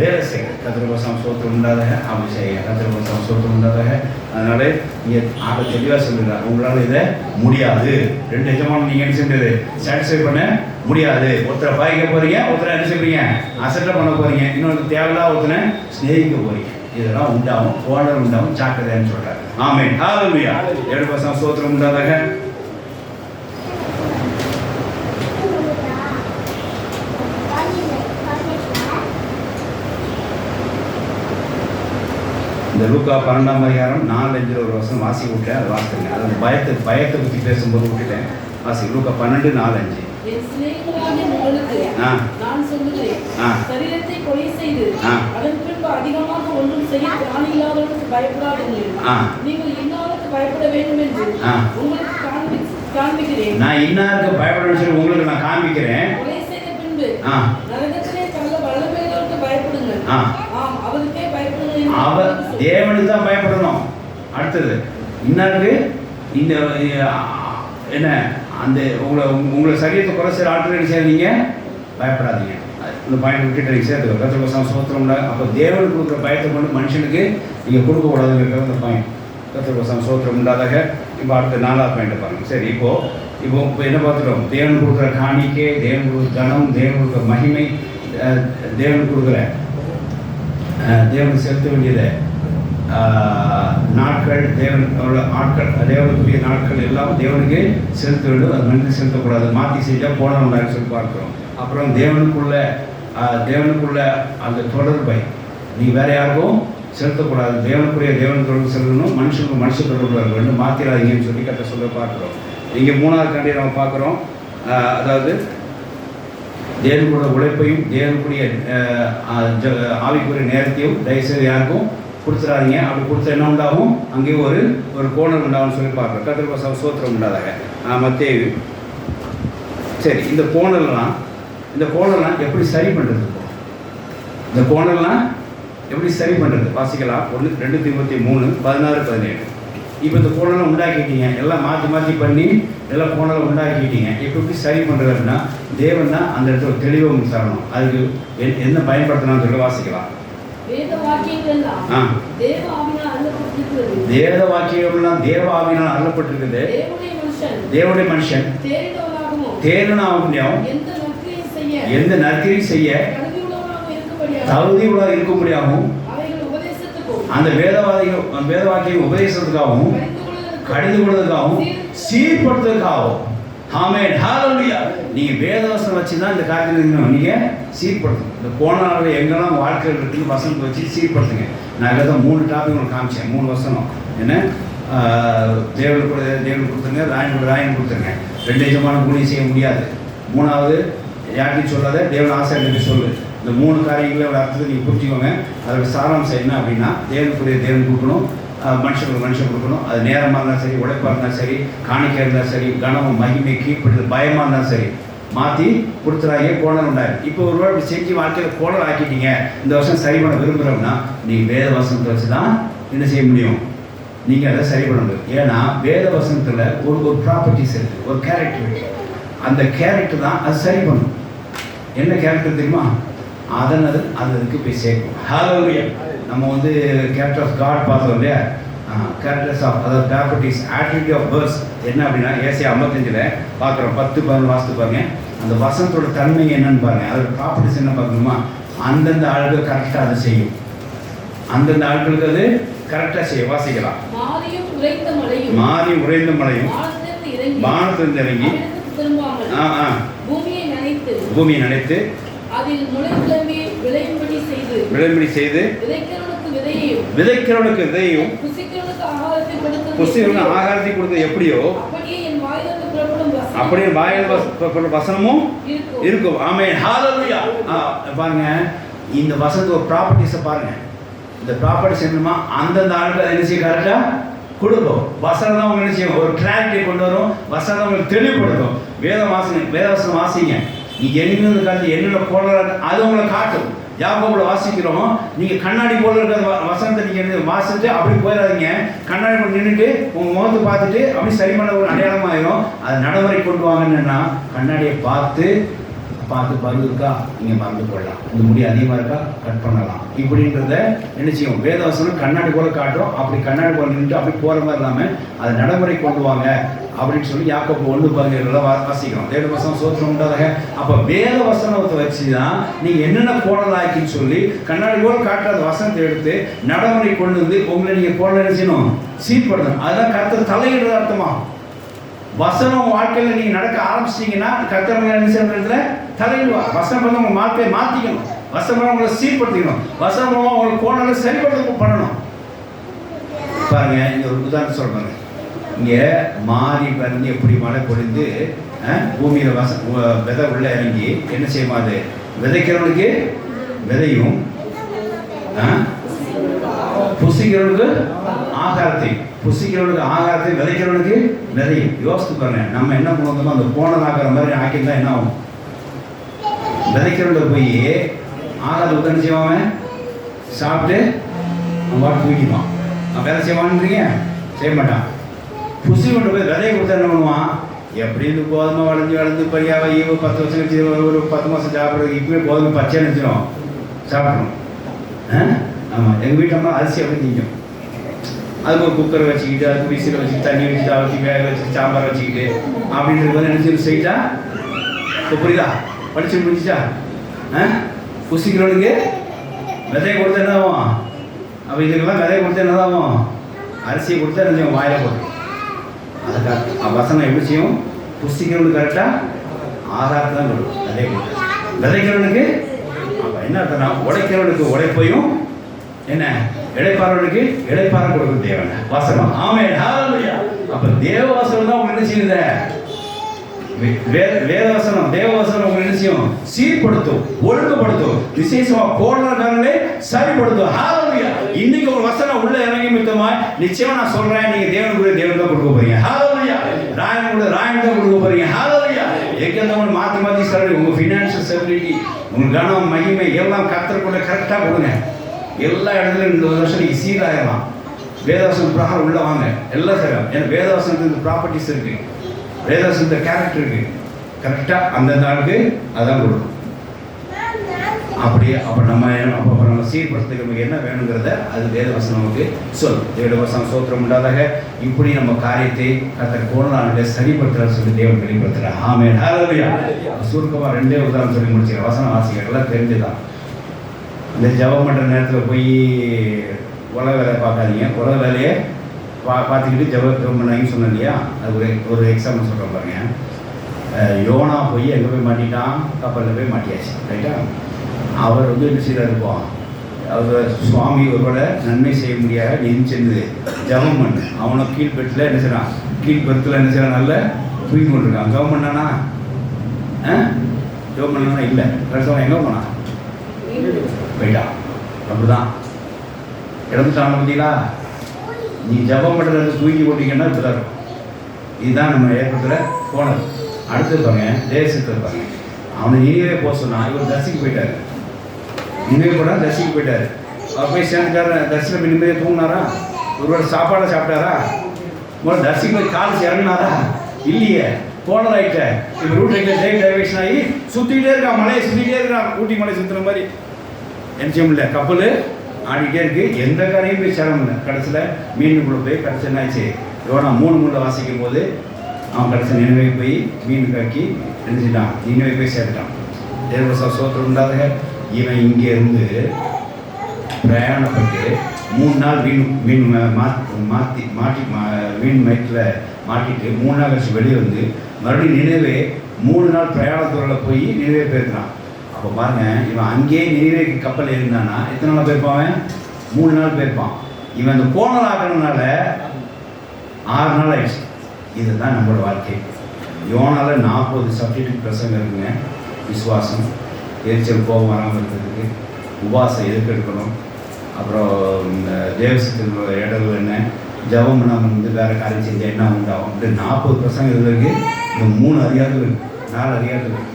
வேலை செய்யுது. கத்திரபோசம் சோத்திரம் உண்டாதாக அப்படி செய்ய கத்திரபோசம் சோத்திரம் உண்டாதாக. அதனால இங்கே ஆட்ட தெளிவாக சொல்லுறார், உங்களால் இதை முடியாது. 2 எஜமானம் நீங்கள் என்ன செய்யுது? சாட்டிஸ்ஃபை பண்ண முடியாது. ஒருத்தரை பாய்க்க போகிறீங்க, ஒருத்தரை என்ன செய்வீங்க? அசட்டை பண்ண போகிறீங்க, இன்னொரு தேவையில்லாத ஒருத்தனை ஸ்நேகிக்க போகிறீங்க. இதெல்லாம் உண்டாகும், கோணல் உண்டாகும், ஜாக்கிரதைன்னு சொல்கிறார். ஆமென். ஹல்லேலூயா. 7% சோத்திரம் உண்டாதாக. இந்த லூக்கா 12ஆம் அதிகாரம் 4-5 ஒரு வசனம் வாசி விட்டேன், அதை வாசிங்க. அது பயத்தை பற்றி பேசும்போது விட்டுட்டேன். வாசி லூக்கா 12:4-5. என் சிநேகிதராகிய உங்களுக்கு நான் சொல்லுகிறேன், சரீரத்தை கொலை செய்து அதன் பின்பு அதிகமாக ஒன்றும் செய்ய திராணி இல்லாதவர்களுக்கு பயப்படாதீர்கள். நீங்கள் இன்னாருக்கு பயப்பட வேண்டும் என்று உங்களுக்கு காண்பிக்கிறேன். நான் இன்னாருக்கு பயப்பட சொல்லி உங்களுக்கு நான் காண்பிக்கிறேன். கொலை செய்த பின்பு நரகத்திலே தள்ள வல்லமையுள்ளவருக்கு பயப்படுங்கள். அவருக்கே பயப்படுங்கள். அவர் தேவனுக்கு தான் பயப்படணும். அடுத்தது இன்னாருக்கு இந்த என்ன அந்த உங்களை சரீரத்தை குறை செய்கிற ஆட்கள் செய்ய பயப்படாதீங்க. இந்த பாயிண்ட் விட்டுட்டு நீங்கள் சேர்த்துக்கோ. கத்திரபோசம் சோத்திரம் உண்டாக. அப்போ தேவனுக்கு கொடுக்குற பயத்தை கொண்டு மனுஷனுக்கு நீங்கள் கொடுக்கக்கூடாதுங்கிறது அந்த பாயிண்ட். கத்திரபோசம் சோத்திரம் உண்டாதாக. இப்போ அடுத்த 4ஆவது பாயிண்ட் பாருங்கள். சரி, இப்போ என்ன பார்த்துட்டோம்? தேவன் கொடுக்குற காணிக்கை, தேவன் கொடுக்குற கனம், தேவன் கொடுக்குற மகிமை, தேவன் கொடுக்குற தேவனுக்கு செலுத்த வேண்டியதை நாட்கள், தேவனுக்குரிய நாட்கள் எல்லாம் தேவனுக்கு செலுத்த வேண்டும். அது மனிதன் செலுத்தக்கூடாது. மாற்றி செஞ்சால் போன உண்டாக சொல்லி பார்க்கிறோம். அப்புறம் தேவனுக்குள்ள அந்த தொடர்பை நீ வேற யாருக்கும் செலுத்தக்கூடாது. தேவனுக்குரிய தேவன் தொடர்பு செலுத்தணும், மனுஷனுக்கு மனுஷ தொடர்பு இருக்க வேண்டும். மாற்றிடாதீங்கன்னு சொல்லி கட்ட சொல்ல பார்க்குறோம். இங்கே 3ஆவது கண்டியை நம்ம பார்க்குறோம். அதாவது தேவனுக்குள்ள உழைப்பையும் தேவனுக்குரிய ஆவிக்குரிய நேரத்தையும் தயவுசெய்து யாருக்கும் கொடுத்துடாதீங்க. அப்படி கொடுத்த என்ன உண்டாகும்? அங்கே ஒரு கோணல் உண்டாகும்னு சொல்லி பார்க்குறோம். கத்திரபோசம் சோத்திரம் உண்டாதாக. மத்தேயு. சரி, இந்த கோணல்லாம் எப்படி சரி பண்ணுறது? இந்த கோணல்லாம் எப்படி சரி பண்ணுறது? வாசிக்கலாம். 2 தீமோத்தேயு 3:16-17. இப்போ இந்த கோணலை உண்டாக்கிட்டீங்க, எல்லாம் மாற்றி பண்ணி எல்லாம் கோணலை உண்டாக்கிட்டீங்க. எப்படி சரி பண்ணுறது அப்படின்னா தேவன் தான் அந்த இடத்துல தெளிவாக தரணும். அதுக்கு என்ன பயன்படுத்தணும்னு சொல்லி வாசிக்கலாம். வேத வாக்கியங்கள்லாம் தேவ ஆவியினால் அருளப்பட்டிருக்குது. தேவனுடைய மனுஷன் தேவனாகவும் எந்த நற்கிரியும் செய்ய தகுதி உள்ள இருக்கும்படியாகவும் அந்த வேத வாக்கியம் உபதேசத்துக்காகவும் கடிந்து கொள்வதற்காகவும் சீர்படுத்துவதற்காகவும். ஆமென். ஹல்லேலூயா. நீங்கள் வேதவசனம் வச்சு தான் இந்த காரியத்தை நீங்கள் சீர்படுத்தணும். இந்த கோணாவில் எங்கெல்லாம் வாழ்க்கையில் இருக்குன்னு வசனத்தை வச்சு சீர்படுத்துங்க. நான் தான் 3 டாபிக் உங்களுக்கு காமிச்சேன். 3 வசனம் என்ன? தேவனுக்கு கொடுத்துருங்க, ராயன் கொடுத்துருங்க. 2 எஜமானம் ஊழியம் செய்ய முடியாது. 3வது யார்கிட்டையும் சொல்லாத, தேவன் ஆசிரியர்கிட்ட சொல்லு. இந்த 3 காரியங்களோட அர்த்தத்தை நீங்கள் புரிஞ்சுக்கோங்க. அதோட சாராம்சம் என்ன அப்படின்னா தேவனுக்குரிய தேவன் கொடுக்கணும், மனுஷனுக்கு மனுஷன் கொடுக்கணும். அது நேரமாக இருந்தாலும் சரி, உழைப்பாக இருந்தாலும் சரி, காணிக்கையாக இருந்தாலும் சரி, கனமும் மகிமை கீழ்ப்படுது பயமாக இருந்தாலும் சரி, மாற்றி கொடுத்துறாங்க. கோணல் உண்டாரு. இப்போ ஒரு வாட்டி செஞ்சு வாழ்க்கையில் கோணல் ஆக்கிட்டீங்க. இந்த வருஷம் சரி பண்ண விரும்புகிறோம்னா நீங்கள் வேத வசனத்தை வச்சு தான் என்ன செய்ய முடியும்? நீங்கள் அதை சரி பண்ண முடியும். ஏன்னா வேத வசனத்தில் ஒரு ப்ராப்பர்ட்டிஸ் இருக்குது, ஒரு கேரக்டர் இருக்குது. அந்த கேரக்டர் தான் அது சரி பண்ணும். என்ன கேரக்டர் தெரியுமா? அதுக்கு போய் சேர்க்கும். ஹல்லேலூயா. நம்ம கேரக்டர் ஆஃப் காட் பார்த்தோம் இல்லையா? கேரக்டர்ஸ் ஆஃப் அதாவது ப்ராப்பர்ட்டிஸ் ஆட்ரிபியூட் ஆஃப் பர்ஸ் என்ன அப்படின்னா ஏசியா 55 பார்க்குறோம். 10-11 வாசித்து பாருங்க. அந்த வசனத்தோட தன்மை என்னன்னு பாருங்க. அதோட ப்ராப்பர்ட்டிஸ் என்ன பார்க்கணுமா? அந்தந்த ஆளுகள் கரெக்டாக அதை செய்யும். அந்தந்த ஆட்களுக்கு அது கரெக்டாக செய்ய. வாசிக்கலாம். மாறி உறைந்த மழையும் வானத்திலிருந்து இறங்கி பூமியை நனைத்து அதில் முளை விளையும்படி செய்து விதைக்கிறவனுக்கு விதையும் புசிக்கிறவனுக்கு ஆகாரத்தை கொடுத்து எப்படியோ அப்படியே வாயில் வசனமும் இருக்கும். ஆமென். ஹல்லேலூயா. பாருங்க, இந்த வசனத்து ஒரு ப்ராப்பர்ட்டிஸை பாருங்க. இந்த ப்ராப்பர்ட்டிஸ் என்னமா அந்தந்த ஆளுக்கு என்ன செய்ய கரெக்டாக கொடுக்கும். வசனம் தான் உங்களுக்கு என்ன செய்யும்? ஒரு கிளாரிட்டி கொண்டு வரும். வசனம் உங்களுக்கு தெளிவுபடுத்தும். வேதவசனம் வாசிங்க. நீ என்னென்ன காலத்து என்னென்ன போடுற அது உங்களை காட்டும். யாக்கோபுல வாசிக்கிறோம், நீங்க கண்ணாடி போல இருக்கிற வசனத்தை நீங்க வாசிட்டு அப்படி போயிடாதீங்க. கண்ணாடி போல நின்றுட்டு உங்க முகத்தை பார்த்துட்டு அப்படி சரி பண்ண ஒரு அடையாளமாயிரும். அது நடைமுறை கொண்டு வாங்கன்னா கண்ணாடியை பார்த்து பருவு இருக்கா இங்கே மறந்து போடலாம், இந்த முடி அதிகமாக இருக்கா கட் பண்ணலாம், இப்படின்றத என்ன செய்யும் வேதவசனம் கண்ணாடி போல காட்டும். அப்படி கண்ணாடி போல நின்று அப்படி போகிற மாதிரி இல்லாமல் அதை நடைமுறை கொண்டு வாங்க அப்படின்னு சொல்லி யாக்கோபு 1:17 வாசிக்கிறோம். தேவ வசனம் சோத்திரம் உண்டாதாக. அப்போ வேத வசனத்தை வச்சு தான் நீங்கள் என்னென்ன போடலாக்கின்னு சொல்லி கண்ணாடி போல் காட்டுற வசனத்தை எடுத்து நடைமுறை கொண்டு வந்து உங்களை நீங்கள் போட என்ன செய்யணும், சீர்படணும். அதுதான் கர்த்தர் தலையிடுற அர்த்தமா. வசனம் வாழ்க்கையில் நீங்கள் நடக்க ஆரம்பிச்சிட்டிங்கன்னா கர்த்தர் என்ன செய்யறதுல தலையிடுவா. வசனம் வந்து உங்கள் வாழ்க்கையை மாற்றிக்கணும், வசனம் உங்களை சீர்படுத்திக்கணும், வசனம் உங்களுக்கு கோணலை சரிப்படுத்த பண்ணணும். பாருங்க, இங்கே ஒரு உதாரணம் சொல்கிறாங்க. இங்கே மாறி வந்து எப்படி மழை பொழிந்து பூமியில் விதை உள்ள இறங்கி என்ன செய்யுமாது, விதைக்கிறவனுக்கு விதையும் புசிக்கிறவனுக்கு ஆகாரத்தை, புசிக்கிறவனுக்கு ஆகாரத்தை, விதைக்கிறவனுக்கு விதையும். யோசித்து பாருங்க, நம்ம என்ன பண்ணுவோமோ அந்த போனல் ஆகிற மாதிரி ஆக்கியிருந்தா என்ன ஆகும்? விதைக்கிறவனுக்கு போய் ஆகாரத்தை உத்தரவு செய்வான், சாப்பிட்டு அவன் வாட்டு தூக்கிப்பான். அவன் வேலை செய்வான்றீங்க, செய்ய மாட்டான். புசி கொண்டு போய் விதையை கொடுத்தா என்ன பண்ணுவான்? எப்படி இந்த கோதுமை வளர்ந்து பையாவை 10 வருஷம் கழிச்சு ஒரு 10 மாதம் சாப்பிட்றது. இப்பவே கோதுமை பச்சை நினச்சிடும் சாப்பிடணும். ஆமாம், எங்கள் வீட்டம்மா அரிசி அப்படி திங்கும். அதுக்கு ஒரு குக்கரை வச்சுக்கிட்டு, அதுக்கு விசில் வச்சுக்கிட்டு, தண்ணி வச்சுட்டு, அவச்சு வேக வச்சுட்டு, சாம்பார் வச்சுக்கிட்டு அப்படின்றது வந்து நினச்சி செய்யிட்டா இப்போ புரியுதா? படிச்சு முடிஞ்சிச்சா? புசிக்கிறவனுக்கு விதையை கொடுத்தா என்ன ஆகும்? அப்போ இதுக்கெல்லாம் விதையை கொடுத்தா என்ன ஆகும்? அரிசியை கொடுத்தா என்ன வாயில போட்டு. அதுக்காக வசனம் எப்படி செய்யும்? புசிக்கிறவனுக்கு கரெக்டாக ஆகாரத்தை தான் கொடுக்கும், விதையை கொடுத்து. விதைக்கிறவனுக்கு அப்போ என்ன அர்த்தம்னா உடைக்கிறவனுக்கு உடைப்பையும் என்ன இடைப்பாறவனுக்கு இடைப்பாறம் கொடுக்கும் தேவன் வசனம். ஆமென், ஹல்லேலூயா. அப்ப தேவ வசனம் தான் உங்களுக்கு என்ன செய்யுது? வேதவசனம் தேவவசனம் உங்களுக்கு என்ன செய்யும்? சீர்படுத்தும், ஒழுங்குபடுத்தும், விசேஷமா போராட்டங்களை சரிப்படுத்தும். ஹல்லேலூயா. இன்னைக்கு ஒரு வசனம் உள்ள இறங்கி மித்தமா நிச்சயமா நான் சொல்றேன், நீங்க தேவனுக்கு தேவன் தான் கொடுக்க போறீங்க. ஹல்லேலூயா. ராயன் தான் கொடுக்க போறீங்க. ஹல்லேலூயா. எங்கேருந்து மாற்றி சொல்றீங்க, உங்க ஃபினான்ஷியல் ஸ்டெபிலிட்டி, உங்க கனம் மகிமை எல்லாம் கர்த்தருக்குள்ள கரெக்டா கொடுங்க. எல்லா இடத்துலையும் இந்த வருஷம் நீங்கள் சீராகலாம். வேதவசனம் பிரகாரம் உள்ள வாங்க, எல்லாம் செய்யலாம். ஏன்னா வேதவசனத்துக்கு ப்ராப்பர்ட்டிஸ் இருக்கு, வேதவசனத்துக்கு கேரக்டர் இருக்கு. கரெக்டாக அந்தந்த ஆளுக்கு அதான் கொடுக்கும். அப்படியே அப்போ நம்ம சீர்படுத்துறதுக்கு நமக்கு என்ன வேணுங்கிறத அது வேதவசனம் நமக்கு சொல்லும். வேதவசனம் சோத்திரம் உண்டாதாக. இப்படி நம்ம காரியத்தை கர்த்தர் கோணலான சரிப்படுத்துறாரு சொல்லி தேவன் வெளிப்படுத்துறார். ஆமென், ஹல்லேலூயா. சுருக்கமாக 2 உதாரணம் சொல்லி முடிச்சுக்கிறேன். வசனம் வாசிக்க எல்லாம் தெரிஞ்சுதான். இந்த ஜபம் பண்ணுற நேரத்தில் போய் உலக வேலையை பார்க்காதீங்க. உலக வேலையை பார்த்துக்கிட்டு ஜபம் பண்ணாங்கன்னு சொன்னேன் இல்லையா? அது ஒரு எக்ஸாம்பிள் சொல்கிறேன் பாருங்க. யோனா போய் எங்கே போய் மாட்டிட்டான்? கப்பலில் போய் மாட்டியாச்சு. ரைட்டா? அவர் வந்து என்ன செய்யறாரு? இருப்போம் அவர் சுவாமி ஒருவேளை நன்மை செய்ய முடியாது, நீ சென்று ஜபம் பண்ணு. அவனை கீழ்பெட்டில் என்ன செய்யறான்? கீழ்பெருத்தில் என்ன செய்யறான்? நல்ல தூக்கி கொண்டிருக்கான். ஜபம் பண்ணானா? ஜபம் பண்ணானா? இல்லை. கடைசியாக எங்கே போனான்? போயிட்டான். அப்படிதான் இறந்துட்டான். பார்த்தீங்களா? நீ ஜபம் பண்ணுறது தூக்கி போட்டீங்கன்னா இப்படிதான் இருக்கும். இதுதான் நம்ம ஏற்படுத்துகிற போனது. அடுத்து பாருங்க, தேசத்தை பாருங்க. அவனை நினைவே போக சொன்னான். இவர் தரிசிக்கு போயிட்டாரு. நினைவே போனா தரிசிக்கு போயிட்டாரு. அவர் போய் சேர்ந்துட்டாரு. தரிசனம் நிம்மதியாக தூங்கினாரா? ஒருவேளை சாப்பாடை சாப்பிட்டாரா? முதல்ல தரிசிக்கு போய் காலேஜ் இறங்கினாரா? இல்லையே. போனதாயிட்ட இப்போ ரூட் டைவர்ஷன் ஆகி சுற்றிக்கிட்டே இருக்கான். மலையை சுற்றிக்கிட்டே இருக்கான். ஊட்டி மலை சுற்றுற மாதிரி என்ன செய்ய முடியல. கப்பல் ஆடிக்கிட்டே இருக்கு. எந்த காரையும் போய் சேர முடியல. கடைசியில் மீனுக்குள்ளே போய் கடைசி என்ன ஆச்சு? யோனா 3 முள்ள வாசிக்கும் போது அவன் கடைசி நினைவை போய் மீன் காக்கி நினைச்சிட்டான். நினைவை போய் சேர்த்துட்டான். தேவசம் சோத்திரம் உண்டாதாக. இவன் இங்கே இருந்து பிரயாணப்பட்டு 3 நாள் மீன் மாற்றி மீன் வயிற்றில் மாட்டிட்டு 3 நாள் கழிச்சு வெளியே வந்து மறுபடியும் நினைவே 3 நாள் பிரயாணத்தோரில் போய் நினைவே போயிருக்கிறான். அப்போ பாருங்க, இவன் அங்கேயே நினைவேக்கு கப்பல் இருந்தானா எத்தனை நாள் போயிருப்பான்? 3 நாள் போயிருப்பான். இவன் அந்த கோணல் ஆக்கணுனால 6 நாள் ஆயிடுச்சு. இதுதான் நம்மளோட வாழ்க்கை. யோனால 40 சப்ஜெக்ட் பிரசங்கம் இருக்குங்க. விசுவாசம், எரிச்சல், கோபம் வராமல் இருக்கிறதுக்கு, உபாசம் எதுக்கு எடுக்கணும், அப்புறம் இந்த தேவசத்தின் இடங்கள் என்ன, ஜபம் பண்ணாமல் வந்து வேறு காரியம் செஞ்சால் என்ன உண்டாகும், அப்படி 40 பிரசங்கம் இதில் இருக்குது. இந்த 3 அதிகாரங்கள் இருக்குது, 4 அதிகாரங்கள் இருக்குது.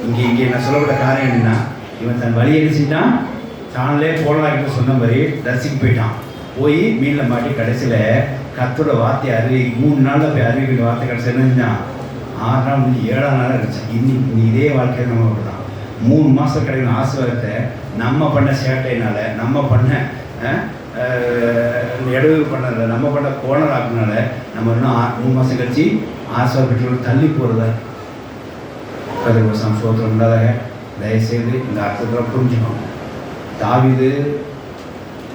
இங்கே நான் சொல்லப்பட்ட காரியம் என்னென்னா, இவன் தன் வழி அடிச்சுட்டான், தானே போடலாக்கிட்டு சொன்ன மாதிரி தரிசிக்கு போயிட்டான். போய் மீனில் மாட்டி கடைசியில் கத்தோட வார்த்தை அறிவி 3 நாளில் போய் அறிவிக்கிற வார்த்தை கடைசி என்ன செஞ்சான், 6 நாள் முடிஞ்சு 7ஆம் நாள் இருந்துச்சு. இன்னைக்கு இதே வாழ்க்கையில் நம்ம அப்படிதான் 3 மாதம் கிடைக்கிற ஆசீர்வாதத்தை நம்ம பண்ண சேட்டையினால, நம்ம பண்ண இடவு பண்ணதில்லை, நம்ம பண்ண கோணல் ஆக்குனால நம்ம இன்னும் 3 மாதம் கழிச்சு ஆசீர்வாதப்பட்டு தள்ளி போகிறத கதிர்வசம் சோத்திரம் உண்டாதாக. தயவுசெய்து இந்த அர்த்தத்தில் புரிஞ்சுக்கணும். தாவீது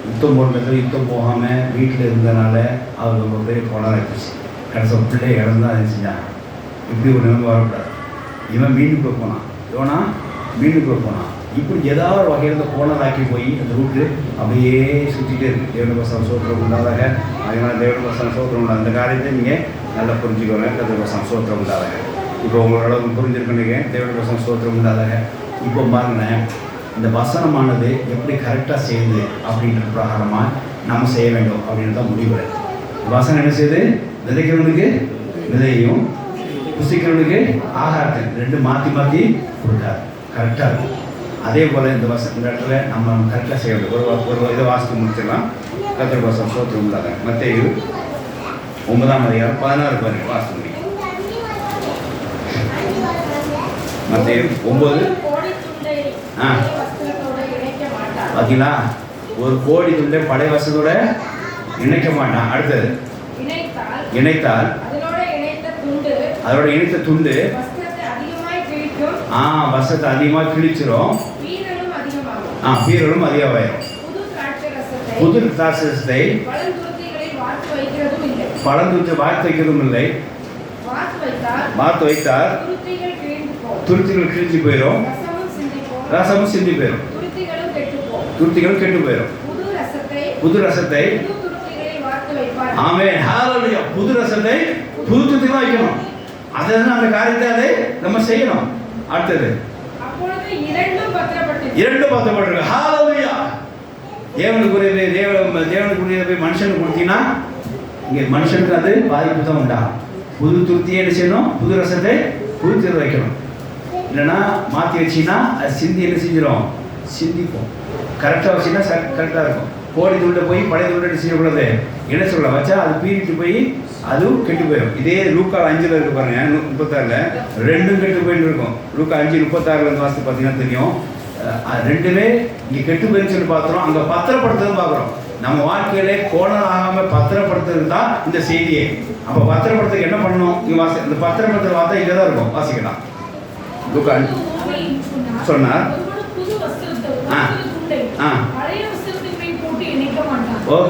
யுத்தம் போடுறதுல யுத்தம் போகாமல் வீட்டில் இருந்தனால அவர் ரொம்ப பெரிய கோணல் ஆகிடுச்சு. கடைசி பிள்ளை இறந்து தான் அதை செஞ்சாங்க. இப்படி ஒரு நிலைமை வரக்கூடாது. இவன் மீனுக்குள்ளே போனான், இவனா மீனுக்குள்ளே போனான். இப்படி ஏதாவது ஒரு வகையில் இந்த கோணலாக்கி போய் அந்த ரூட்டு அப்படியே சுற்றிட்டே இருக்குது. தேவனுக்கு சோத்திரம் உண்டாதாக. அதனால் தேவனுக்கு சோத்திரம் உண்டாக அந்த காரியத்தை நீங்கள் நல்லா புரிஞ்சுக்கோங்க. கதிர்வசம் சோத்திரம் உண்டாதாக. இப்போ உங்களோட புரிஞ்சுருக்கணுங்க. தேவனுக்கு சோத்திரம் உண்டாதாக. இப்போ பாருங்களேன், இந்த வசனமானது எப்படி கரெக்டாக செய்யுது அப்படின்ற பிரகாரமாக நம்ம செய்ய வேண்டும் அப்படின்னு தான் முடிவு. வசனம் என்ன செய்யுது? விதைக்கிறவனுக்கு விதையும் புசிக்கிறவனுக்கு ஆகாரத்தை 2 மாற்றி மாற்றி கொடுக்காது. கரெக்டாக இருக்கும். அதே போல் இந்த இந்த இடத்துல நம்ம கரெக்டாக செய்ய வேண்டும். ஒரு இதை வாசித்து முடிச்சிடலாம். கர்த்தர் வசனம் சோத்திரம் உண்டாக. மத்தேயு 9ஆம் அதிகாரம் 16 பாருங்க, வாசித்து முடியும். மத்தேயு 9. பார்த்தீங்களா, ஒரு கோடி துண்டை பழைய வசத்தோட இணைக்க மாட்டான். அடுத்தது இணைத்தால் அதோட இணைத்த துண்டு வசத்தை அதிகமாக கிழிச்சிரும், பீரலும் அதிகமாயிரும். புது திராட்சரசத்தை பழந்துருத்தி வார்த்து வைக்கிறதும் இல்லை. வார்த்து வைத்தால் துருத்திகள் கிழிஞ்சு போயிடும், ரசமும் சிந்தி போயிடும், துருத்திகளும் கெட்டு போயிடும். புது ரசத்தை ஆமென் ஹல்லேலூயா. புது ரசத்தை புது துருத்திகள் வைக்கணும். அதான் அந்த காரியத்தை அதை நம்ம செய்யணும். அடுத்தது இரண்டும் பத்திரப்பட்டிருக்கு. ஹல்லேலூயா. தேவனுக்குரியது தேவனுக்குரியதை போய் மனுஷனுக்கு கொடுத்தீங்கன்னா இங்கே மனுஷனுக்கு அது பாதிப்பு தான் உண்டாகும். புது துருத்தியை என்ன செய்யணும்? புது ரசத்தை புது துருத்தி வைக்கணும். இல்லைன்னா மாற்றி வச்சின்னா அது சிந்தி என்ன செஞ்சிடும்? சிந்திப்போம். கரெக்டாக வச்சுன்னா கரெக்டாக இருக்கும். கோடி துண்டை போய் பழைய துண்டை செய்யக்கூடாது. என்ன சொல்லலாம் வச்சா அது பீறிட்டு போய் அதுவும் கெட்டு போயிடும். இதே லூக்கா 5 இருக்கு பாருங்க, 36 ரெண்டும் கெட்டு போயிட்டு இருக்கும். லூக்கா 5:36 வாசித்து பார்த்தீங்கன்னா தெரியும். ரெண்டுமே இங்கே கெட்டு போயின்னு சொல்லி பார்த்துறோம். அங்கே பத்திரப்படுத்துறதுன்னு பார்க்குறோம். நம்ம வாழ்க்கையிலே கோணல் ஆகாமல் பத்திரப்படுத்துறது தான் இந்த செய்தியே. அப்போ பத்திரப்படுத்துறதுக்கு என்ன பண்ணணும்? இங்கே இந்த பத்திரப்படுத்துற வார்த்தை இங்கே தான் இருக்கும், வாசிக்கலாம். லூக்கா சொன்னார்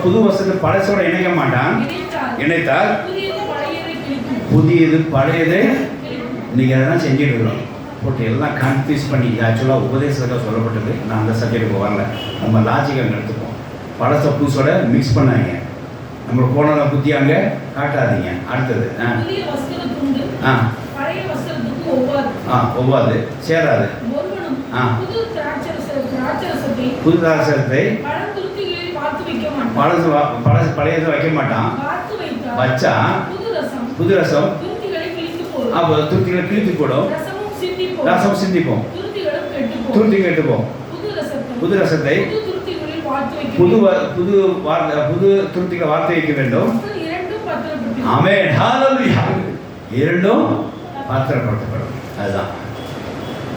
புது வசத்தை பழசோட இணைக்க மாட்டான். இணைத்தால் புதியது பழையது. இன்னைக்கு அதெல்லாம் செஞ்சுட்டு இருக்கிறோம். போட்டு எல்லாம் கன்ஃபியூஸ் பண்ணி ஆக்சுவலாக உபதேசத்தில் சொல்லப்பட்டது. நான் அந்த சப்ஜெக்டுக்கு வரல. நம்ம லாஜிக்காக எடுத்துப்போம். பழச புதுசோட மிக்ஸ் பண்ணாங்க. நம்மளை போனதை புத்தி அங்கே காட்டாதீங்க. அடுத்தது ஒவ்வாது, சேராது. புது திராட்சரசத்தை பழையதை வைக்க மாட்டான். வச்சா புது ரசம் அப்போ துருத்திகளை கிழித்து போடும், ரசம் சிந்திப்போம், துருத்தி கெட்டுப்போம். புது ரசத்தை புது துருத்திகளை வார்த்தை வைக்க வேண்டும். ஆமென் ஹல்லேலூயா. இரண்டும் பத்திரப்படுத்தப்படும். அதுதான்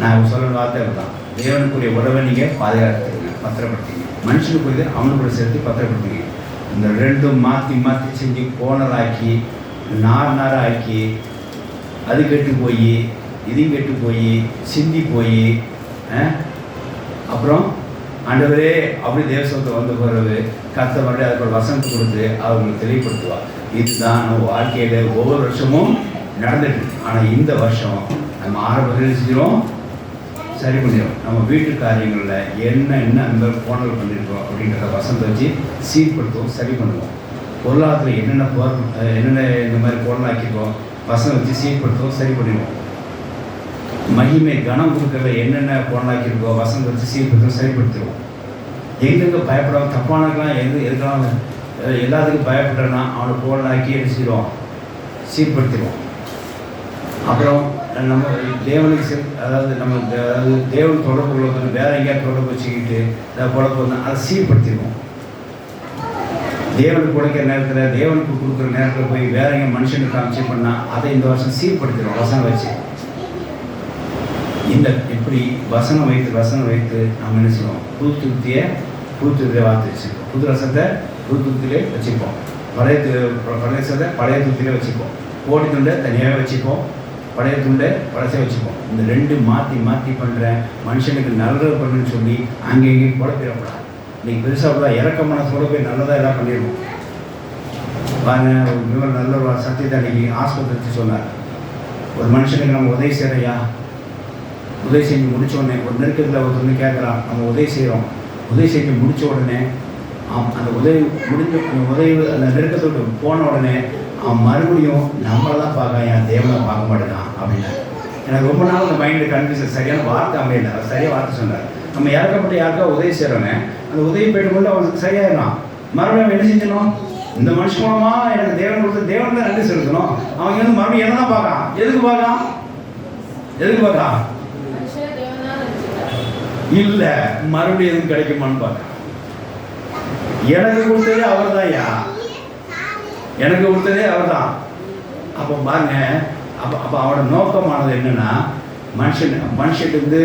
நான் சொல்ற வார்த்தை. தான் தேவனுக்குரிய உறவை நீங்கள் பாதுகாத்துங்க, பத்திரப்படுத்திங்க. மனுஷனுக்குரியது அவனுக்குள்ள சேர்த்து பத்திரப்படுத்திங்க. இந்த ரெண்டும் மாற்றி மாற்றி செஞ்சு கோணலாக்கி நாராக்கி அது கெட்டு போய் இதையும் கெட்டு போய் சிந்தி போய் அப்புறம் ஆண்டவரே அப்படி தேவசத்தை வந்து போகிறது கர்த்தர் அதுக்கு ஒரு வசனத்தை கொடுத்து அவங்களுக்கு தெளிவுபடுத்துவார். இதுதான் நம்ம வாழ்க்கையில் ஒவ்வொரு வருஷமும் நடந்துட்டு. ஆனால் இந்த வருஷம் நம்ம ஆரம்பத்தில் செஞ்சிடும், சரி பண்ணிடும். நம்ம வீட்டு காரியங்களில் என்ன அந்த கோணல் பண்ணியிருக்கோம் அப்படின்றத வசனத்தை வச்சு சீர்படுத்துவோம், சரி பண்ணுவோம். பொருளாதாரத்தில் என்னென்ன இந்த மாதிரி கோணலாக்கிருக்கோம் வசனம் வச்சு சீர்படுத்துவோம், சரி பண்ணிடுவோம். மகிமை கனம் கொடுக்கறத என்னென்ன கோணலாக்கிருக்கோம் வசனம் வச்சு சீர்படுத்துவோம், சரிப்படுத்துவோம். எங்கெங்கே பயப்படாமல் தப்பானக்கெல்லாம் எதுக்கெல்லாம் எல்லாத்துக்கும் பயப்படுறேன்னா அவனை கோணலாக்கி என்ன செய்வோம், சீர்படுத்திடுவோம். அப்புறம் நம்ம தேவனுக்கு அதாவது நம்ம அதாவது தேவன் தொடர்பு கொள்வது வேற எங்கேயாவது தொடர்பு வச்சுக்கிட்டு குழப்பம் வந்து அதை சீர்படுத்திடுவோம். தேவனுக்கு கொடுக்குற நேரத்தில் தேவனுக்கு கொடுக்குற நேரத்தில் போய் வேற எங்கே மனுஷனுக்கு காமிச்சு பண்ணால் அதை இந்த வருஷம் சீர்படுத்திடுவோம் வசனம் வச்சு. இந்த இப்படி வசனம் வைத்து நம்ம என்ன செய்வோம், புது துருத்தியை வார்த்தை வச்சுருப்போம், புது ரசத்தை புது துருத்திலே வச்சுப்போம், பழைய ரசத்தை பழைய துருத்திலே வச்சுப்போம், கோடி துண்டை தனியாக வச்சுப்போம், பழைய துண்டை பழசை வச்சுப்போம். இந்த ரெண்டு மாற்றி பண்ணுற மனுஷனுக்கு நல்லது பண்ணுன்னு சொல்லி அங்கே இங்கேயும் குழப்பிடக்கூடாது. இன்னைக்கு பெருசாக கூட இறக்க மனசோட போய் நல்லதாக எல்லாம் பண்ணிடுவோம். பாருங்க, ஒரு நல்ல ஒரு சத்தியத்தை அன்றைக்கி ஆஸ்பத்திரி சொன்னார். ஒரு மனுஷனுக்கு நம்ம உதவி செய்கிறையா, உதவி செஞ்சு முடித்த உடனே ஒரு நெருக்கத்தில் ஒருத்தர் கேட்குறான், நம்ம உதவி செய்கிறோம், உதவி செஞ்சு முடித்த உடனே அந்த உதவி அந்த நெருக்கத்தோடு போன உடனே அவன் மறுபடியும் நம்மளை தான் பார்க்க, என் தேவனை பார்க்க மாட்டேங்கான் அப்படின்னா. எனக்கு ரொம்ப நாள் அந்த மைண்டு கன்ஃபியூஷன், சரியான வார்த்தை அமையல, அவர் சரியாக வார்த்தை சொன்னார். நம்ம இறக்கப்பட்ட யாருக்கா உதவி செய்கிறோங்க, அந்த உதவி போய்ட்டு கொண்டு அவனுக்கு சரியாயிடலாம். மறுபடியும் என்ன செஞ்சணும், இந்த மனுஷன் மூலமாக எனக்கு தேவன் கொடுத்து தேவன் தான் நன்றி செலுத்தணும். அவங்க வந்து மறுபடியும் என்ன தான் பார்க்கலாம், எதுக்கு பார்க்கலாம் இல்லை, மறுபடியும் எதுவும் கிடைக்குமான்னு பார்க்கலாம். எனக்கு கொடுத்ததே அவர் தான், எனக்கு கொடுத்ததே அவர் தான். அப்போ பாருங்க, அப்போ அவனோட நோக்கமானது என்னன்னா, மனுஷன்ட்டு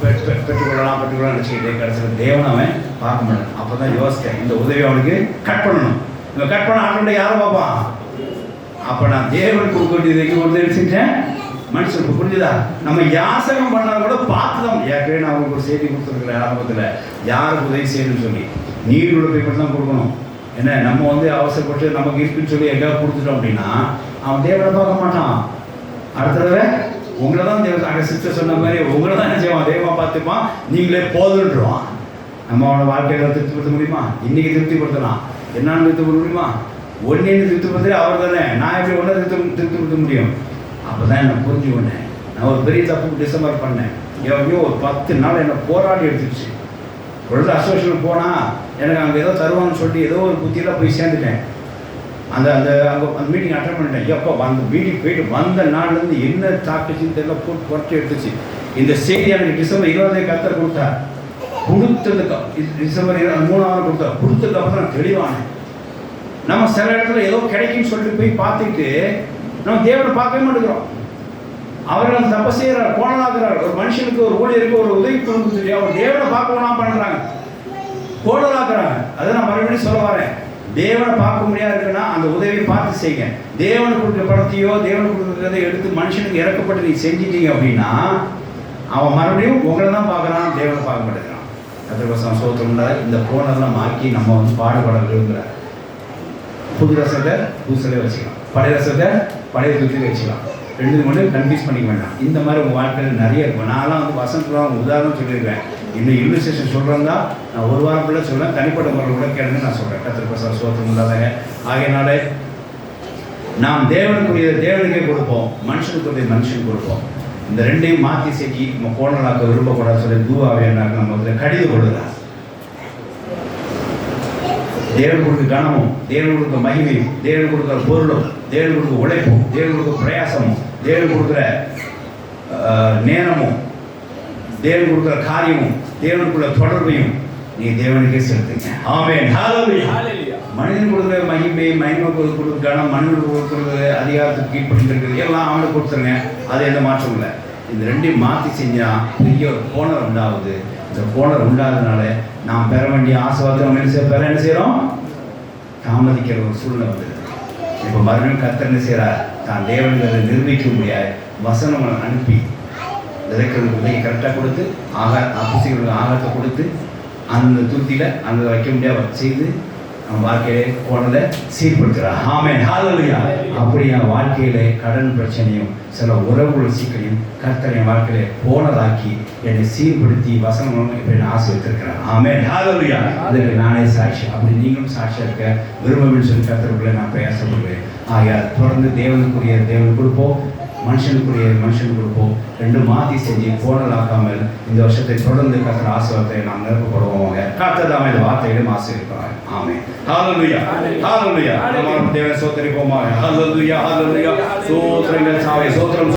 பெற்றுக்கொள்ளலாம் நினச்சிக்கிட்டு கடைசியில் தேவனை அவன் பார்க்க மாட்டான். அப்போ தான் யோசித்தேன், இந்த உதவி அவனுக்கு கட் பண்ணணும். இவன் கட் பண்ண ஆட்டோட யாரை பார்ப்பான்? அப்போ நான் தேவன் கொடுக்க வேண்டியது உதவி செஞ்சேன் மனுஷனுக்கு. புரிஞ்சுதா? நம்ம யாசகம் பண்ணால் கூட பார்த்து தான். ஏற்கனவே நான் அவங்களுக்கு ஒரு செய்தி கொடுத்துருக்குறேன் ஆரம்பத்தில், யாருக்கு உதவி செய்யணும்னு சொல்லி நீர் உள்ள போய் மட்டும் தான் கொடுக்கணும். என்ன நம்ம வந்து அவசரப்பட்டு நமக்கு இருக்குன்னு சொல்லி எங்கேயாவது கொடுத்துட்டோம் அப்படின்னா அவன் தேவனை பார்க்க மாட்டான். அடுத்த தடவை உங்களை தான் தேவன், அங்கே சிஸ்டர் சொன்ன மாதிரி உங்களை தான் என்ன செய்வான், தேவமாக பார்த்துப்பான், நீங்களே போதுன்றான். நம்ம அவனை வாழ்க்கையில் திருப்திப்படுத்த முடியுமா? இன்றைக்கி திருப்திப்படுத்தலாம், என்னான்னு திருப்திப்படுத்த முடியுமா? ஒன்னே திருப்திப்படுத்த அவர் தானே, நான் எப்படி ஒன்றை திருப்திப்படுத்த முடியும்? அப்போ தான் என்னை புரிஞ்சுக்கொண்டேன். நான் ஒரு பெரிய தப்பு டிசம்பர் பண்ணேன். எவ்வளோ ஒரு 10 நாள் என்னை போராடி எடுத்துருச்சு. பொழுது அசோசியேஷன் போனால் எனக்கு அங்கே ஏதோ தருவான்னு சொல்லி ஏதோ ஒரு புத்தியில் போய் சேர்ந்துட்டேன். அந்த மீட்டிங் அட்டன் பண்ணிட்டேன். எப்போ அந்த மீட்டிங் போயிட்டு வந்த நாள்லேருந்து என்ன தாக்குச்சுன்னு தெரியல, போட்டு புரட்டி எடுத்துச்சு. இந்த செய்தி எனக்கு டிசம்பர் 20 கத்தர் கொடுத்தார். கொடுத்ததுக்கு டிசம்பர் 3 கொடுத்தார். கொடுத்ததுக்கு அப்புறம் நான் தெளிவானேன். நம்ம சில இடத்துல ஏதோ கிடைக்குன்னு சொல்லிட்டு போய் பார்த்துட்டு நம்ம தேவனை பார்க்கவே மாட்டேங்கிறோம். அவர்கள் அந்த தப்பை செய்கிறார், கோணலாக்குறார். ஒரு மனுஷனுக்கு ஒரு ஊழியருக்கு ஒரு உதவி கொடுக்க சொல்லி அவர் தேவனை பார்க்க வேணாம் பண்ணுறாங்க, கோணலாக்குறாங்க. அதை நான் மறுபடியும் சொல்ல வரேன். தேவனை பார்க்க முடியாது இருக்குன்னா அந்த உதவியை பார்த்து செய்யுங்க. தேவனை கொடுக்குற படத்தையோ தேவனை கொடுக்குறதை எடுத்து மனுஷனுக்கு இறக்கப்பட்டு நீ செஞ்சிட்டீங்க அப்படின்னா அவன் மறுபடியும் உங்களை தான் பார்க்குறான், தேவனை பார்க்க மாட்டேங்கிறான். கத்திரவசம் சோத்திரம்ல இந்த கோணெல்லாம் மாக்கி நம்ம வந்து பாடுபட விரும்புகிற புது ரசத்தை புதுசிலே வச்சுக்கலாம், பழைய ரசத்தை பழைய துத்திலே வச்சுக்கலாம். ரெண்டு மட்டும் கன்ஃபியூஸ் பண்ணிக்க வேண்டாம். இந்த மாதிரி உங்கள் வாழ்க்கையில் நிறைய இருக்கும். நான்லாம் வந்து வசனத்துலாம் உதாரணம் சொல்லியிருக்கேன். இன்னும் இல்லுஸ்ட்ரேஷன் சொல்கிறதா நான் ஒரு வாரக்குள்ளே சொல்லுவேன், தனிப்பட்ட முறையில் கூட கேளுன்னு நான் சொல்கிறேன். கத்திரவசம் சோத்திரம் இல்லாதவங்க ஆகையினால நாம் தேவனுக்கே கொடுப்போம், மனுஷனுக்கு மனுஷனுக்கு கொடுப்போம். இந்த ரெண்டையும் மாற்றி செஞ்சு நம்ம கோணலாக்க விரும்பக்கூடாது சொல்லி தூவாவே என்னாக்க நம்ம அதில் கடிது கொள்ளுறா. தேவன் கொடுக்க கனமும், தேவன் கொடுக்க மகிமையும், தேவன் கொடுக்குற பொருளும், தேவன் கொடுக்க உழைப்பும், தேவன் கொடுக்க பிரயாசமும், தேவன் கொடுக்குற நேரமும், தேவன் கொடுக்குற காரியமும், தேவனுக்குள்ள தொடர்பையும் நீ தேவனுக்கே செலுத்துங்க. ஆமென். ஹல்லேலூயா. மனிதன் கொடுக்குற மகிமை கொடுக்குற கனம், மனிதன் கொடுக்குறது அதிகாரத்துக்கு கீழ்பட்டு எல்லாம் அவனுக்கு கொடுத்துருங்க. அது எந்த மாற்றம் இல்லை. இந்த ரெண்டையும் மாற்றி செஞ்சால் பெரிய ஒரு கோணம் உண்டாகுது. இந்த கோணம் உண்டாததுனால நாம் பெற வேண்டிய ஆசீர்வாதத்தை நம்ம என்ன செய்கிறோம், தாமதிக்கிற ஒரு சூழ்நிலை வந்தது. இப்போ மறுபடியும் கர்த்தர் என்ன செய்கிறார், தான் தேவன்களை நிரூபிக்க முடியாது வசனம் அனுப்பி விதைக்கிறதுக்கு விதையை கரெக்டாக கொடுத்து புசிகளுக்கு ஆகாரத்தை கொடுத்து அந்த துருத்தியில் அந்த வைக்க முடியாது செய்து நம்ம வாழ்க்கையிலே கோணலை சீர்படுத்துகிறார். ஆமென். ஹல்லேலூயா. அப்படி என் வாழ்க்கையிலே கடன் பிரச்சனையும் சில உறவுகள் சிக்கலையும் கர்த்தர் என் வாழ்க்கையிலே போனதாக்கி என்னை சீர்படுத்தி வசனம் இப்போ என்னை ஆசீர்வதித்திருக்கிறார். ஆமென். ஹல்லேலூயா. அதுக்கு நானே சாட்சி. அப்படி நீங்களும் சாட்சியாக இருக்க விரும்புன்னு சொல்லி கர்த்தருக்குள்ளே நான் பிரயாசப்படுவேன். ஆகையால் தொடர்ந்து தேவனுக்கு கொடுப்போம், மனுஷனுக்கு கொடுப்போம். ரெண்டும் மாற்றி செஞ்சு கோணலாக்காமல் இந்த வருஷத்தை தொடர்ந்து கர்த்தர் ஆசீர்வாதத்தை நாம் நிரப்பப்படுவோம். கர்த்தர் தாமே இந்த வார்த்தைகளும் ஆசீர்வதிப்பார். ஆமென். ஹல்லேலூயா. ஹல்லேலூயா. தேவனை ஸ்தோத்திரிப்போமாக. ஹல்லேலூயா. ஹல்லேலூயா. ஸ்தோத்திரங்கள் சாவே ஸ்தோத்திரம்.